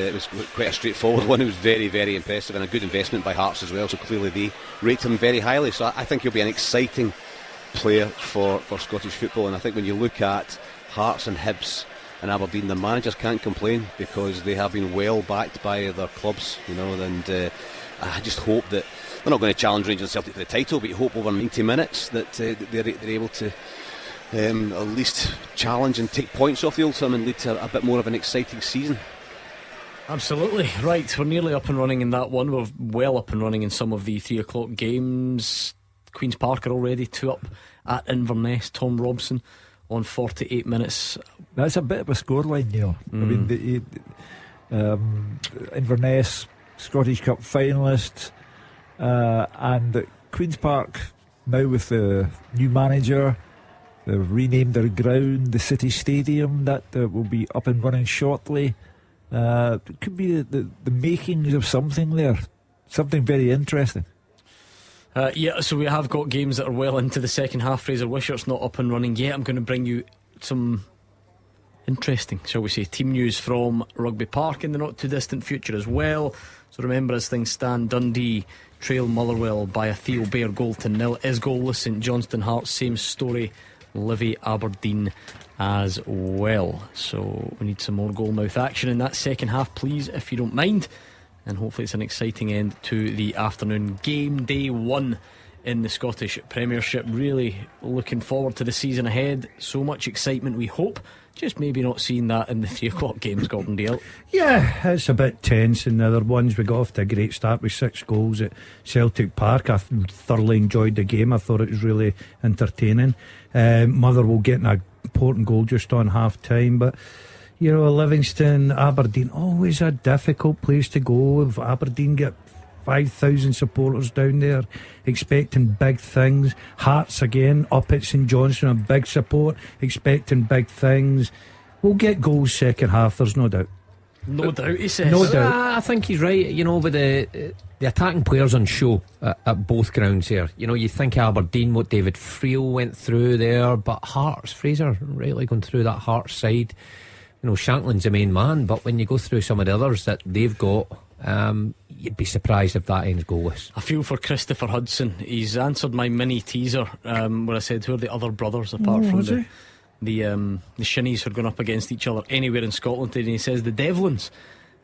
[SPEAKER 6] quite a straightforward one. It was very, very impressive and a good investment by Hearts as well, so clearly they rate him very highly. So I think he'll be an exciting player for Scottish football. And I think when you look at Hearts and Hibs and Aberdeen, the managers can't complain because they have been well backed by their clubs, and I just hope that they're not going to challenge Rangers and Celtic for the title, but you hope over 90 minutes that they're able to at least challenge and take points off the Old Firm and lead to a bit more of an exciting season. Absolutely. Right, we're nearly up and running in that one. We're well up and running in some of the 3 o'clock games. Queen's Park are already 2 up at Inverness. Tom Robson on 48 minutes. That's a bit of a scoreline, Neil. I mean, Inverness, Scottish Cup finalists, and Queen's Park now with the new manager. They've renamed their ground, the City Stadium, that will be up and running shortly. It could be the makings of something there, something very interesting. Yeah, so we have got games that are well into the second half. Fraser Wishart's not up and running yet. I'm going to bring you some interesting, shall we say, team news from Rugby Park in the not too distant future as well. So remember, as things stand, Dundee trail Motherwell by a Theo Bair goal to 0. Is goalless. St Johnstone Hearts, same story. Livy Aberdeen as well. So we need some more goalmouth action in that second half, please, if you don't mind. And hopefully it's an exciting end to the afternoon game. Day 1 in the Scottish Premiership. Really looking forward to the season ahead. So much excitement, we hope. Just maybe not seeing that in the 3 o'clock games, Gordon Dale. Yeah, it's a bit tense in the other ones. We got off to a great start with 6 goals at Celtic Park. I thoroughly enjoyed the game. I thought it was really entertaining. Motherwell getting an important goal just on half time, but Livingston, Aberdeen, always a difficult place to go. If Aberdeen get 5,000 supporters down there expecting big things. Hearts again up at St Johnstone, a big support, expecting big things. We'll get goals second half, there's no doubt.
[SPEAKER 2] No doubt, he says.
[SPEAKER 5] No doubt.
[SPEAKER 4] I think he's right. You know, with the attacking players on show at both grounds here. You know, you think Aberdeen, what David Friel went through there, but Hearts, Fraser rightly going through that Hearts side. You know, Shanklin's the main man, but when you go through some of the others that they've got, you'd be surprised if that ends goalless.
[SPEAKER 2] I feel for Christopher Hudson. He's answered my mini teaser where I said, who are the other brothers apart from the Shinnies who are going up against each other anywhere in Scotland? And he says the Devlins.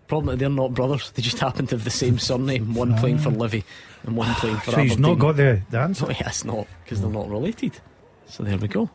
[SPEAKER 2] Problem that they're not brothers, they just happen to have the same surname, one playing for Livy and one playing for Aberdeen.
[SPEAKER 5] So he's not got the answer?
[SPEAKER 2] No, yes, not, because they're not related. So there we go.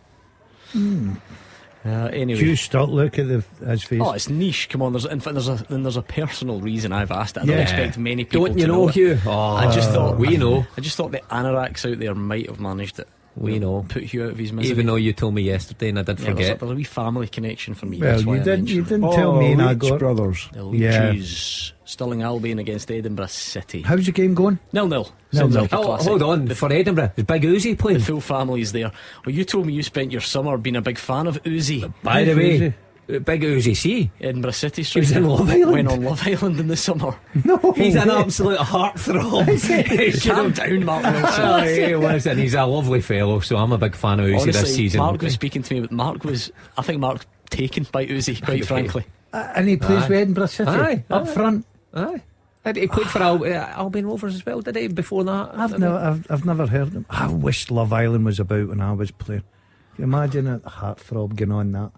[SPEAKER 2] Anyway,
[SPEAKER 5] Hugh Stutt, look at his face.
[SPEAKER 2] Oh, it's niche. Come on, there's a personal reason I've asked it. I don't expect many people
[SPEAKER 4] Don't you
[SPEAKER 2] to
[SPEAKER 4] know,
[SPEAKER 2] it.
[SPEAKER 4] Hugh? Oh,
[SPEAKER 2] I just thought
[SPEAKER 4] we know.
[SPEAKER 2] I just thought the anoraks out there might have managed it.
[SPEAKER 4] We know.
[SPEAKER 2] Put Hugh out of his misery.
[SPEAKER 4] Even though you told me yesterday and I did forget.
[SPEAKER 2] There's a wee family connection for me.
[SPEAKER 5] Well,
[SPEAKER 2] That's why
[SPEAKER 5] you
[SPEAKER 2] I
[SPEAKER 5] didn't
[SPEAKER 2] mentioned it.
[SPEAKER 5] tell me, and I
[SPEAKER 3] Leach
[SPEAKER 5] got
[SPEAKER 3] brothers.
[SPEAKER 2] The Leaches. Stirling Albion against Edinburgh City.
[SPEAKER 5] How's the game going?
[SPEAKER 2] 0-0. Sounds like a
[SPEAKER 4] Oh,
[SPEAKER 2] classic.
[SPEAKER 4] hold on. For Edinburgh, is Big Uzi playing?
[SPEAKER 2] The full family's there. Well, you told me you spent your summer being a big fan of Uzi.
[SPEAKER 4] By the way, Big Uzi, see?
[SPEAKER 2] Edinburgh City
[SPEAKER 4] He was
[SPEAKER 2] striker.
[SPEAKER 4] in Love Island.
[SPEAKER 2] Went on Love Island in the summer.
[SPEAKER 5] No,
[SPEAKER 4] He's an absolute heartthrob.
[SPEAKER 2] Calm down, Mark Wilson.
[SPEAKER 4] Oh, he was, and he's a lovely fellow, so I'm a big fan of Uzi
[SPEAKER 2] Honestly,
[SPEAKER 4] this season.
[SPEAKER 2] Mark was speaking to me, but I think Mark's taken by Uzi, quite frankly.
[SPEAKER 5] and he plays with Edinburgh City up front.
[SPEAKER 4] Aye. He played for Albion Rovers as well, did he? Before that,
[SPEAKER 5] I've never heard him. I wish Love Island was about when I was playing. Can you imagine a heartthrob going on that?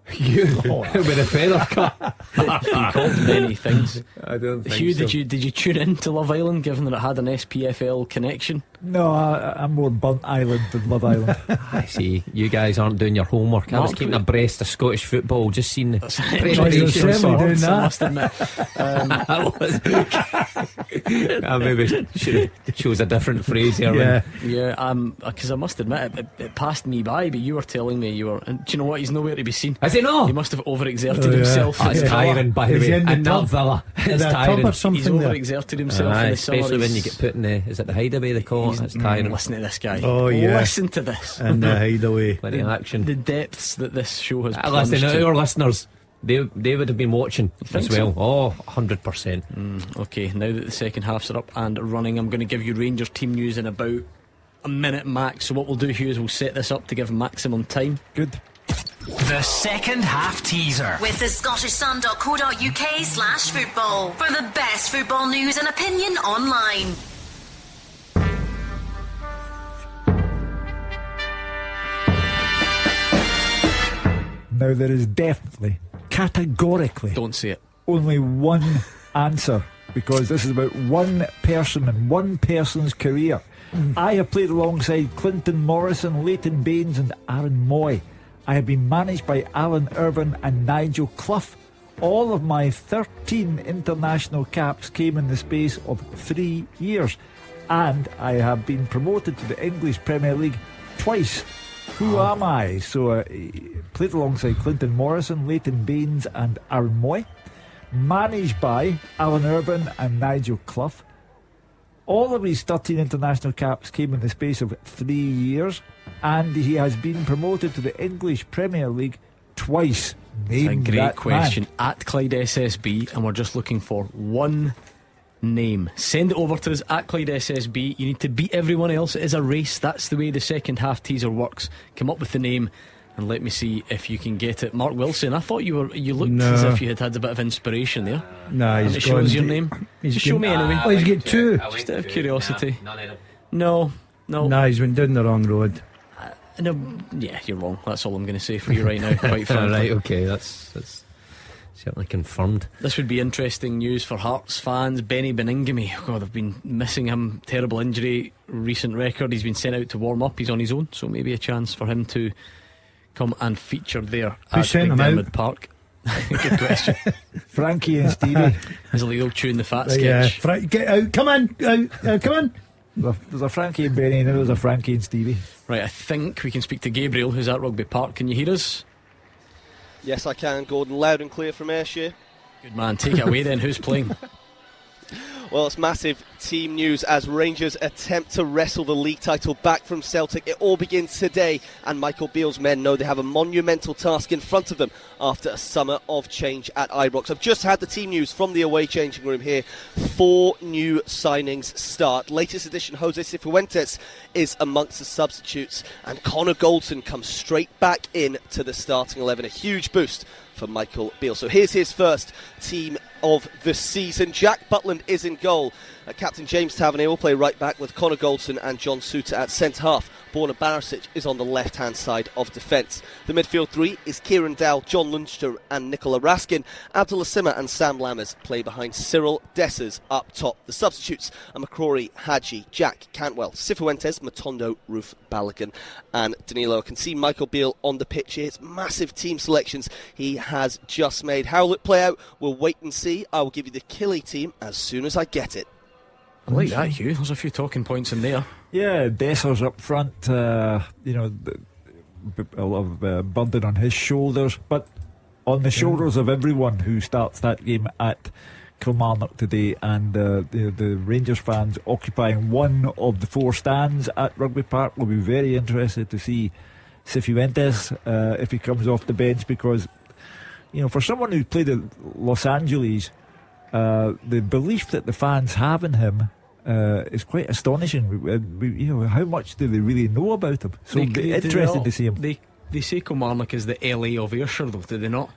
[SPEAKER 4] with a feather cut.
[SPEAKER 2] He's been called many things.
[SPEAKER 4] I don't think
[SPEAKER 2] Hugh,
[SPEAKER 4] so.
[SPEAKER 2] did you tune in to Love Island, given that it had an SPFL connection?
[SPEAKER 3] No, I'm more Burnt Island than Love Island.
[SPEAKER 4] I see. You guys aren't doing your homework. I was
[SPEAKER 2] Mark
[SPEAKER 4] keeping abreast of Scottish football, just seen the
[SPEAKER 5] You're certainly doing
[SPEAKER 2] I
[SPEAKER 5] that.
[SPEAKER 2] must admit.
[SPEAKER 4] I maybe should have chose a different phrase here.
[SPEAKER 5] Yeah.
[SPEAKER 2] Yeah, because I must admit, it passed me by, but you were telling me you were. And do you know what? He's nowhere to be seen.
[SPEAKER 4] Is he not?
[SPEAKER 2] He must have overexerted himself.
[SPEAKER 4] That's
[SPEAKER 2] in the
[SPEAKER 4] tiring, by the
[SPEAKER 5] Is he
[SPEAKER 4] way.
[SPEAKER 5] in the
[SPEAKER 4] And that
[SPEAKER 5] tub?
[SPEAKER 4] villa. It's
[SPEAKER 5] That tub
[SPEAKER 4] tiring.
[SPEAKER 5] or something
[SPEAKER 2] He's
[SPEAKER 5] there?
[SPEAKER 2] overexerted himself
[SPEAKER 4] Aye,
[SPEAKER 2] in the summer.
[SPEAKER 4] especially when you get put in the. Is it the hideaway they call it? It's tiring.
[SPEAKER 2] Listen to this guy.
[SPEAKER 5] Oh, yeah.
[SPEAKER 2] Listen to this.
[SPEAKER 5] And the hideaway.
[SPEAKER 4] Plenty of action.
[SPEAKER 2] The depths that this show has plunged
[SPEAKER 4] Listen,
[SPEAKER 2] to.
[SPEAKER 4] our listeners, they would have been watching
[SPEAKER 2] think
[SPEAKER 4] as well.
[SPEAKER 2] so?
[SPEAKER 4] Oh, 100%.
[SPEAKER 2] Okay, now that the second half's are up and running, I'm going to give you Rangers team news in about a minute max. So what we'll do here is we'll set this up to give maximum time.
[SPEAKER 3] Good.
[SPEAKER 1] The second half teaser.
[SPEAKER 9] With the scottishsun.co.uk/football for the best football news and opinion online.
[SPEAKER 3] Now there is definitely, categorically,
[SPEAKER 2] Don't say it.
[SPEAKER 3] only one answer, because this is about one person and one person's career. I have played alongside Clinton Morrison, Leighton Baines and Aaron Moy. I have been managed by Alan Irvine and Nigel Clough. All of my 13 international caps came in the space of 3 years, and I have been promoted to the English Premier League twice. Who am I? So played alongside Clinton Morrison, Leighton Baines and Aaron Moy. Managed by Alan Irvine and Nigel Clough. All of his 13 international caps came in the space of 3 years, and he has been promoted to the English Premier League twice. Name
[SPEAKER 2] It's a great
[SPEAKER 3] that
[SPEAKER 2] question.
[SPEAKER 3] man.
[SPEAKER 2] At Clyde SSB, and we're just looking for one name. Send it over to us at Clyde SSB. You need to beat everyone else. It is a race. That's the way the second half teaser works. Come up with the name and let me see if you can get it. Mark Wilson, I thought you looked as if you had a bit of inspiration there.
[SPEAKER 5] Nah,
[SPEAKER 2] And
[SPEAKER 5] he's
[SPEAKER 2] it shows
[SPEAKER 5] gone.
[SPEAKER 2] your name.
[SPEAKER 5] He's
[SPEAKER 2] Just show me anyway.
[SPEAKER 5] Oh, he's got two.
[SPEAKER 2] Just out of curiosity.
[SPEAKER 4] None of them.
[SPEAKER 2] No.
[SPEAKER 5] Nah, he's been down the wrong road.
[SPEAKER 2] No, yeah, you're wrong. That's all I'm going to say for you right now. Quite frankly.
[SPEAKER 4] Right, okay, that's certainly confirmed.
[SPEAKER 2] This would be interesting news for Hearts fans. Benny Beningame, God, I've been missing him. Terrible injury, recent record. He's been sent out to warm up. He's on his own, so maybe a chance for him to come and feature there
[SPEAKER 5] Who
[SPEAKER 2] at
[SPEAKER 5] sent him
[SPEAKER 2] McDermott
[SPEAKER 5] out?
[SPEAKER 2] Park. Good question.
[SPEAKER 3] Frankie and Stevie.
[SPEAKER 2] There's a little tune the fat
[SPEAKER 5] Yeah,
[SPEAKER 2] sketch.
[SPEAKER 5] get out. Come on. Come on.
[SPEAKER 3] There's a Frankie and Benny, and then there's a Frankie and Stevie.
[SPEAKER 2] Right, I think we can speak to Gabriel, who's at Rugby Park. Can you hear us?
[SPEAKER 11] Yes, I can, Gordon. Loud and clear from Ayrshire.
[SPEAKER 2] Good man. Take it away then. Who's playing?
[SPEAKER 11] Well, it's massive team news as Rangers attempt to wrestle the league title back from Celtic. It all begins today, and Michael Beale's men know they have a monumental task in front of them after a summer of change at Ibrox. I've just had the team news from the away changing room here. 4 new signings start. Latest addition, Jose Cifuentes, is amongst the substitutes, and Connor Goldson comes straight back in to the starting 11. A huge boost for Michael Beale. So here's his first team of the season. Jack Butland is in goal. Captain James Tavernier will play right back with Connor Goldson and John Suter at centre half. Borna Barisic is on the left hand side of defence. The midfield 3 is Kieran Dow, John Lundstrom and Nicola Raskin. Abdullah Sima and Sam Lammers play behind Cyril Dessers up top. The substitutes are McCrory, Hadji, Jack Cantwell, Cifuentes, Matondo, Roof, Balogun and Danilo. I can see Michael Beale on the pitch here. It's massive team selections he has just made. How will it play out? We'll wait and see. I will give you the Killy team as soon as I get it.
[SPEAKER 2] I like that, Hugh. There's a few talking points in there.
[SPEAKER 3] Yeah, Dessers up front, a lot of burden on his shoulders, but on the shoulders of everyone who starts that game at Kilmarnock today, and the Rangers fans occupying one of the 4 stands at Rugby Park. Will be very interested to see Cifuentes if he comes off the bench, because for someone who played at Los Angeles, the belief that the fans have in him is quite astonishing. How much do they really know about him? So interesting to see him.
[SPEAKER 2] They say Kilmarnock is the LA of Ayrshire, though, do they not?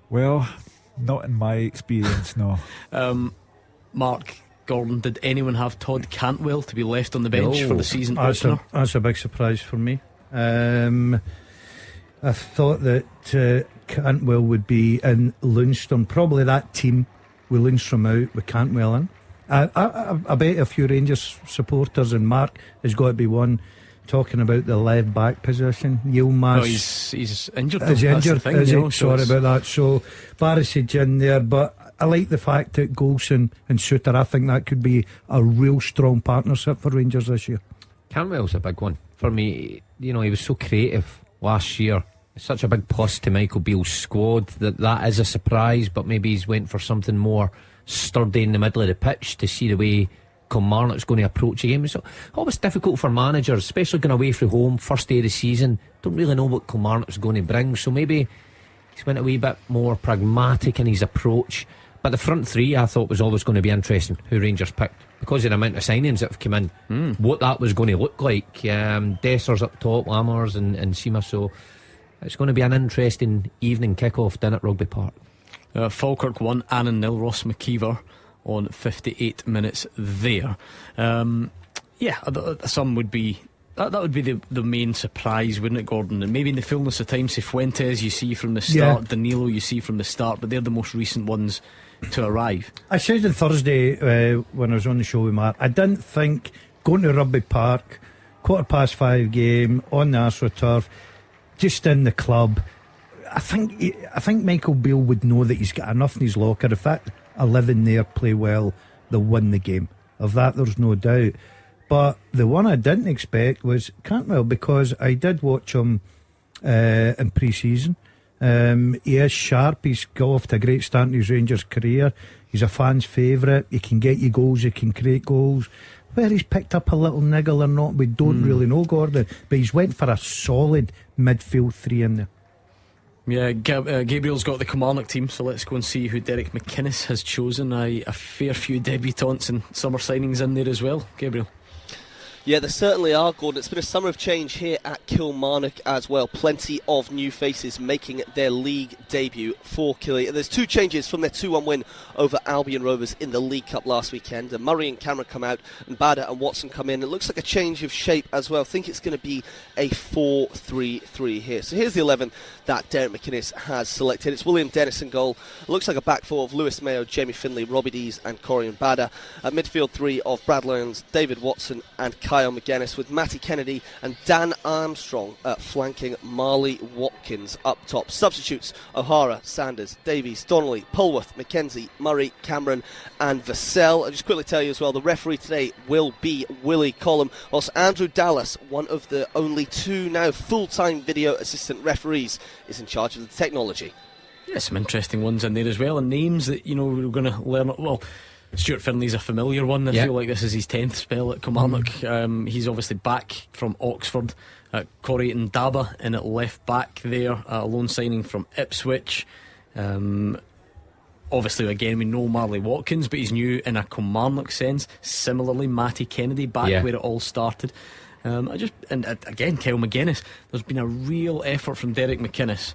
[SPEAKER 3] Well, not in my experience, no.
[SPEAKER 2] Mark Gordon, did anyone have Todd Cantwell to be left on the bench for the season opener?
[SPEAKER 5] That's a big surprise for me. I thought that Cantwell would be in Lundstrom, probably that team with Lundstrom out, with Cantwell in. I bet a few Rangers supporters, and Mark has got to be one, talking about the left back position. Yilmaz,
[SPEAKER 2] he's injured.
[SPEAKER 5] Is he injured? Is he?
[SPEAKER 2] So
[SPEAKER 5] sorry about that. So Barisic in there, but I like the fact that Goldson and Suter, I think that could be a real strong partnership for Rangers this year.
[SPEAKER 4] Cantwell's a big one for me. He was so creative last year. Such a big plus to Michael Beale's squad that is a surprise, but maybe he's went for something more sturdy in the middle of the pitch to see the way Kilmarnock's going to approach a game. It's always difficult for managers, especially going away from home, first day of the season. Don't really know what Kilmarnock's going to bring, so maybe he's went a wee bit more pragmatic in his approach. But the front 3 I thought was always going to be interesting, who Rangers picked, because of the amount of signings that have come in, what that was going to look like. Dessers up top, Lammers and Sima, so it's going to be an interesting evening kick-off down at Rugby Park.
[SPEAKER 2] Falkirk 1, Annan 0, Ross McKeever on 58 minutes there. Some would be that would be the main surprise, wouldn't it, Gordon? And maybe in the fullness of time, Cifuentes you see from the start, Danilo you see from the start, but they're the most recent ones to arrive.
[SPEAKER 5] I said on Thursday when I was on the show with Mark, I didn't think going to Rugby Park, 5:15 game on the AstroTurf, just in the club, I think Michael Beale would know that he's got enough in his locker. If that 11 there play well, they'll win the game. Of that there's no doubt. But the one I didn't expect was Cantwell, because I did watch him in pre-season. He is sharp. He's got off to a great start in his Rangers career. He's a fan's favourite. He can get you goals, he can create goals. Where he's picked up a little niggle or not, we don't really know, Gordon. But he's went for a solid midfield 3 in there.
[SPEAKER 2] Yeah, Gabriel's got the Kilmarnock team, so let's go and see who Derek McInnes has chosen. A fair few debutants and summer signings in there as well, Gabriel.
[SPEAKER 11] Yeah, there certainly are, Gordon. It's been a summer of change here at Kilmarnock as well. Plenty of new faces making their league debut for Killy. There's 2 changes from their 2-1 win over Albion Rovers in the League Cup last weekend. Murray and Cameron come out, and Bada and Watson come in. It looks like a change of shape as well. I think it's going to be a 4-3-3 here. So here's the 11 that Derek McInnes has selected. It's William Dennis in goal. It looks like a back 4 of Lewis Mayo, Jamie Finlay, Robbie Dees and Corian Bada. At midfield 3 of Brad Lyons, David Watson and Kyle McGuinness, with Matty Kennedy and Dan Armstrong flanking Marley Watkins up top. Substitutes: O'Hara, Sanders, Davies, Donnelly, Polworth, McKenzie, Murray, Cameron and Vassell. I'll just quickly tell you as well, the referee today will be Willie Collum, whilst Andrew Dallas, one of the only 2 now full-time video assistant referees, is in charge of the technology.
[SPEAKER 2] Yeah, some interesting ones in there as well, and names that we're going to learn. Well, Stuart Finley's a familiar one. I feel like this is his 10th spell at Kilmarnock. He's obviously back from Oxford. Corey and Daba in at left back there, a loan signing from Ipswich. Obviously, again, we know Marley Watkins, but he's new in a Kilmarnock sense. Similarly, Matty Kennedy back where it all started. Kyle McGuinness. There's been a real effort from Derek McInnes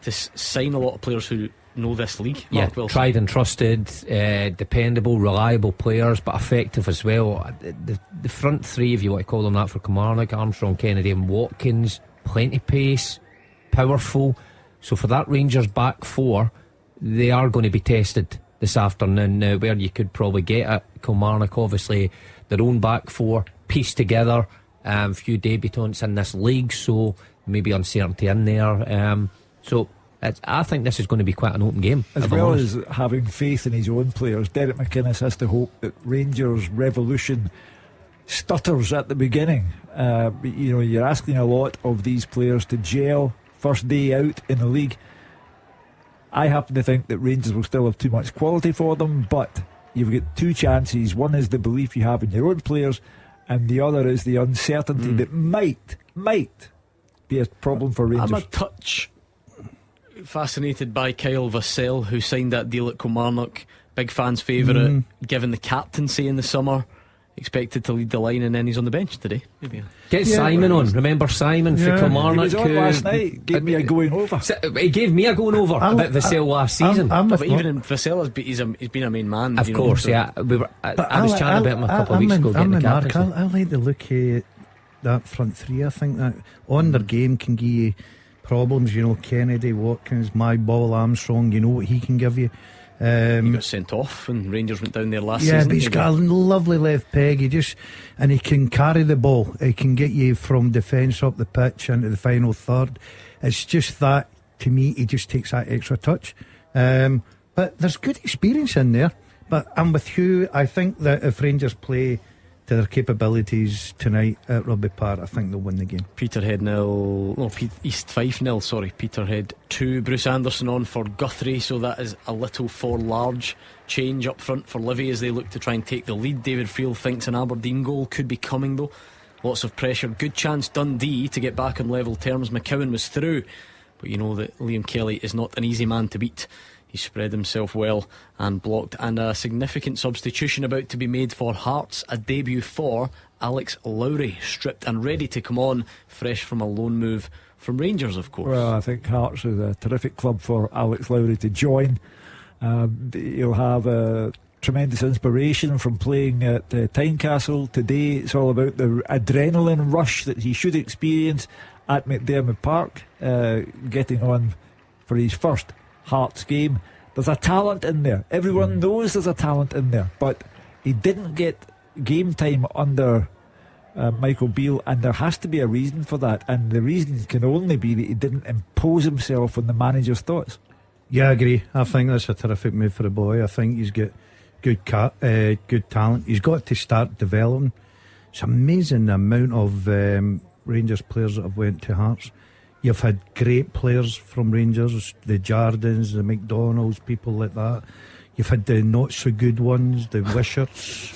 [SPEAKER 2] to sign a lot of players who know this league. Mark Wilson.
[SPEAKER 4] Tried and trusted, dependable, reliable players, but effective as well. The front three, if you want to call them that, for Kilmarnock: Armstrong, Kennedy and Watkins. Plenty pace, powerful. So for that Rangers back four, they are going to be tested this afternoon. Now, where you could probably get at Kilmarnock, obviously their own back four pieced together, a few debutants in this league, so maybe uncertainty in there. I think this is going to be quite an open game.
[SPEAKER 3] As well as having faith in his own players, Derek McInnes has to hope that Rangers' revolution stutters at the beginning. You're asking a lot of these players to gel first day out in the league. I happen to think that Rangers will still have too much quality for them, but you've got two chances. One is the belief you have in your own players, and the other is the uncertainty that might be a problem for Rangers.
[SPEAKER 2] I'm a touch fascinated by Kyle Vassell, who signed that deal at Kilmarnock. Big fans' favourite, given the captaincy in the summer. Expected to lead the line, and then he's on the bench today. Maybe.
[SPEAKER 4] Get Simon on. Remember Simon for Kilmarnock?
[SPEAKER 3] He was on last night. Gave me a going over.
[SPEAKER 4] He gave me a going over about Vassell last season.
[SPEAKER 2] But even in Vassell, he's been a main man.
[SPEAKER 4] Of course, I was chatting about him a couple of weeks ago.
[SPEAKER 5] I like the look of that front three. I think that on their game can give you problems. Kennedy, Watkins, my ball, Armstrong. You know what he can give you.
[SPEAKER 2] He got sent off when Rangers went down there last season.
[SPEAKER 5] Yeah, but he's got a lovely left peg. He can carry the ball. He can get you from defence up the pitch into the final third. It's just that, to me, he just takes that extra touch. But there's good experience in there. But I'm with you. I think that if Rangers play to their capabilities tonight at Rugby Park, I think they'll win the game.
[SPEAKER 2] Peterhead 0, East Fife 0. Peterhead 2. Bruce Anderson on for Guthrie, so that is a little for large change up front for Livy as they look to try and take the lead. David Friel thinks an Aberdeen goal could be coming though. Lots of pressure. Good chance Dundee to get back on level terms. McCowan was through, but you know that Liam Kelly is not an easy man to beat. He spread himself well and blocked. And a significant substitution about to be made for Hearts. A debut for Alex Lowry, stripped and ready to come on, fresh from a loan move from Rangers, of course.
[SPEAKER 3] Well, I think Hearts is a terrific club for Alex Lowry to join. He'll have a tremendous inspiration from playing at Tynecastle today. It's all about the adrenaline rush that he should experience at McDermott Park, getting on for his first Hearts game. There's a talent in there. Everyone knows there's a talent in there, but he didn't get game time under Michael Beale, and there has to be a reason for that, and the reason can only be that he didn't impose himself on the manager's thoughts.
[SPEAKER 5] Yeah, I agree. I think that's a terrific move for the boy. I think he's got good talent. He's got to start developing. It's amazing the amount of Rangers players that have went to Hearts. You've had great players from Rangers, the Jardins, the McDonalds, people like that. You've had the not so good ones, the Wishards.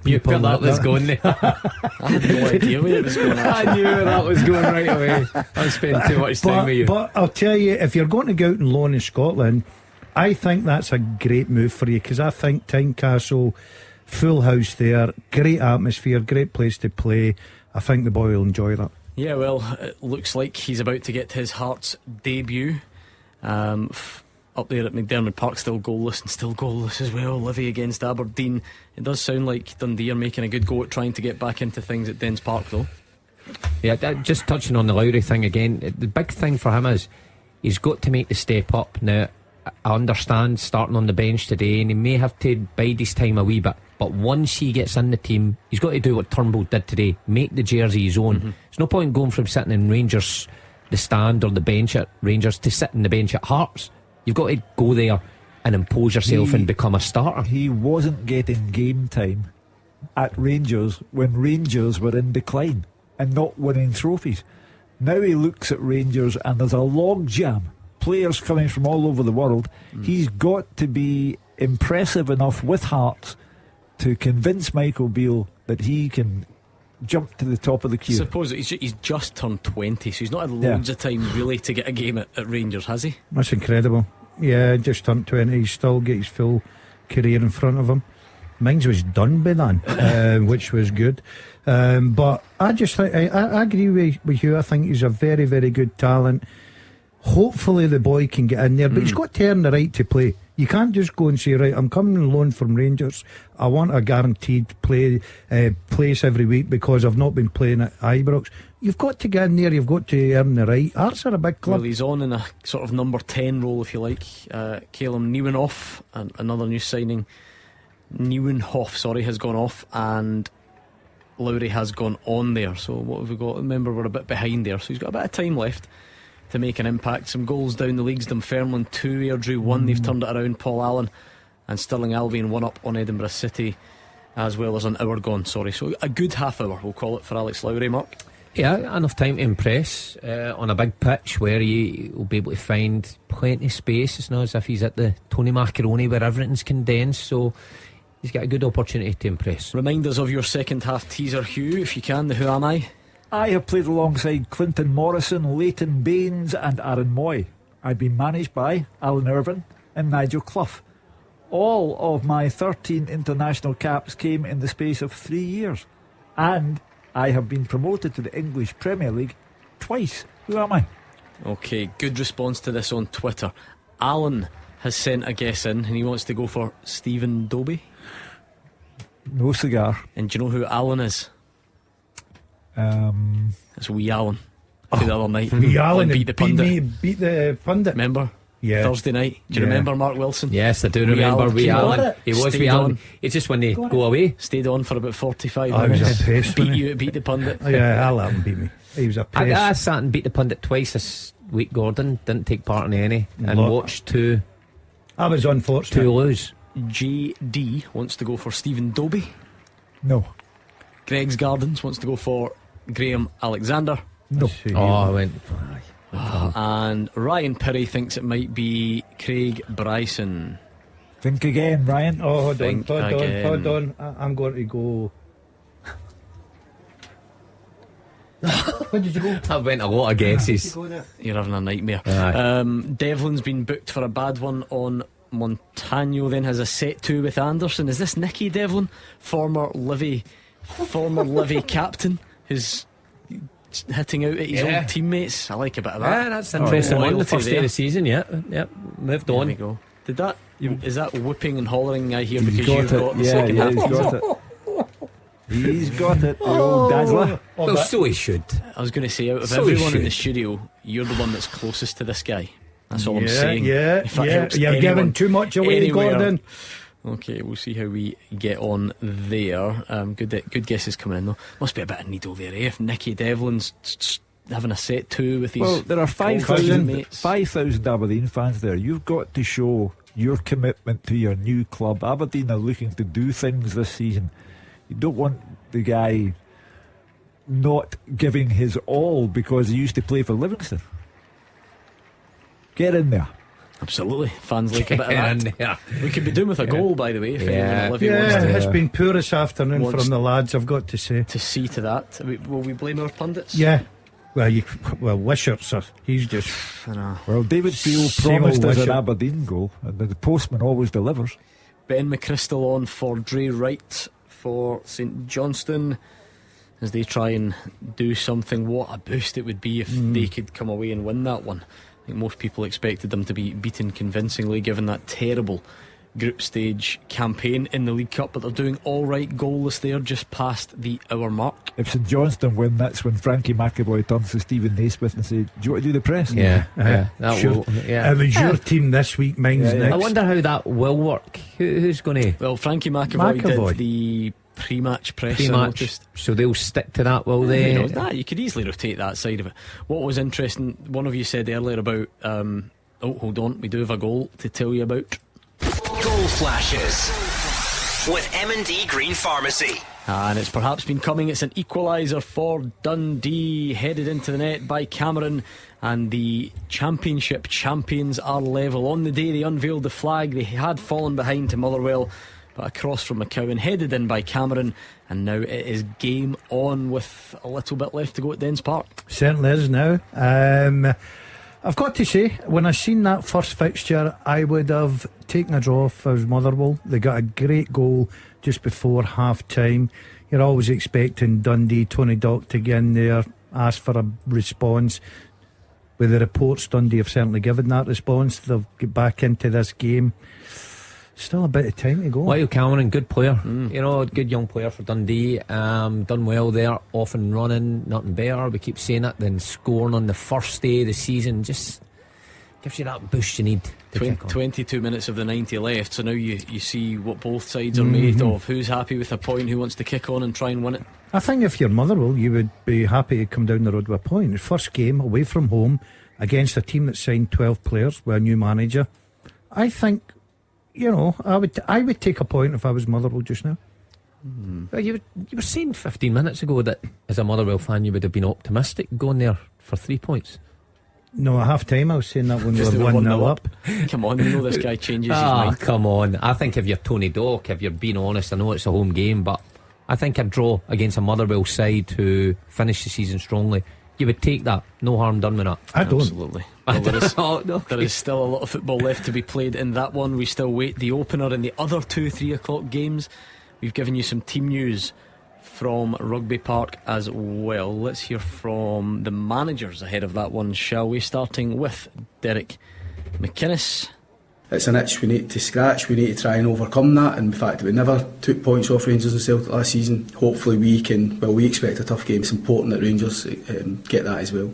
[SPEAKER 4] People that was going there.
[SPEAKER 2] I had no idea where it was going.
[SPEAKER 4] I knew that was going right away. I spent too much time with you.
[SPEAKER 5] But I'll tell you, if you're going to go out and loan in Scotland, I think that's a great move for you, because I think Tynecastle, full house there, great atmosphere, great place to play. I think the boy will enjoy that.
[SPEAKER 2] Yeah, well, it looks like he's about to get his Hearts debut. Up there at McDermott Park, still goalless as well. Livy against Aberdeen. It does sound like Dundee are making a good go at trying to get back into things at Dens Park though.
[SPEAKER 4] Yeah, just touching on the Lowry thing again, the big thing for him is he's got to make the step up. Now, I understand starting on the bench today, and he may have to bide his time a wee bit, but once he gets in the team, he's got to do what Turnbull did today, make the jersey his own. There's no point in going from sitting in Rangers, the stand or the bench at Rangers, to sit in the bench at Hearts. You've got to go there and impose yourself and become a starter.
[SPEAKER 3] He wasn't getting game time at Rangers when Rangers were in decline and not winning trophies. Now he looks at Rangers and there's a log jam, players coming from all over the world. He's got to be impressive enough with Hearts to convince Michael Beale that he can jump to the top of the queue?
[SPEAKER 2] I suppose he's just turned 20, so he's not had loads of time really to get a game at Rangers, has he?
[SPEAKER 5] That's incredible. Yeah, just turned 20. He's still got his full career in front of him. Mine was done by then, which was good. But I just think I agree with you. I think he's a very, very good talent. Hopefully the boy can get in there, but he's got to earn the right to play. You can't just go and say, right, I'm coming on loan from Rangers, I want a guaranteed place every week because I've not been playing at Ibrox. You've got to get in there, you've got to earn the right. Hearts are a big club.
[SPEAKER 2] Well, he's on in a sort of number 10 role, if you like. Calum Nieuwenhof, another new signing. Nieuwenhof, has gone off, and Lowry has gone on there. So what have we got? Remember, we're a bit behind there, so he's got a bit of time left to make an impact. Some goals down the leagues. Dunfermline 2, Airdrie 1. They've turned it around. Paul Allen and Stirling Albion 1 up on Edinburgh City, as well as an hour gone. So a good half hour, we'll call it, for Alex Lowry, Mark.
[SPEAKER 4] Yeah, enough time to impress on a big pitch where he will be able to find plenty of space. It's not as if he's at the Tony Macaroni where everything's condensed, so he's got a good opportunity to impress.
[SPEAKER 2] Remind us of your second half teaser, Hugh, if you can. The Who Am I?
[SPEAKER 3] I have played alongside Clinton Morrison, Leighton Baines and Aaron Moy. I've been managed by Alan Irvine and Nigel Clough. All of my 13 international caps came in the space of 3 years, and I have been promoted to the English Premier League twice. Who am I?
[SPEAKER 2] Okay, good response to this on Twitter. Alan has sent a guess in, and he wants to go for Stephen Dobie.
[SPEAKER 3] No cigar.
[SPEAKER 2] And do you know who Alan is? It's wee Alan. The other night,
[SPEAKER 5] Wee Alan
[SPEAKER 2] beat the pundit.
[SPEAKER 5] Beat the pundit.
[SPEAKER 2] Remember?
[SPEAKER 5] Yeah.
[SPEAKER 2] Thursday night. Do you remember Mark Wilson?
[SPEAKER 4] Yes, I do remember wee Alan. He was wee Alan. He just when they go away.
[SPEAKER 2] Stayed on for about 45
[SPEAKER 5] I was
[SPEAKER 2] minutes.
[SPEAKER 5] a pest.
[SPEAKER 2] Beat the pundit.
[SPEAKER 5] Yeah, I'll let him beat me. He was a pest.
[SPEAKER 4] I sat and beat the pundit twice this week, Gordon. Didn't take part in any. And watched two.
[SPEAKER 5] I was unfortunate.
[SPEAKER 4] Two lose.
[SPEAKER 2] JD wants to go for Stephen Dobie.
[SPEAKER 3] No.
[SPEAKER 2] Greg's Gardens wants to go for Graham Alexander.
[SPEAKER 3] No.
[SPEAKER 4] I went.
[SPEAKER 2] And Ryan Perry thinks it might be Craig Bryson.
[SPEAKER 3] Think again, Ryan.
[SPEAKER 5] Oh, hold
[SPEAKER 2] Think
[SPEAKER 5] on.
[SPEAKER 2] again.
[SPEAKER 5] I'm going to go. Where did you go?
[SPEAKER 4] I went a lot of guesses.
[SPEAKER 2] You're having a nightmare. Devlin's been booked for a bad one on Montano, then has a set 2 with Anderson. Is this Nicky Devlin, former Livy captain, who's hitting out at his old teammates? I like a bit of that.
[SPEAKER 4] Yeah, that's interesting. One the first day of the season. Yep. Moved on.
[SPEAKER 2] There we go. Is that whooping and hollering I hear because
[SPEAKER 3] got
[SPEAKER 2] you've
[SPEAKER 3] it.
[SPEAKER 2] got the second half?
[SPEAKER 3] He's got it. He's got it, the old dazzler.
[SPEAKER 4] Well, so he should.
[SPEAKER 2] I was going to say, out of
[SPEAKER 4] So
[SPEAKER 2] everyone
[SPEAKER 4] he
[SPEAKER 2] in the
[SPEAKER 4] should.
[SPEAKER 2] studio, you're the one that's closest to this guy. That's all I'm saying.
[SPEAKER 5] Yeah,
[SPEAKER 2] If that
[SPEAKER 5] yeah.
[SPEAKER 2] helps
[SPEAKER 5] You're
[SPEAKER 2] anyone
[SPEAKER 5] giving too much away,
[SPEAKER 2] anywhere.
[SPEAKER 5] Gordon.
[SPEAKER 2] Okay, we'll see how we get on there. Good guesses coming in though. Must be a bit of needle there, eh? If Nicky Devlin's having a set 2 with his.
[SPEAKER 3] Well, there are
[SPEAKER 2] mates.
[SPEAKER 3] 5,000 Aberdeen fans there. You've got to show your commitment to your new club. Aberdeen are looking to do things this season. You don't want the guy not giving his all because he used to play for Livingston. Get in there.
[SPEAKER 2] Absolutely, fans like a bit of that.
[SPEAKER 4] Yeah.
[SPEAKER 2] We could be doing with a goal, by the way. If anyone at Olivia
[SPEAKER 5] Yeah,
[SPEAKER 2] wants
[SPEAKER 5] it's been poor this afternoon
[SPEAKER 2] wants
[SPEAKER 5] from the lads, I've got to say.
[SPEAKER 2] to see to that. Will we blame our pundits?
[SPEAKER 5] Yeah. Well, Wishart's he's just.
[SPEAKER 2] I know.
[SPEAKER 3] Well, David Steele
[SPEAKER 5] Same
[SPEAKER 3] promised
[SPEAKER 5] old
[SPEAKER 3] us an
[SPEAKER 5] Wishart.
[SPEAKER 3] Aberdeen goal, and the postman always delivers.
[SPEAKER 2] Ben McChrystal on for Dre Wright for St Johnstone as they try and do something. What a boost it would be if they could come away and win that one. I think most people expected them to be beaten convincingly given that terrible group stage campaign in the League Cup, but they're doing alright goalless there, just past the hour mark.
[SPEAKER 3] If St Johnstone win, that's when Frankie McAvoy turns to Stephen Naismith and says, do you want to do the press?
[SPEAKER 4] Yeah. That
[SPEAKER 5] Sure.
[SPEAKER 4] will, yeah.
[SPEAKER 5] It was your team this week, mine's next.
[SPEAKER 4] I wonder how that will work. Who's going to
[SPEAKER 2] Well, Frankie McAvoy did the pre-match press. I
[SPEAKER 4] pre-match?
[SPEAKER 2] noticed.
[SPEAKER 4] So they'll stick to that, will they?
[SPEAKER 2] You could easily rotate that side of it. What was interesting, one of you said earlier about hold on, we do have a goal to tell you about.
[SPEAKER 1] Goal flashes with M&D Green Pharmacy.
[SPEAKER 2] And it's perhaps been coming. It's an equaliser for Dundee, headed into the net by Cameron, and the Championship champions are level. On the day they unveiled the flag, they had fallen behind to Motherwell, but a cross from McCowan headed in by Cameron, and now it is game on with a little bit left to go at Dens Park.
[SPEAKER 5] Certainly is now. I've got to say, when I seen that first fixture, I would have taken a draw if I was Motherwell. They got a great goal just before half time. You're always expecting Dundee, Tony Dock to get in there, ask for a response. With the reports, Dundee have certainly given that response. They'll get back into this game. Still a bit of time to go.
[SPEAKER 4] Lyle Cameron, good player. You know, good young player for Dundee. Done well there, off and running, nothing better. We keep saying it. Then scoring on the first day of the season just gives you that boost you need to kick on.
[SPEAKER 2] 22 minutes of the 90 left, so now you see what both sides are made of. Who's happy with a point, who wants to kick on and try and win it?
[SPEAKER 5] I think if you're Motherwell, you would be happy to come down the road with a point. First game away from home against a team that signed 12 players with a new manager. I think, you know, I would take a point if I was Motherwell just now.
[SPEAKER 4] Well, you were saying 15 minutes ago that as a Motherwell fan you would have been optimistic going there for 3 points.
[SPEAKER 5] No, at half time I was saying that when we were 1-0 up.
[SPEAKER 2] Come on, you know this guy changes his mind.
[SPEAKER 4] Come on. I think if you're Tony Dock, if you're being honest, I know it's a home game, but I think a draw against a Motherwell side who finish the season strongly, you would take that. No harm done with that.
[SPEAKER 5] I don't.
[SPEAKER 2] Absolutely. Well, there is still a lot of football left to be played in that one. We still wait the opener in the other 2 3 o'clock games. We've given you some team news from Rugby Park as well. Let's hear from the managers ahead of that one, shall we? Starting with Derek McInnes.
[SPEAKER 12] It's an itch we need to scratch. We need to try and overcome that, and the fact that we never took points off Rangers and Celtic last season, hopefully we can. Well, we expect a tough game. It's important that Rangers get that as well.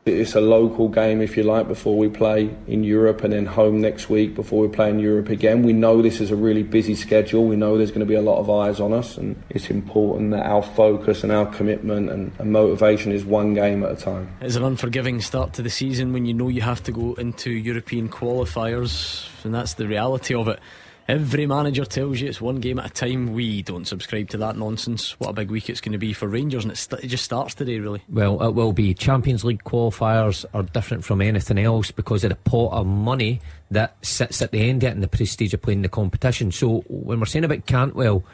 [SPEAKER 13] It's a local game, if you like, before we play in Europe, and then home next week before we play in Europe again. We know this is a really busy schedule. We know there's going to be a lot of eyes on us, and it's important that our focus and our commitment and motivation is one game at a time.
[SPEAKER 2] It's an unforgiving start to the season when you know you have to go into European qualifiers, and that's the reality of it. Every manager tells you it's one game at a time. We don't subscribe to that nonsense. What a big week it's going to be for Rangers, and it just starts today, really.
[SPEAKER 4] Well, it will be. Champions League qualifiers are different from anything else because of the pot of money that sits at the end, getting the prestige of playing the competition. So when we're saying about Cantwell,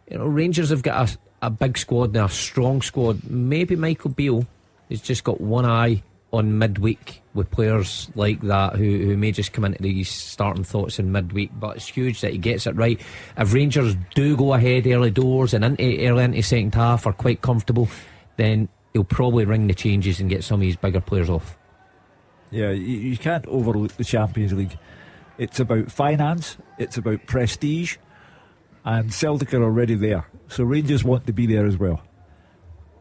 [SPEAKER 4] you know, Rangers have got a big squad now, a strong squad. Maybe Michael Beale has just got one eye on midweek with players like that who may just come into these starting thoughts in midweek, but it's huge that he gets it right. If Rangers do go ahead early doors and early into second half are quite comfortable, then he'll probably ring the changes and get some of his bigger players off.
[SPEAKER 3] Yeah, you can't overlook the Champions League. It's about finance, it's about prestige, and Celtic are already there, so Rangers want to be there as well.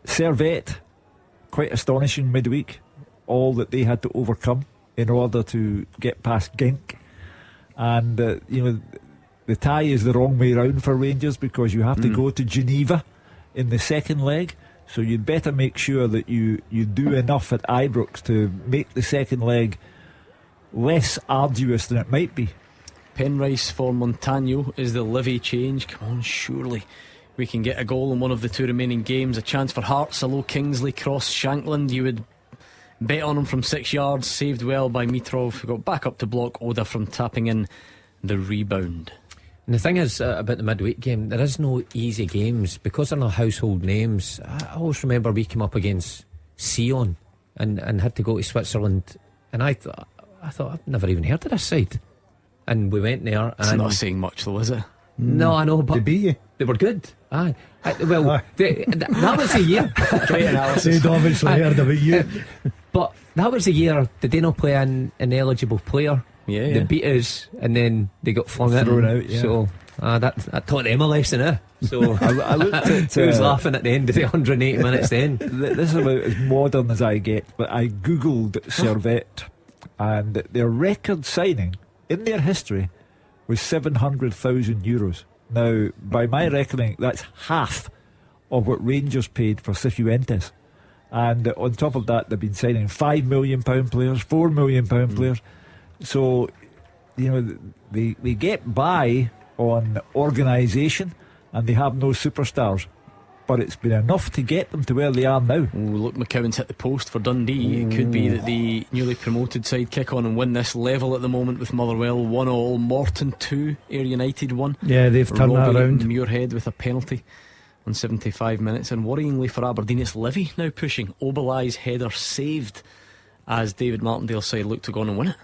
[SPEAKER 3] Servette, quite astonishing midweek, all that they had to overcome in order to get past Genk. And you know, the tie is the wrong way round for Rangers because you have to go to Geneva in the second leg, so you'd better make sure that you do enough at Ibrox to make the second leg less arduous than it might be.
[SPEAKER 2] Penrice for Montano is the Livy change. Come on, surely we can get a goal in one of the 2 remaining games. A chance for Hearts, a low Kingsley cross. Shankland, you would bet on him from 6 yards, saved well by Mitrov, who got back up to block Oda from tapping in the rebound.
[SPEAKER 4] And the thing is about the midweek game, there is no easy games because they're not household names. I always remember we came up against Sion and had to go to Switzerland, and I thought I've never even heard of this side, and we went there.
[SPEAKER 2] It's not saying much though, is it?
[SPEAKER 4] No, I know, but
[SPEAKER 5] they beat you.
[SPEAKER 4] They were good. That was the year.
[SPEAKER 2] Great analysis.
[SPEAKER 5] They'd obviously heard about you.
[SPEAKER 4] But that was the year. Did they not play an ineligible player?
[SPEAKER 2] Yeah.
[SPEAKER 4] They beat us and then they got thrown out. Yeah. So that taught them a lesson, eh? So
[SPEAKER 3] I looked at
[SPEAKER 4] who was laughing at the end of the 180 minutes then.
[SPEAKER 3] This is about as modern as I get, but I googled Servette, and their record signing in their history was €700,000. Now, by my reckoning, that's half of what Rangers paid for Cifuentes. And on top of that, they've been signing £5 million players, £4 million players. So, you know, they get by on organisation, and they have no superstars. but it's been enough to get them to where they are now.
[SPEAKER 2] Oh, look, McCowan's hit the post for Dundee. It could be that the newly promoted side kick on and win this level at the moment with Motherwell 1-1, Morton 2, Ayr United 1.
[SPEAKER 5] Yeah, they've turned that around.
[SPEAKER 2] Muirhead with a penalty on 75 minutes, and worryingly for Aberdeen, it's Livy now pushing. Obalai's header saved as David Martindale's side look to go on and win it.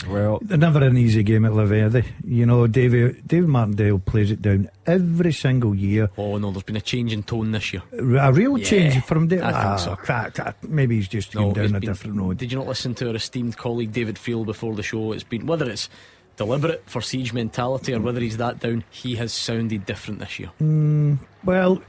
[SPEAKER 3] Well,
[SPEAKER 5] they're never an easy game at Livy, are they? You know, David Martindale plays it down every single year.
[SPEAKER 2] Oh no, there's been a change in tone this year.
[SPEAKER 5] A real change from David.
[SPEAKER 2] I think so.
[SPEAKER 5] Maybe he's just going down a different road.
[SPEAKER 2] Did you not listen to our esteemed colleague David Field before the show? It's been, whether it's deliberate for siege mentality or whether he's that down, he has sounded different this year.
[SPEAKER 5] Well,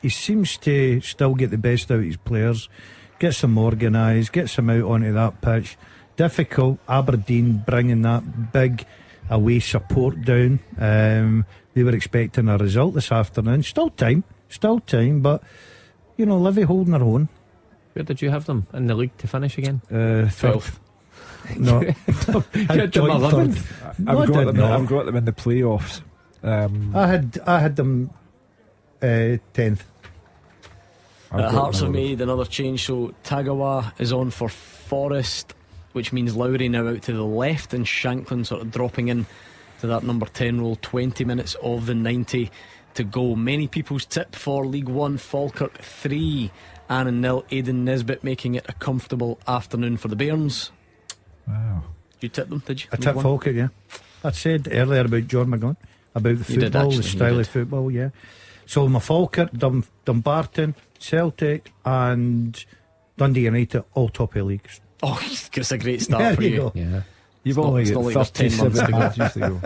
[SPEAKER 5] he seems to still get the best out of his players, gets them organised, gets them out onto that pitch. Difficult, Aberdeen bringing that big away support down. They were expecting a result this afternoon. Still time, but you know, Livy holding their own.
[SPEAKER 4] Where did you have them in the league to finish again?
[SPEAKER 5] 12th. No,
[SPEAKER 3] I've got them in the playoffs.
[SPEAKER 5] I had them 10th.
[SPEAKER 2] Hearts have made another change, so Tagawa is on for Forest, which means Lowry now out to the left and Shanklin sort of dropping in to that number 10 role. 20 minutes of the 90 to go. Many people's tip for League One: Falkirk 3, Annan 0. Aidan Nesbitt making it a comfortable afternoon for the Bairns.
[SPEAKER 3] Wow.
[SPEAKER 2] You tipped them, did you?
[SPEAKER 5] I tipped Falkirk, yeah. I said earlier about John McGowan, about the football, the style of football, yeah. So my Falkirk, Dumbarton, Celtic and Dundee United, all top of leagues.
[SPEAKER 2] Oh, it's a great start for you.
[SPEAKER 5] Go.
[SPEAKER 4] Yeah.
[SPEAKER 3] You've only got 37 matches to go.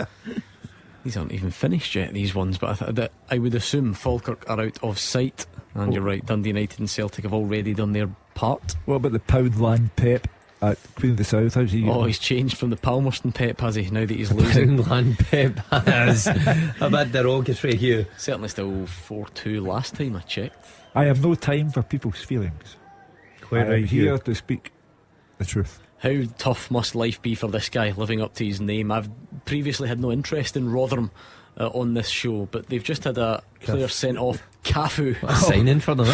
[SPEAKER 2] These aren't even finished yet, these ones, but I would assume Falkirk are out of sight. And you're right, Dundee United and Celtic have already done their part.
[SPEAKER 3] What about the Poundland Pep at Queen of the South? How's he?
[SPEAKER 2] He's changed from the Palmerston Pep, has he? Now that he's losing.
[SPEAKER 4] Poundland Pep has a bit derogatory here.
[SPEAKER 2] Certainly still 4-2 last time I checked.
[SPEAKER 3] I have no time for people's feelings. I'm here to speak the truth.
[SPEAKER 2] How tough must life be for this guy living up to his name? I've previously had no interest in Rotherham on this show, but they've just had a player sent off, Cafu.
[SPEAKER 4] Signing for them,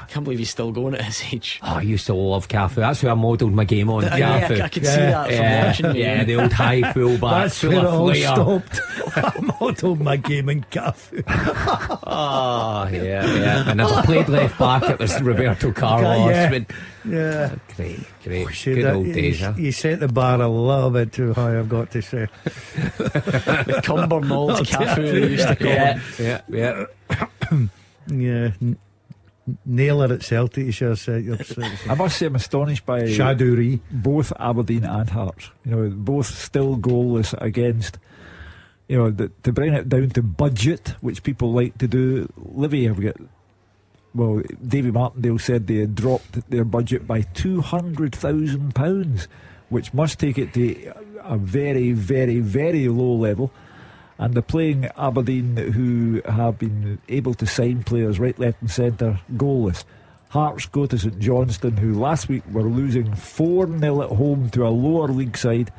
[SPEAKER 2] Can't believe he's still going at his age.
[SPEAKER 4] I used to love Cafu. That's who I modelled my game on. Cafu.
[SPEAKER 2] I could see that from watching you.
[SPEAKER 4] Yeah, the old high fullback.
[SPEAKER 5] That's where it all stopped. I modelled my game in Cafu.
[SPEAKER 4] Yeah. And if I played left back, it was Roberto Carlos.
[SPEAKER 5] Yeah.
[SPEAKER 4] Great. Good old days, huh?
[SPEAKER 5] You set the bar a little bit too high, I've got to say.
[SPEAKER 2] The Cumbernauld Cafu they used to call him.
[SPEAKER 5] Yeah. Naylor at Celtic, you should have said.
[SPEAKER 3] I must say I'm astonished by
[SPEAKER 5] Shaduri,
[SPEAKER 3] both Aberdeen and Hearts. You know, both still goalless against. You know, to bring it down to budget, which people like to do. Livy have got. Well, Davy Martindale said they had dropped their budget by £200,000, which must take it to a very, very, very low level. And they're playing Aberdeen, who have been able to sign players right, left and centre, goalless. Hearts go to St Johnstone, who last week were losing 4-0 at home to a lower league side,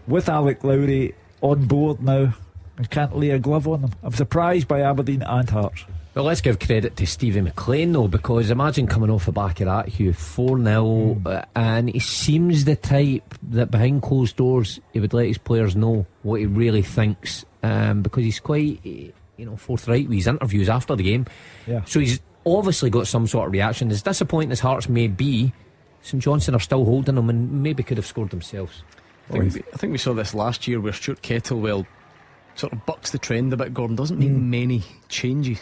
[SPEAKER 3] with Alec Lowry on board now, and can't lay a glove on them. I'm surprised by Aberdeen and Hearts.
[SPEAKER 4] Well, let's give credit to Stevie McLean though, because imagine coming off the back of that, Hugh, 4-0, and he seems the type that behind closed doors he would let his players know what he really thinks, because he's quite, forthright with his interviews after the game.
[SPEAKER 3] Yeah.
[SPEAKER 4] So he's obviously got some sort of reaction. As disappointing as Hearts may be, St Johnstone are still holding them and maybe could have scored themselves.
[SPEAKER 2] I think we saw this last year where Stuart Kettlewell sort of bucks the trend a bit. Gordon doesn't make many changes.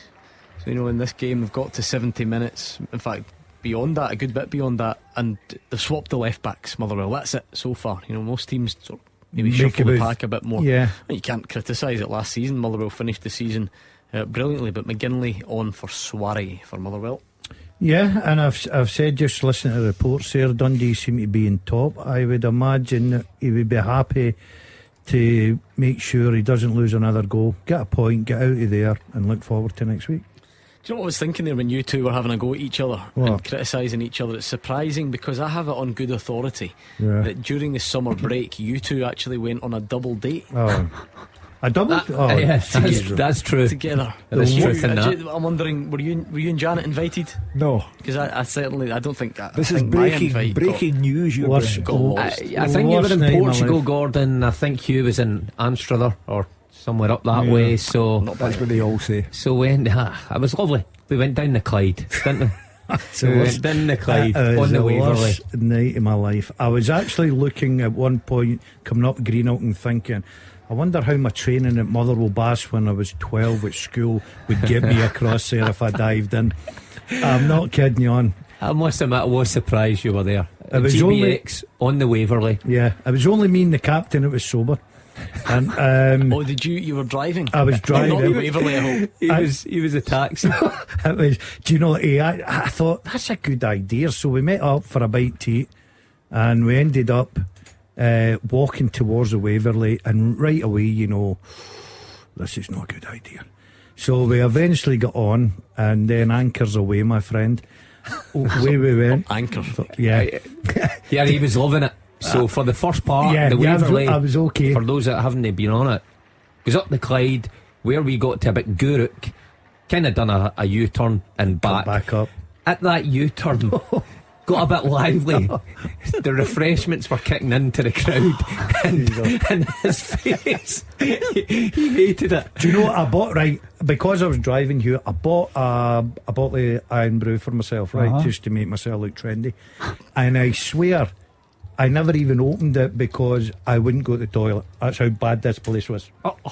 [SPEAKER 2] So, in this game they've got to 70 minutes. In fact, beyond that, a good bit beyond that, and they've swapped the left backs, Motherwell. That's it so far. Most teams sort of maybe shuffle the pack a bit more.
[SPEAKER 5] Yeah.
[SPEAKER 2] You can't criticise it. Last season Motherwell finished the season brilliantly, but McGinley on for Soiree for Motherwell.
[SPEAKER 5] Yeah, and I've said, just listening to the reports here, Dundee seem to be in top. I would imagine that he would be happy to make sure he doesn't lose another goal, get a point, get out of there, and look forward to next week.
[SPEAKER 2] Do you know what I was thinking there when you two were having a go at each other and criticising each other? It's surprising because I have it on good authority that during the summer break you two actually went on a double date.
[SPEAKER 5] I doubled.
[SPEAKER 4] That's true.
[SPEAKER 2] Together.
[SPEAKER 4] There's truth in that.
[SPEAKER 2] I'm wondering, were you and Janet invited?
[SPEAKER 3] No,
[SPEAKER 2] because I certainly don't think that.
[SPEAKER 3] This is breaking news.
[SPEAKER 4] I think you were in Portugal, Gordon. I think Hugh was in Amsterdam or somewhere up that way. So
[SPEAKER 3] that's what they all say.
[SPEAKER 4] So when it was lovely. We went down the Clyde, didn't we? So we went down the Clyde on the Waverley.
[SPEAKER 5] Worst night of my life. I was actually looking at one point coming up Greenock and thinking, I wonder how my training at Motherwell Bass when I was 12 at school would get me across there if I dived in. I'm not kidding you on.
[SPEAKER 4] I must admit I was surprised you were there.
[SPEAKER 5] It was
[SPEAKER 4] GBX on the Waverley.
[SPEAKER 5] Yeah, it was only me and the captain that was sober. And
[SPEAKER 2] did you were driving?
[SPEAKER 5] I was driving.
[SPEAKER 2] Not the Waverley, I hope.
[SPEAKER 4] He was a taxi.
[SPEAKER 5] It was, do you know, I thought that's a good idea. So we met up for a bite to eat, and we ended up walking towards the Waverley, and right away, you know, this is not a good idea. So we eventually got on, and then anchors away, my friend. Away we went.
[SPEAKER 2] Anchor.
[SPEAKER 5] Yeah.
[SPEAKER 4] Yeah, he was loving it. So for the first part, the Waverley,
[SPEAKER 5] I was okay.
[SPEAKER 4] For those that haven't been on it, goes up the Clyde, where we got to about Guruk, kind of done a U-turn and back
[SPEAKER 5] up.
[SPEAKER 4] At that U-turn, got a bit lively. The refreshments were kicking into the crowd, and his face, he hated it.
[SPEAKER 5] Do you know what I bought? Right, because I was driving here, I bought the Iron Brew for myself, right, just to make myself look trendy. And I swear, I never even opened it because I wouldn't go to the toilet. That's how bad this place was.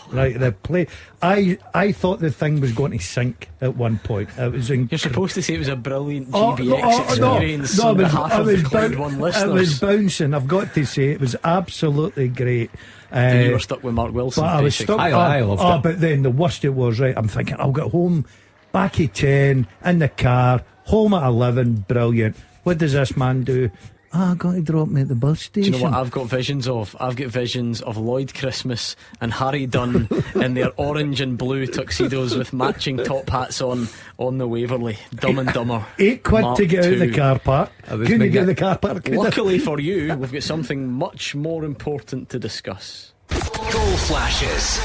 [SPEAKER 5] Right, the place. I thought the thing was going to sink at one point. It was.
[SPEAKER 2] You're supposed to say it was a brilliant GBX experience.
[SPEAKER 5] No,
[SPEAKER 2] on behalf of the Clyde One listeners.
[SPEAKER 5] It was bouncing. I've got to say, it was absolutely great.
[SPEAKER 2] You were stuck with Mark Wilson.
[SPEAKER 5] But I was stuck.
[SPEAKER 4] I loved it.
[SPEAKER 5] But then the worst it was, right, I'm thinking I'll get home back at 10 in the car, home at 11. Brilliant. What does this man do? I've got to drop me at the bus station.
[SPEAKER 2] Do you know what I've got visions of? I've got visions of Lloyd Christmas and Harry Dunn in their orange and blue tuxedos with matching top hats on the Waverley. Dumb and Dumber.
[SPEAKER 5] £8
[SPEAKER 2] Mark
[SPEAKER 5] to get out of the
[SPEAKER 2] II.
[SPEAKER 5] car park. Couldn't you get the car park?
[SPEAKER 2] Luckily for you, we've got something much more important to discuss.
[SPEAKER 1] Goal flashes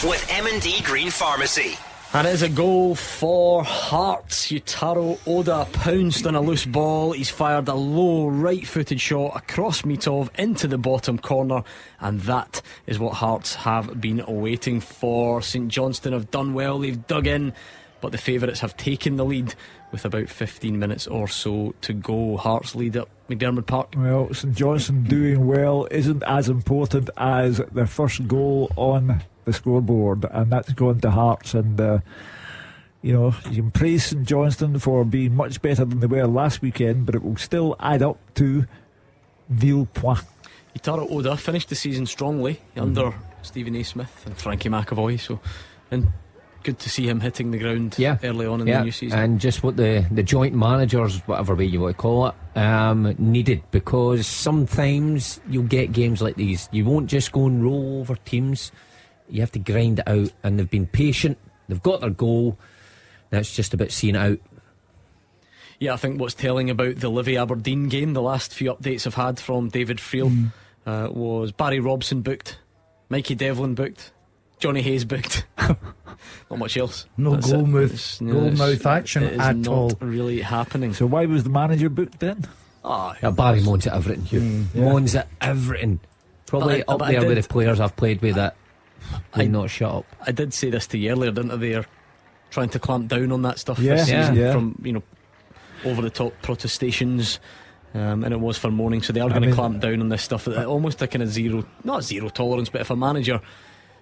[SPEAKER 1] with M&D Green Pharmacy.
[SPEAKER 2] And it's a goal for Hearts. Yutaro Oda pounced on a loose ball. He's fired a low right-footed shot across Mitov into the bottom corner, and that is what Hearts have been waiting for. St Johnstone have done well. They've dug in, but the favourites have taken the lead with about 15 minutes or so to go. Hearts lead at McDermott Park.
[SPEAKER 3] Well, St Johnstone doing well isn't as important as their first goal on the scoreboard, and that's gone to Hearts. And you can praise St Johnstone for being much better than they were last weekend, but it will still add up to nil points.
[SPEAKER 2] Yutaro Oda finished the season strongly under Stephen A. Smith and Frankie McAvoy, and good to see him hitting the ground early on in the new season.
[SPEAKER 4] And just what the joint managers, whatever way you want to call it, needed, because sometimes you'll get games like these. You won't just go and roll over teams. You have to grind it out, and they've been patient. They've got their goal. Now it's just about seeing it out.
[SPEAKER 2] Yeah, I think what's telling about the Livy Aberdeen game, the last few updates I've had from David Friel, was Barry Robson booked, Mikey Devlin booked, Johnny Hayes booked. Not much else.
[SPEAKER 5] No goal-mouth action at all.
[SPEAKER 2] Not really happening.
[SPEAKER 3] So why was the manager booked then?
[SPEAKER 4] Barry moans at everything, Hugh. Moans at everything. Probably up there with the players I've played with that will not shut up.
[SPEAKER 2] I did say this to you earlier, didn't I? They're trying to clamp down on that stuff
[SPEAKER 3] this
[SPEAKER 2] season from over the top protestations, and it was for mourning. So they are going to clamp down on this stuff. Almost a kind of not zero tolerance, but if a manager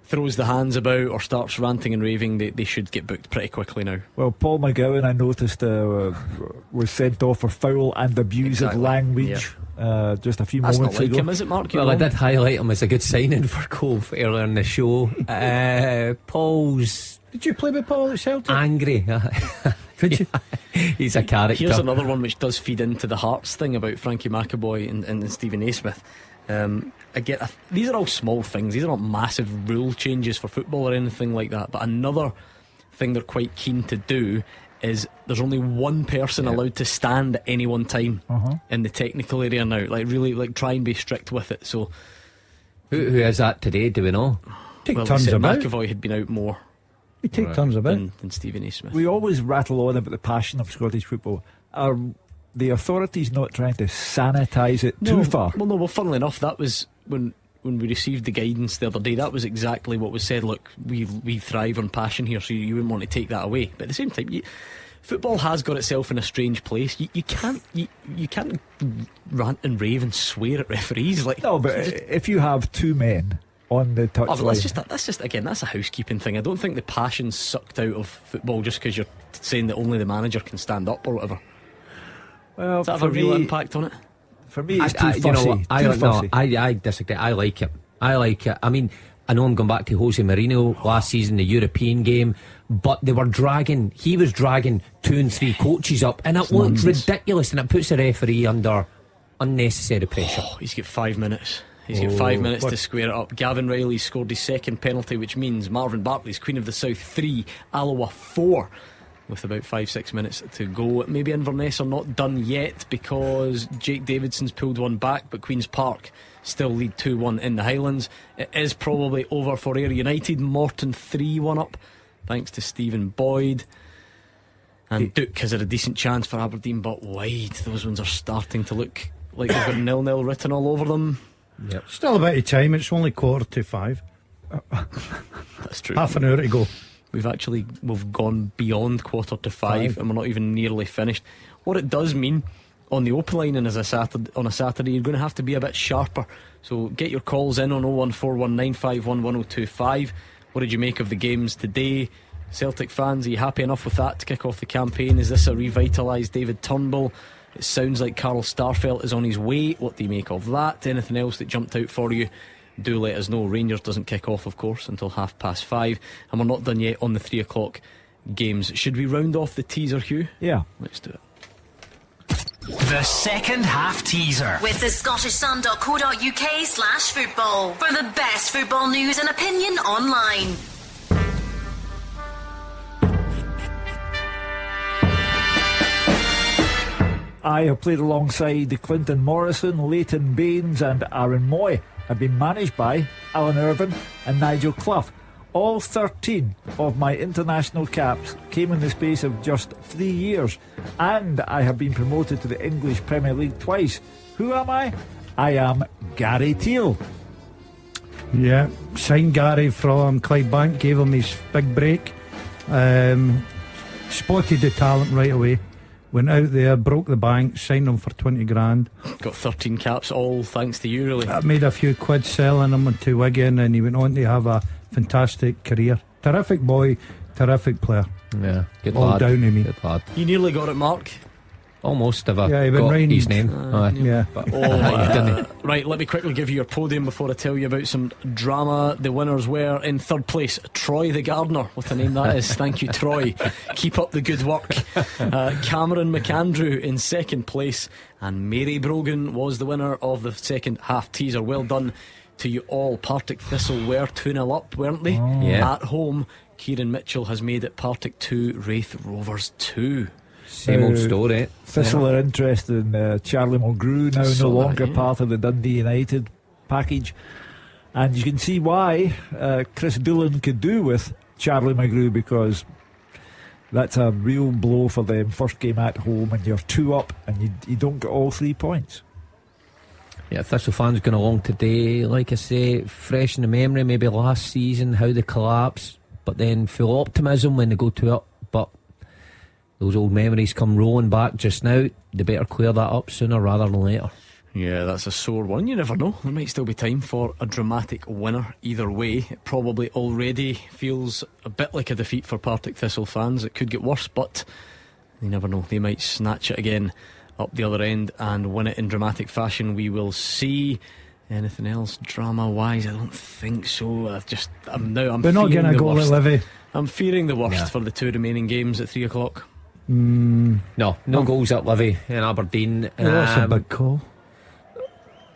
[SPEAKER 2] throws the hands about or starts ranting and raving, they should get booked pretty quickly now.
[SPEAKER 3] Well, Paul McGowan, I noticed, was sent off for foul and abusive language. Just a few
[SPEAKER 2] That's
[SPEAKER 3] moments
[SPEAKER 2] not like
[SPEAKER 3] ago.
[SPEAKER 2] him, is it, Mark?
[SPEAKER 4] Well, I did highlight him as a good signing for Cove earlier in the show. Paul's.
[SPEAKER 5] Did you play with Paul at Celtic?
[SPEAKER 4] Angry.
[SPEAKER 5] Did you?
[SPEAKER 4] He's a character.
[SPEAKER 2] Here's another one which does feed into the Hearts thing about Frankie McAvoy and Stephen A. Smith. Again, these are all small things. These are not massive rule changes for football or anything like that. But another thing they're quite keen to do is there's only one person allowed to stand at any one time in the technical area now. Like really, try and be strict with it. So
[SPEAKER 4] who is that today? Do we know?
[SPEAKER 5] Take
[SPEAKER 2] well,
[SPEAKER 5] turns
[SPEAKER 2] they said
[SPEAKER 5] about.
[SPEAKER 2] McAvoy had been out more
[SPEAKER 5] We take turns about.
[SPEAKER 2] than Stephen A. Smith.
[SPEAKER 3] We always rattle on about the passion of Scottish football. Are the authorities not trying to sanitise it too far?
[SPEAKER 2] Well, funnily enough, that was when we received the guidance the other day. That was exactly what was said. Look, we thrive on passion here, so you wouldn't want to take that away. But at the same time, football has got itself in a strange place. You can't rant and rave and swear at referees. Like,
[SPEAKER 3] no, but if you have two men on the touchline,
[SPEAKER 2] that's just again, that's a housekeeping thing. I don't think the passion's sucked out of football just because you're saying that only the manager can stand up or whatever.
[SPEAKER 3] Well,
[SPEAKER 2] does that have a real impact on it?
[SPEAKER 3] For me, it's too fussy.
[SPEAKER 4] I disagree. I like it. I mean, I know I'm going back to Jose Mourinho last season, the European game, but he was dragging 2 and 3 coaches up, and it looked ridiculous, and it puts the referee under unnecessary pressure.
[SPEAKER 2] He's got 5 minutes. He's got 5 minutes to square it up. Gavin Riley scored his second penalty, which means Marvin Bartley's Queen of the South 3, Alloa 4. With about 5-6 minutes to go. Maybe Inverness are not done yet because Jake Davidson's pulled one back, but Queen's Park still lead 2-1 in the Highlands. It is probably over for Ayr United. Morton 3-1 up thanks to Stephen Boyd. And Duke has had a decent chance for Aberdeen, but wide. Those ones are starting to look like they've got 0-0 written all over them.
[SPEAKER 5] Yep. Still a bit of time. It's only 4:45.
[SPEAKER 2] That's true.
[SPEAKER 5] Half an hour to go.
[SPEAKER 2] We've gone beyond 4:45 and we're not even nearly finished. What it does mean on the open line and on a Saturday, you're going to have to be a bit sharper. So get your calls in on 01419511025. What did you make of the games today? Celtic fans, are you happy enough with that to kick off the campaign? Is this a revitalised David Turnbull? It sounds like Carl Starfelt is on his way. What do you make of that? Anything else that jumped out for you? Do let us know. Rangers doesn't kick off, of course, until 5:30, and we're not done yet on the 3 o'clock games. Should we round off the teaser, Hugh?
[SPEAKER 3] Yeah,
[SPEAKER 2] let's do it.
[SPEAKER 1] The second half teaser
[SPEAKER 9] with the scottishsun.co.uk/football for the best football news and opinion online.
[SPEAKER 3] I have played alongside Clinton Morrison, Leighton Baines and Aaron Moy. Have been managed by Alan Irvine and Nigel Clough. All 13 of my international caps came in the space of just 3 years, and I have been promoted to the English Premier League twice. Who am I? I am Gary Teal.
[SPEAKER 5] Yeah, signed Gary from Clydebank, gave him his big break, spotted the talent right away. Went out there, broke the bank, signed him for 20 grand.
[SPEAKER 2] Got 13 caps, all thanks to you, really.
[SPEAKER 5] I made a few quid selling him to Wigan, and he went on to have a fantastic career. Terrific boy, terrific player.
[SPEAKER 4] Yeah, good
[SPEAKER 5] all
[SPEAKER 4] lad.
[SPEAKER 5] Down to me.
[SPEAKER 4] Good lad.
[SPEAKER 2] You nearly got it, Mark.
[SPEAKER 4] Almost have
[SPEAKER 5] yeah,
[SPEAKER 4] got his name.
[SPEAKER 5] Yeah.
[SPEAKER 2] Right, let me quickly give you your podium before I tell you about some drama. The winners were in third place, Troy the Gardener. What a name that is. Thank you, Troy. Keep up the good work. Cameron McAndrew in second place, and Mary Brogan was the winner of the second half teaser. Well done to you all. Partick Thistle were 2-0 up, weren't they?
[SPEAKER 4] Yeah.
[SPEAKER 2] At home, Kieran Mitchell has made it Partick 2, Wraith Rovers 2.
[SPEAKER 4] Same old story.
[SPEAKER 3] Thistle are interested in Charlie Mulgrew, now no longer part of the Dundee United package, and you can see why Chris Doolan could do with Charlie Mulgrew, because that's a real blow for them. First game at home and you're 2 up and you don't get all 3 points.
[SPEAKER 4] Yeah, Thistle fans going along today, like I say, fresh in the memory, maybe last season, how they collapsed, but then full optimism when they go 2 up. But those old memories come rolling back just now. They better clear that up sooner rather than later.
[SPEAKER 2] Yeah, that's a sore one. You never know. There might still be time for a dramatic winner either way. It probably already feels a bit like a defeat for Partick Thistle fans. It could get worse, but you never know. They might snatch it again up the other end and win it in dramatic fashion. We will see. Anything else drama wise? I don't think so. I'm
[SPEAKER 5] We're not going to go at Livy.
[SPEAKER 2] I'm fearing the worst for the 2 remaining games at 3 o'clock.
[SPEAKER 4] No goals at Livy in Aberdeen.
[SPEAKER 5] That's a big call.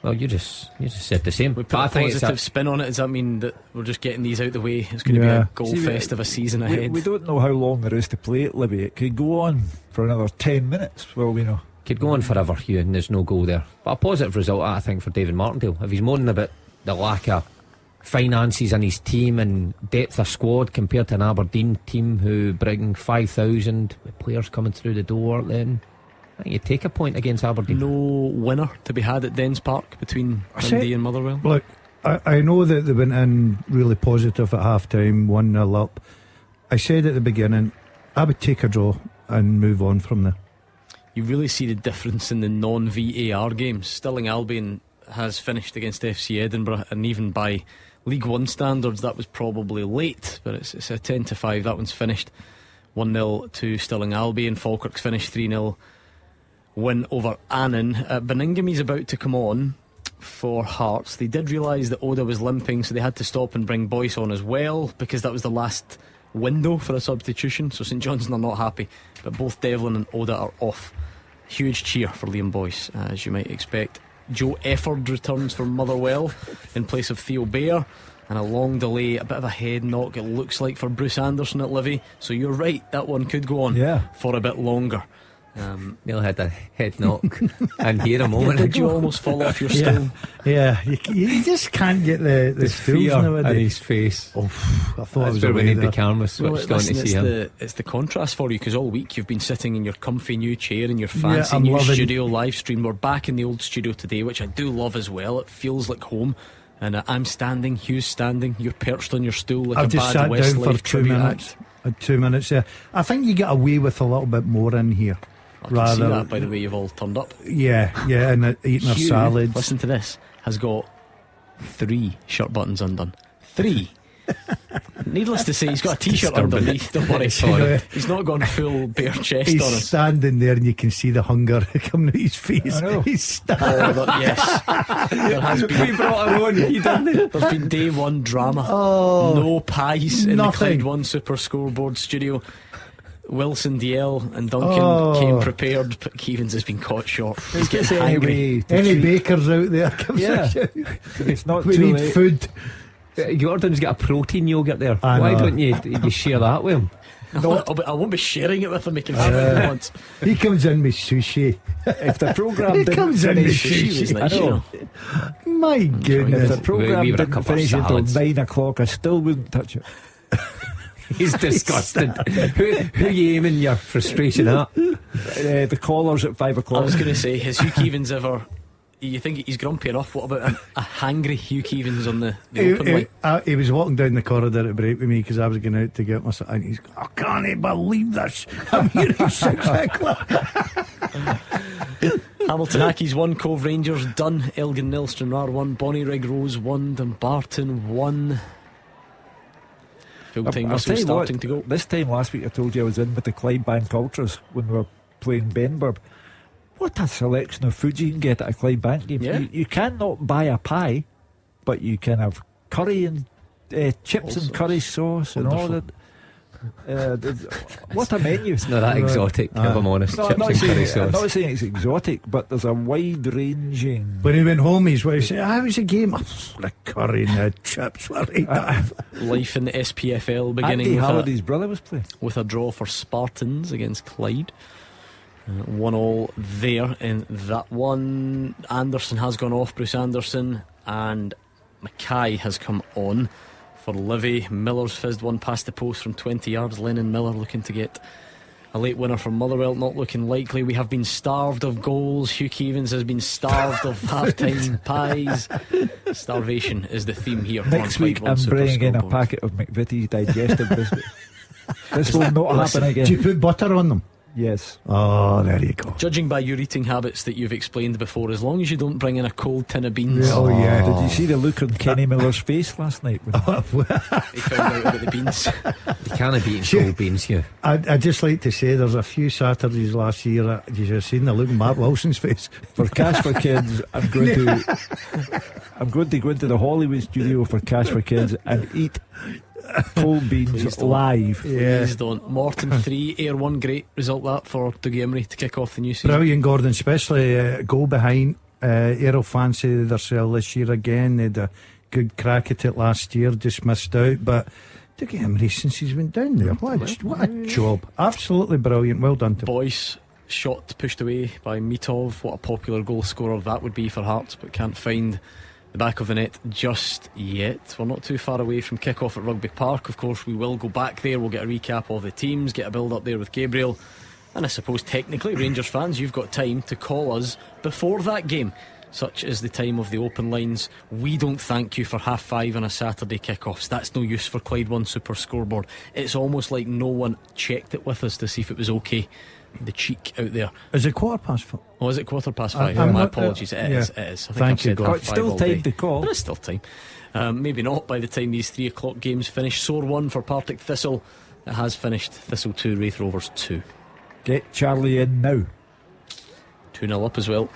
[SPEAKER 4] Well, you just said the same.
[SPEAKER 2] We put a positive spin on it. Does that mean that we're just getting these out the way? It's going to be a goal fest of a season ahead.
[SPEAKER 3] We don't know how long there is to play at Livy. It could go on for another 10 minutes. Well, we know.
[SPEAKER 4] Could go on forever, Hugh, and there's no goal there. But a positive result, I think, for David Martindale. If he's moaning about the lack of finances in his team and depth of squad compared to an Aberdeen team who bring 5,000 players coming through the door, then I think you take a point against Aberdeen.
[SPEAKER 2] No winner to be had at Dens Park between Dundee and Motherwell.
[SPEAKER 5] Look, I know that they went in really positive at half time, 1-0 up. I said at the beginning, I would take a draw and move on from there.
[SPEAKER 2] You really see the difference in the non-VAR games. Stirling Albion has finished against FC Edinburgh, and even by League One standards that was probably late, but it's a 10-5. That one's finished 1-0 to Stirling Albion. Falkirk's finished 3-0 win over Annan. Beningham's about to come on for Hearts. They did realise that Oda was limping, so they had to stop and bring Boyce on as well, because that was the last window for a substitution. So St Johnstone are not happy, but both Devlin and Oda are off. Huge cheer for Liam Boyce, as you might expect. Joe Efford returns for Motherwell in place of Theo Bayer, and a long delay, a bit of a head knock it looks like for Bruce Anderson at Livy. So you're right, that one could go on for a bit longer.
[SPEAKER 4] Neil had a head knock and here a moment
[SPEAKER 2] did you almost fall off your stool?
[SPEAKER 5] Yeah, you just can't get the stools nowadays.
[SPEAKER 4] In his face.
[SPEAKER 5] I thought it was
[SPEAKER 4] where we need
[SPEAKER 5] there.
[SPEAKER 4] the camera switched on to see him.
[SPEAKER 2] It's the contrast for you, because all week you've been sitting in your comfy new chair in your fancy new
[SPEAKER 5] loving
[SPEAKER 2] studio live stream. We're back in the old studio today, which I do love as well. It feels like home. And I'm standing, Hugh's standing, you're perched on your stool like
[SPEAKER 5] I've
[SPEAKER 2] a
[SPEAKER 5] just
[SPEAKER 2] bad
[SPEAKER 5] sat down
[SPEAKER 2] Westlife
[SPEAKER 5] for 2
[SPEAKER 2] tribute
[SPEAKER 5] minutes.
[SPEAKER 2] act.
[SPEAKER 5] 2 minutes there. I think you get away with a little bit more in here.
[SPEAKER 2] I can see that by the way you've all turned up.
[SPEAKER 5] Yeah, and eating our
[SPEAKER 2] Hugh,
[SPEAKER 5] salads.
[SPEAKER 2] listen to this, has got 3 shirt buttons undone. 3. Needless to say, he's got a t-shirt underneath. Don't worry, he's not gone full bare chest
[SPEAKER 5] He's
[SPEAKER 2] on us.
[SPEAKER 5] standing there and you can see the hunger coming out his face. He's standing.
[SPEAKER 2] Yes, there has been.
[SPEAKER 4] We brought our own. He didn't.
[SPEAKER 2] There's been day one drama. No pies in
[SPEAKER 5] nothing.
[SPEAKER 2] the Clyde One Super Scoreboard studio. Wilson, DL and Duncan came prepared, but Keevins has been caught short. He's getting angry.
[SPEAKER 5] Any bakers out there?
[SPEAKER 3] It's not
[SPEAKER 5] we
[SPEAKER 3] too
[SPEAKER 5] need
[SPEAKER 3] late.
[SPEAKER 5] food.
[SPEAKER 4] Gordon's got a protein yoghurt there. Why don't you share that with him?
[SPEAKER 2] No, I won't be sharing it with him. He can have it if he wants.
[SPEAKER 5] He comes in with sushi.
[SPEAKER 3] If the programme
[SPEAKER 5] comes in with
[SPEAKER 2] Sushi was nice, you know.
[SPEAKER 5] My goodness.
[SPEAKER 3] If the programme
[SPEAKER 4] We were a
[SPEAKER 3] didn't
[SPEAKER 4] couple of
[SPEAKER 3] finish until
[SPEAKER 4] salads.
[SPEAKER 3] 9 o'clock, I still wouldn't touch it.
[SPEAKER 4] He's disgusted. Who are you aiming your frustration at?
[SPEAKER 3] The callers at 5 o'clock.
[SPEAKER 2] I was going to say, has Hugh Keevins ever? You think he's grumpy enough? What about a hangry Hugh Keevins on the open line?
[SPEAKER 5] He was walking down the corridor at break with me because I was going out to get myself, and he's I can't believe this. I'm here at 6 o'clock.
[SPEAKER 2] Hamilton Accies 1, Cove Rangers done, Elgin nil, Stranraer 1, Bonnie Rig Rose 1, Dumbarton 1. Full time
[SPEAKER 3] I'll
[SPEAKER 2] whistle
[SPEAKER 3] tell you
[SPEAKER 2] starting
[SPEAKER 3] what,
[SPEAKER 2] to go.
[SPEAKER 3] this time last week I told you I was in with the Clydebank Ultras when we were playing Benburb. What a selection of food you can get at a Clydebank game.
[SPEAKER 2] Yeah.
[SPEAKER 3] You cannot buy a pie, but you can have curry and chips and curry sauce and all that. What a menu.
[SPEAKER 4] It's not that exotic, if I'm honest.
[SPEAKER 3] No,
[SPEAKER 4] Chips and curry sauce.
[SPEAKER 3] I'm not saying it's exotic, but there's a wide ranging.
[SPEAKER 5] When he went home, he's what he said, how was the game? The curry and the chips were right.
[SPEAKER 2] Life in the SPFL beginning
[SPEAKER 3] Andy
[SPEAKER 2] with
[SPEAKER 3] Halliday's brother was playing.
[SPEAKER 2] with a draw for Spartans against Clyde. 1-1 there in that one. Anderson has gone off, Bruce Anderson, and Mackay has come on for Livy. Miller's fizzed one past the post from 20 yards. Lennon Miller looking to get a late winner from Motherwell, not looking likely. We have been starved of goals. Hugh Keevins has been starved of half-time pies. Starvation is the theme here.
[SPEAKER 3] Next
[SPEAKER 2] on
[SPEAKER 3] week
[SPEAKER 2] Clyde One
[SPEAKER 3] I'm
[SPEAKER 2] Super
[SPEAKER 3] bringing in a
[SPEAKER 2] Scoreboard.
[SPEAKER 3] packet of McVitie's digestive biscuit. This will not happen
[SPEAKER 5] Do
[SPEAKER 3] again.
[SPEAKER 5] you put butter on them?
[SPEAKER 3] Yes.
[SPEAKER 5] Oh, there you go.
[SPEAKER 2] Judging by your eating habits that you've explained before, as long as you don't bring in a cold tin of beans.
[SPEAKER 5] Oh, yeah.
[SPEAKER 3] Did you see the look on Kenny Miller's face last night?
[SPEAKER 2] He found out about the beans.
[SPEAKER 4] You can't be eating cold beans here.
[SPEAKER 5] I'd just like to say there's a few Saturdays last year you should have seen the look on Mark Wilson's face.
[SPEAKER 3] For Cash for Kids, I'm going to go into the Hollywood studio for Cash for Kids and eat cold beans live.
[SPEAKER 2] Please don't. Morton 3, Ayr 1. Great result that for Dougie Emery to kick off the new season.
[SPEAKER 5] Brilliant, Gordon, especially goal behind. Ayr will fancy themselves this year again. They had a good crack at it last year, just missed out. But Dougie Emery, since he's went down there, what a job. Absolutely brilliant. Well done to him.
[SPEAKER 2] Boyce shot pushed away by Mitov. What a popular goal scorer that would be for Hearts, but can't find the back of the net just yet. We're not too far away from kick-off at Rugby Park. Of course, we will go back there. We'll get a recap of the teams, get a build-up there with Gabriel. And I suppose technically, Rangers fans, you've got time to call us before that game. Such is the time of the open lines. We don't thank you for 5:30 on a Saturday kick-offs. That's no use for Clyde One Super Scoreboard. It's almost like no one checked it with us to see if it was okay. The cheek out there.
[SPEAKER 5] Is it 5:15?
[SPEAKER 2] Oh, is it 5:15? My apologies. It is. It is. I think
[SPEAKER 5] Thank
[SPEAKER 2] I've
[SPEAKER 5] you,
[SPEAKER 2] said
[SPEAKER 5] God.
[SPEAKER 2] half five
[SPEAKER 3] Still
[SPEAKER 2] all
[SPEAKER 3] time
[SPEAKER 2] day.
[SPEAKER 3] to call.
[SPEAKER 2] There is still time. Maybe not by the time these 3 o'clock games finish. Sore 1 for Partick Thistle. It has finished. Thistle 2, Wraith Rovers 2.
[SPEAKER 3] Get Charlie in now.
[SPEAKER 2] 2-0 up as well.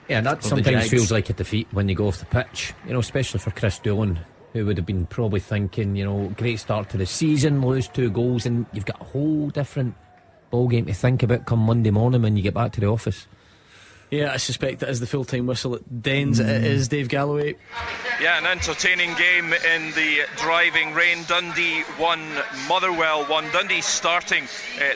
[SPEAKER 4] Yeah, that
[SPEAKER 2] For the
[SPEAKER 4] sometimes
[SPEAKER 2] Jags.
[SPEAKER 4] feels like a defeat when you go off the pitch, you know, especially for Chris Doolan, who would have been probably thinking, you know, great start to the season, lose 2 goals, and you've got a whole different ball game to think about come Monday morning when you get back to the office.
[SPEAKER 2] Yeah, I suspect that is the full-time whistle at Dens. It is Dave Galloway.
[SPEAKER 8] Yeah, an entertaining game in the driving rain. Dundee 1, Motherwell 1. Dundee starting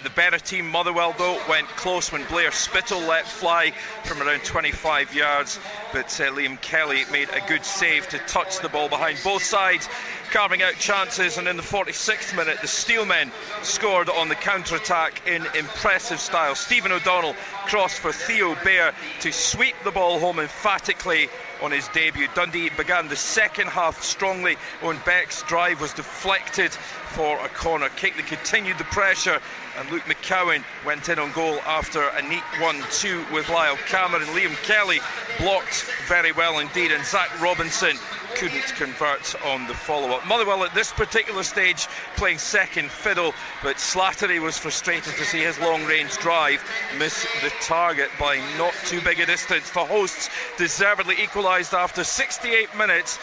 [SPEAKER 8] the better team. Motherwell, though, went close when Blair Spittle let fly from around 25 yards. But Liam Kelly made a good save to touch the ball behind. Both sides carving out chances, and in the 46th minute the Steelmen scored on the counter-attack in impressive style. Stephen O'Donnell crossed for Theo Bair to sweep the ball home emphatically on his debut. Dundee began the second half strongly. Owen Beck's drive was deflected for a corner kick. They continued the pressure, and Luke McCowan went in on goal after a neat 1-2 with Lyle Cameron. Liam Kelly blocked very well indeed, and Zach Robinson couldn't convert on the follow-up. Motherwell at this particular stage playing second fiddle, but Slattery was frustrated to see his long-range drive miss the target by not too big a distance. The hosts deservedly equalised after 68 minutes.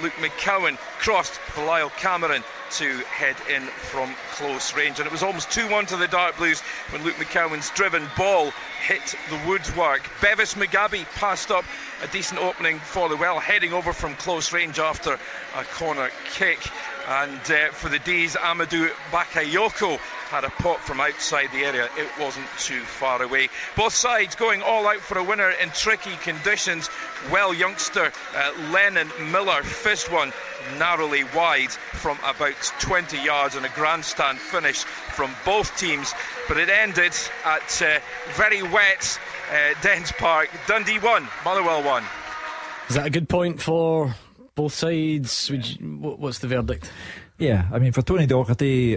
[SPEAKER 8] Luke McCowan crossed for Lyle Cameron to head in from close range, and it was almost 2-1 to the Dark Blues when Luke McCowan's driven ball hit the woodwork. Bevis Mugabe passed up a decent opening for the well, heading over from close range after a corner kick. And for the D's, Amadou Bakayoko had a pop from outside the area. It wasn't too far away. Both sides going all out for a winner in tricky conditions. Well, youngster Lennon Miller fizzed one narrowly wide from about 20 yards, and a grandstand finish from both teams. But it ended at very wet Dens Park. Dundee 1, Motherwell 1.
[SPEAKER 2] Is that a good point for both sides? What's the verdict?
[SPEAKER 3] Yeah, I mean, for Tony Docherty,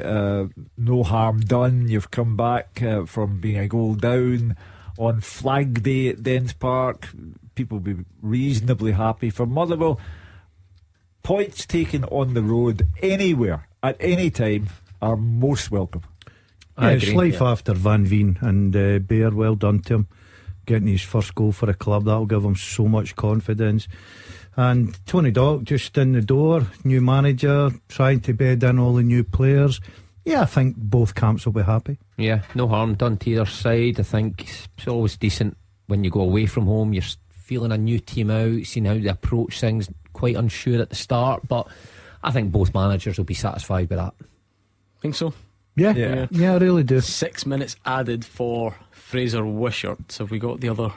[SPEAKER 3] no harm done. You've come back from being a goal down on Flag Day at Dens Park. People will be reasonably happy. For Motherwell, points taken on the road anywhere at any time are most welcome.
[SPEAKER 5] It's life after Van Veen, and Bair, well done to him, getting his first goal for a club. That'll give him so much confidence. And Tony Dock just in the door, new manager, trying to bed in all the new players. Yeah, I think both camps will be happy.
[SPEAKER 4] Yeah, no harm done to either side. I think it's always decent when you go away from home. You're feeling a new team out, seeing how they approach things. Quite unsure at the start, but I think both managers will be satisfied with that.
[SPEAKER 2] Think so?
[SPEAKER 5] Yeah, I really do.
[SPEAKER 2] 6 minutes added for Fraser Wishart. Have we got the other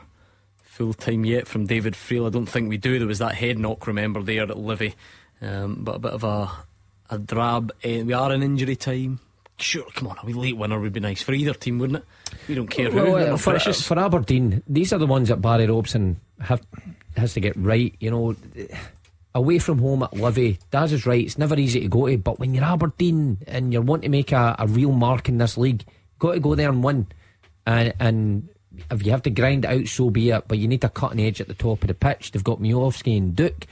[SPEAKER 2] full time yet from David Friel? I don't think we do. There was that head knock, remember, there at Livy, but a bit of a drab. We are in injury time. Sure, come on, a wee late winner would be nice for either team, wouldn't it? We don't care who.
[SPEAKER 4] Well, for Aberdeen, these are the ones that Barry Robson has to get right. You know, away from home at Livy, Daz is right, it's never easy to go to, but when you're Aberdeen and you want to make a real mark in this league, you've got to go there and win. And if you have to grind it out, so be it, but you need a cutting edge at the top of the pitch. They've got Miovski and Duke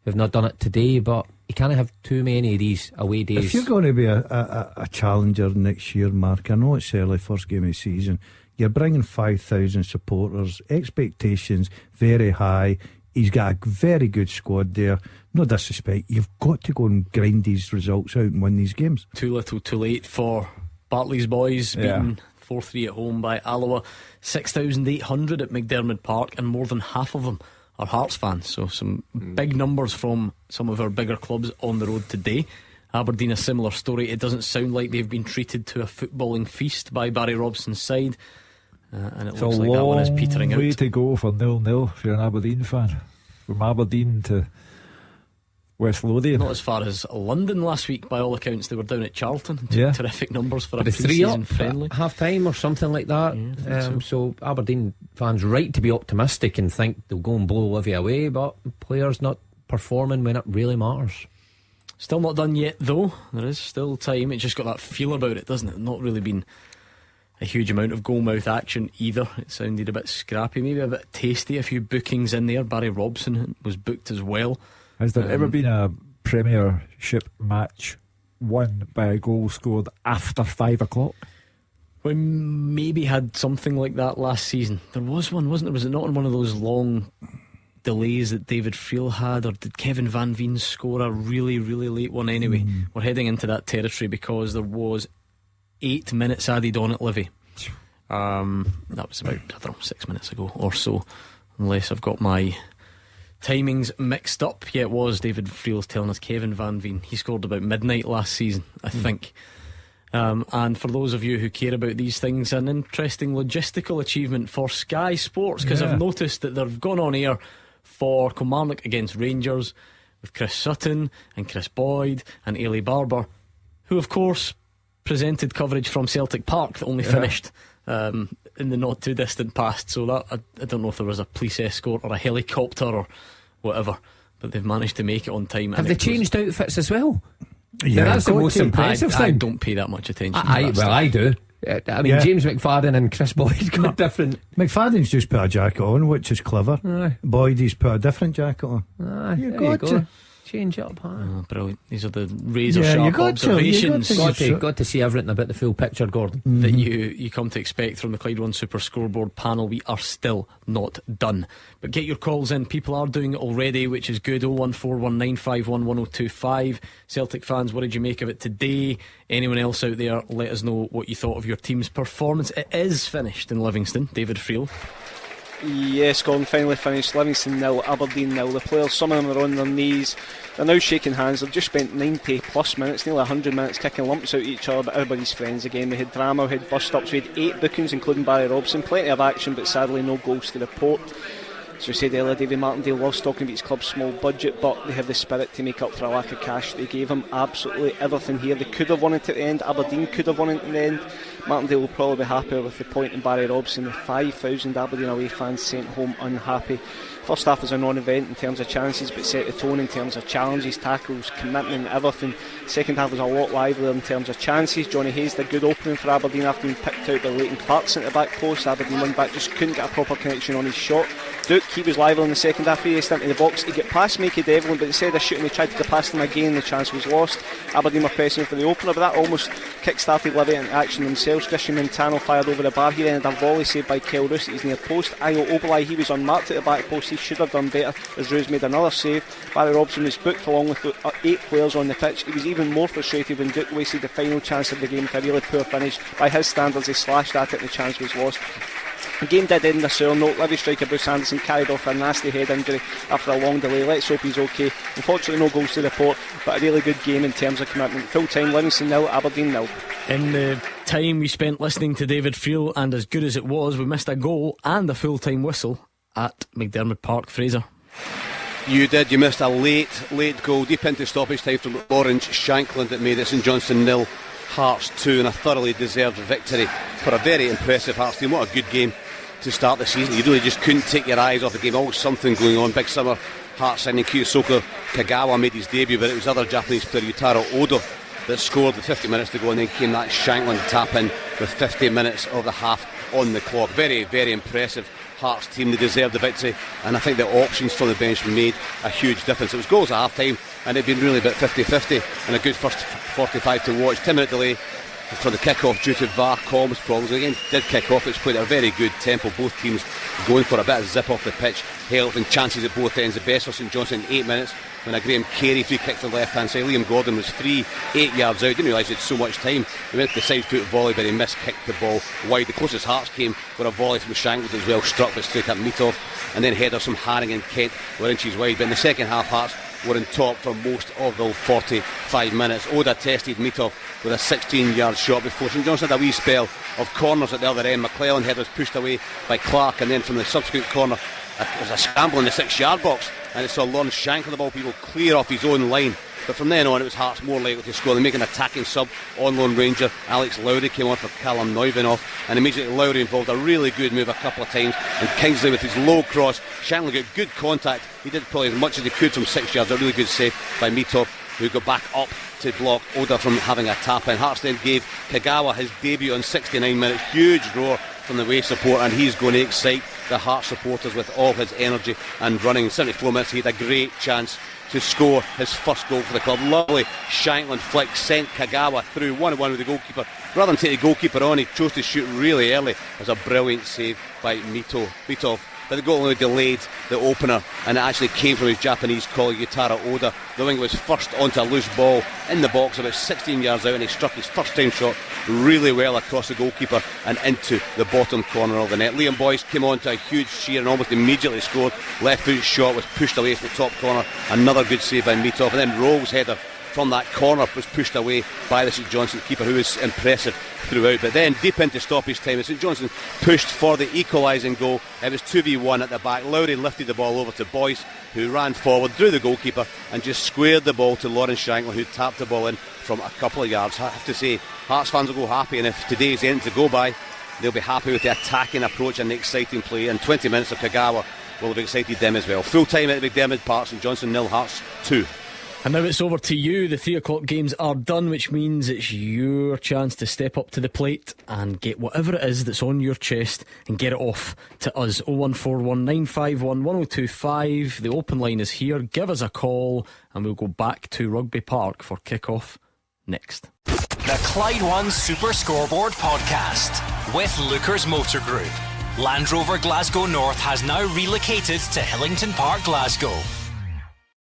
[SPEAKER 4] who've not done it today, but you can't have too many of these away days.
[SPEAKER 5] If you're going to be a challenger next year, Mark, I know it's early, first game of the season, you're bringing 5,000 supporters, expectations very high. He's got a very good squad there. No disrespect, you've got to go and grind these results out and win these games.
[SPEAKER 2] Too little too late for Bartley's boys, beaten 4-3 at home by Alloa. 6,800 at McDermott Park, and more than half of them are Hearts fans. So some big numbers from some of our bigger clubs on the road today. Aberdeen, a similar story. It doesn't sound like they've been treated to a footballing feast by Barry Robson's side, and it looks like that one is petering out.
[SPEAKER 3] Way to go for 0-0 if you're an Aberdeen fan. from Aberdeen to West Lothian.
[SPEAKER 2] Not as far as London last week, by all accounts. They were down at Charlton. Terrific numbers for a
[SPEAKER 4] the 3-up
[SPEAKER 2] friendly.
[SPEAKER 4] Half time or something like that. So Aberdeen fans right to be optimistic and think they'll go and blow Livy away, but players not performing when it really matters.
[SPEAKER 2] Still not done yet though. There is still time. It's just got that feel about it, doesn't it? Not really been a huge amount of goalmouth action either. It sounded a bit scrappy, maybe a bit tasty. A few bookings in there. Barry Robson was booked as well.
[SPEAKER 3] Has there ever been a Premiership match won by a goal scored after 5 o'clock?
[SPEAKER 2] We maybe had something like that last season. There was one, wasn't there? Was it not in one of those long delays that David Friel had, or did Kevin Van Veen score a really, really late one anyway? We're heading into that territory because there was 8 minutes added on at Livy. That was about, I don't know, 6 minutes ago or so, unless I've got my timings mixed up. Yeah, it was. David Friel's telling us Kevin Van Veen, he scored about midnight last season, I think. And for those of you who care about these things, an interesting logistical achievement for Sky Sports, because I've noticed that they've gone on air for Kilmarnock against Rangers with Chris Sutton and Chris Boyd and Ailey Barber, who of course presented coverage from Celtic Park that only finished in the not too distant past. So that I don't know if there was a police escort or a helicopter or whatever, but they've managed to make it on time.
[SPEAKER 4] Have they changed outfits as well?
[SPEAKER 5] Yeah,
[SPEAKER 4] that's the most impressive thing.
[SPEAKER 2] I don't pay that much attention.
[SPEAKER 4] I do. I mean, James McFadden and Chris Boyd got different.
[SPEAKER 5] McFadden's just put a jacket on, which is clever. Boyd's put a different jacket on.
[SPEAKER 4] There you go. Change up,
[SPEAKER 2] brilliant. These are the razor sharp observations.
[SPEAKER 4] Got to see everything about the full picture, Gordon.
[SPEAKER 2] That you come to expect from the Clyde One Super Scoreboard panel. We are still not done, but get your calls in. People are doing it already, which is good. 01419511025. Celtic fans, what did you make of it today? Anyone else out there, let us know what you thought of your team's performance. It is finished in Livingston. David Friel.
[SPEAKER 7] Yes, Gordon, finally finished. Livingston 0, Aberdeen 0. The players, some of them are on their knees. They're now shaking hands. They've just spent 90 plus minutes, nearly 100 minutes kicking lumps out at each other, but everybody's friends again. We had drama, we had bust-ups, we had 8 bookings including Barry Robson. Plenty of action, but sadly no goals to report. As we said earlier, David Martindale loves talking about his club's small budget, but they have the spirit to make up for a lack of cash. They gave him absolutely everything here. They could have won it at the end. Aberdeen could have won it at the end. Martindale will probably be happier with the point in Barry Robson. The 5,000 Aberdeen away fans sent home unhappy. First half was a non-event in terms of chances, but set the tone in terms of challenges, tackles, commitment, everything. Second half was a lot livelier in terms of chances. Johnny Hayes did a good opening for Aberdeen after being picked out by Leighton Clarkson at the back post. Aberdeen wing back just couldn't get a proper connection on his shot. Duke, he was lively in the second half. He raced into the box. He got past Mickey Devlin, but instead of shooting, he tried to go past him again. The chance was lost. Aberdeen were pressing for the opener, but that almost kick-started Livy into action themselves. Christian Montano fired over the bar. He then had a volley saved by Kel Roos at his near post. Ayo Obalai, he was unmarked at the back post. He should have done better as Roos made another save. Barry Robson was booked along with 8 players on the pitch. He was even more frustrated when Duke wasted the final chance of the game with a really poor finish. By his standards, he slashed at it and the chance was lost. The game did end a sour note. Livy striker Bruce Anderson carried off a nasty head injury after a long delay. Let's hope he's okay. Unfortunately no goals to report, but a really good game in terms of commitment. Full time, Livingston 0, Aberdeen 0.
[SPEAKER 2] In the time we spent listening to David Friel, and as good as it was, we missed a goal and a full time whistle at McDermott Park. Fraser.
[SPEAKER 6] You did. You missed a late goal deep into stoppage time from Orange Shankland that made it. St Johnstone 0, Hearts 2, and a thoroughly deserved victory for a very impressive Hearts team. What a good game to start the season. You really just couldn't take your eyes off the game. Always something going on. Big summer Hearts signing Kyosoko Kagawa made his debut, but it was other Japanese player Yutaro Odo that scored with 50 minutes to go, and then came that Shankland tap in with 50 minutes of the half on the clock. Very, very impressive Hearts team. They deserved the victory, and I think the options from the bench made a huge difference. It was goals at half time, and it'd been really about 50-50 and a good first 45 to watch. 10 minute delay for the kick-off due to VAR comms problems. Again, did kick off. It's played at a very good tempo. Both teams going for a bit of zip off the pitch, health and chances at both ends. The best for St Johnstone in 8 minutes when a Graham Carey free kick to the left hand side. Liam Gordon was free 8 yards out. Didn't realise he had so much time. He went to the side foot volley, but he miskicked the ball wide. The closest Hearts came were a volley from Shankland as well, struck but straight at Mitov, and then headers from Haring and Kent were inches wide. But in the second half, Hearts were in top for most of the 45 minutes. Oda tested Mitov with a 16-yard shot before St Johnstone had a wee spell of corners at the other end. McClellan head was pushed away by Clark, and then from the subsequent corner there was a scramble in the 6-yard box and it saw Lawrence Shankland the ball, people clear off his own line. But from then on, it was Hearts more likely to score. They make an attacking sub on Lone Ranger. Alex Lowry came on for Callum Neuvinhoff, and immediately Lowry involved a really good move a couple of times. And Kingsley with his low cross, Shankland got good contact. He did probably as much as he could from 6 yards. A really good save by Mitov, who got back up to block Oda from having a tap in. Hearts then gave Kagawa his debut on 69 minutes. Huge roar from the away support, and he's going to excite the Hearts supporters with all his energy and running. In 74 minutes, he had a great chance to score his first goal for the club. Lovely Shankland flick sent Kagawa through 1-1 with the goalkeeper. Rather than take the goalkeeper on, he chose to shoot really early. It was a brilliant save by Mitov. But the goal only delayed the opener, and it actually came from his Japanese colleague Yutaro Oda. The winger was first onto a loose ball in the box about 16 yards out, and he struck his first time shot really well across the goalkeeper and into the bottom corner of the net. Liam Boyce came on to a huge sheer and almost immediately scored. Left foot shot was pushed away from the top corner. Another good save by Mitov, and then Rowe's header from that corner was pushed away by the St Johnstone keeper, who was impressive throughout. But then deep into stoppage time, St Johnstone pushed for the equalising goal. It was 2v1 at the back. Lowry lifted the ball over to Boyce, who ran forward, drew the goalkeeper and just squared the ball to Lawrence Shankland, who tapped the ball in from a couple of yards. I have to say, Hearts fans will go happy, and if today's end to go by, they'll be happy with the attacking approach and the exciting play, and 20 minutes of Kagawa will have excited them as well. Full time at the McDermott Park, St Johnstone 0, Hearts 2.
[SPEAKER 2] And now it's over to you. The 3 o'clock games are done, which means it's your chance to step up to the plate and get whatever it is that's on your chest and get it off to us. 01419511025. The open line is here. Give us a call and we'll go back to Rugby Park for kick-off next.
[SPEAKER 1] The Clyde One Super Scoreboard Podcast with Lookers Motor Group. Land Rover Glasgow North has now relocated to Hillington Park, Glasgow.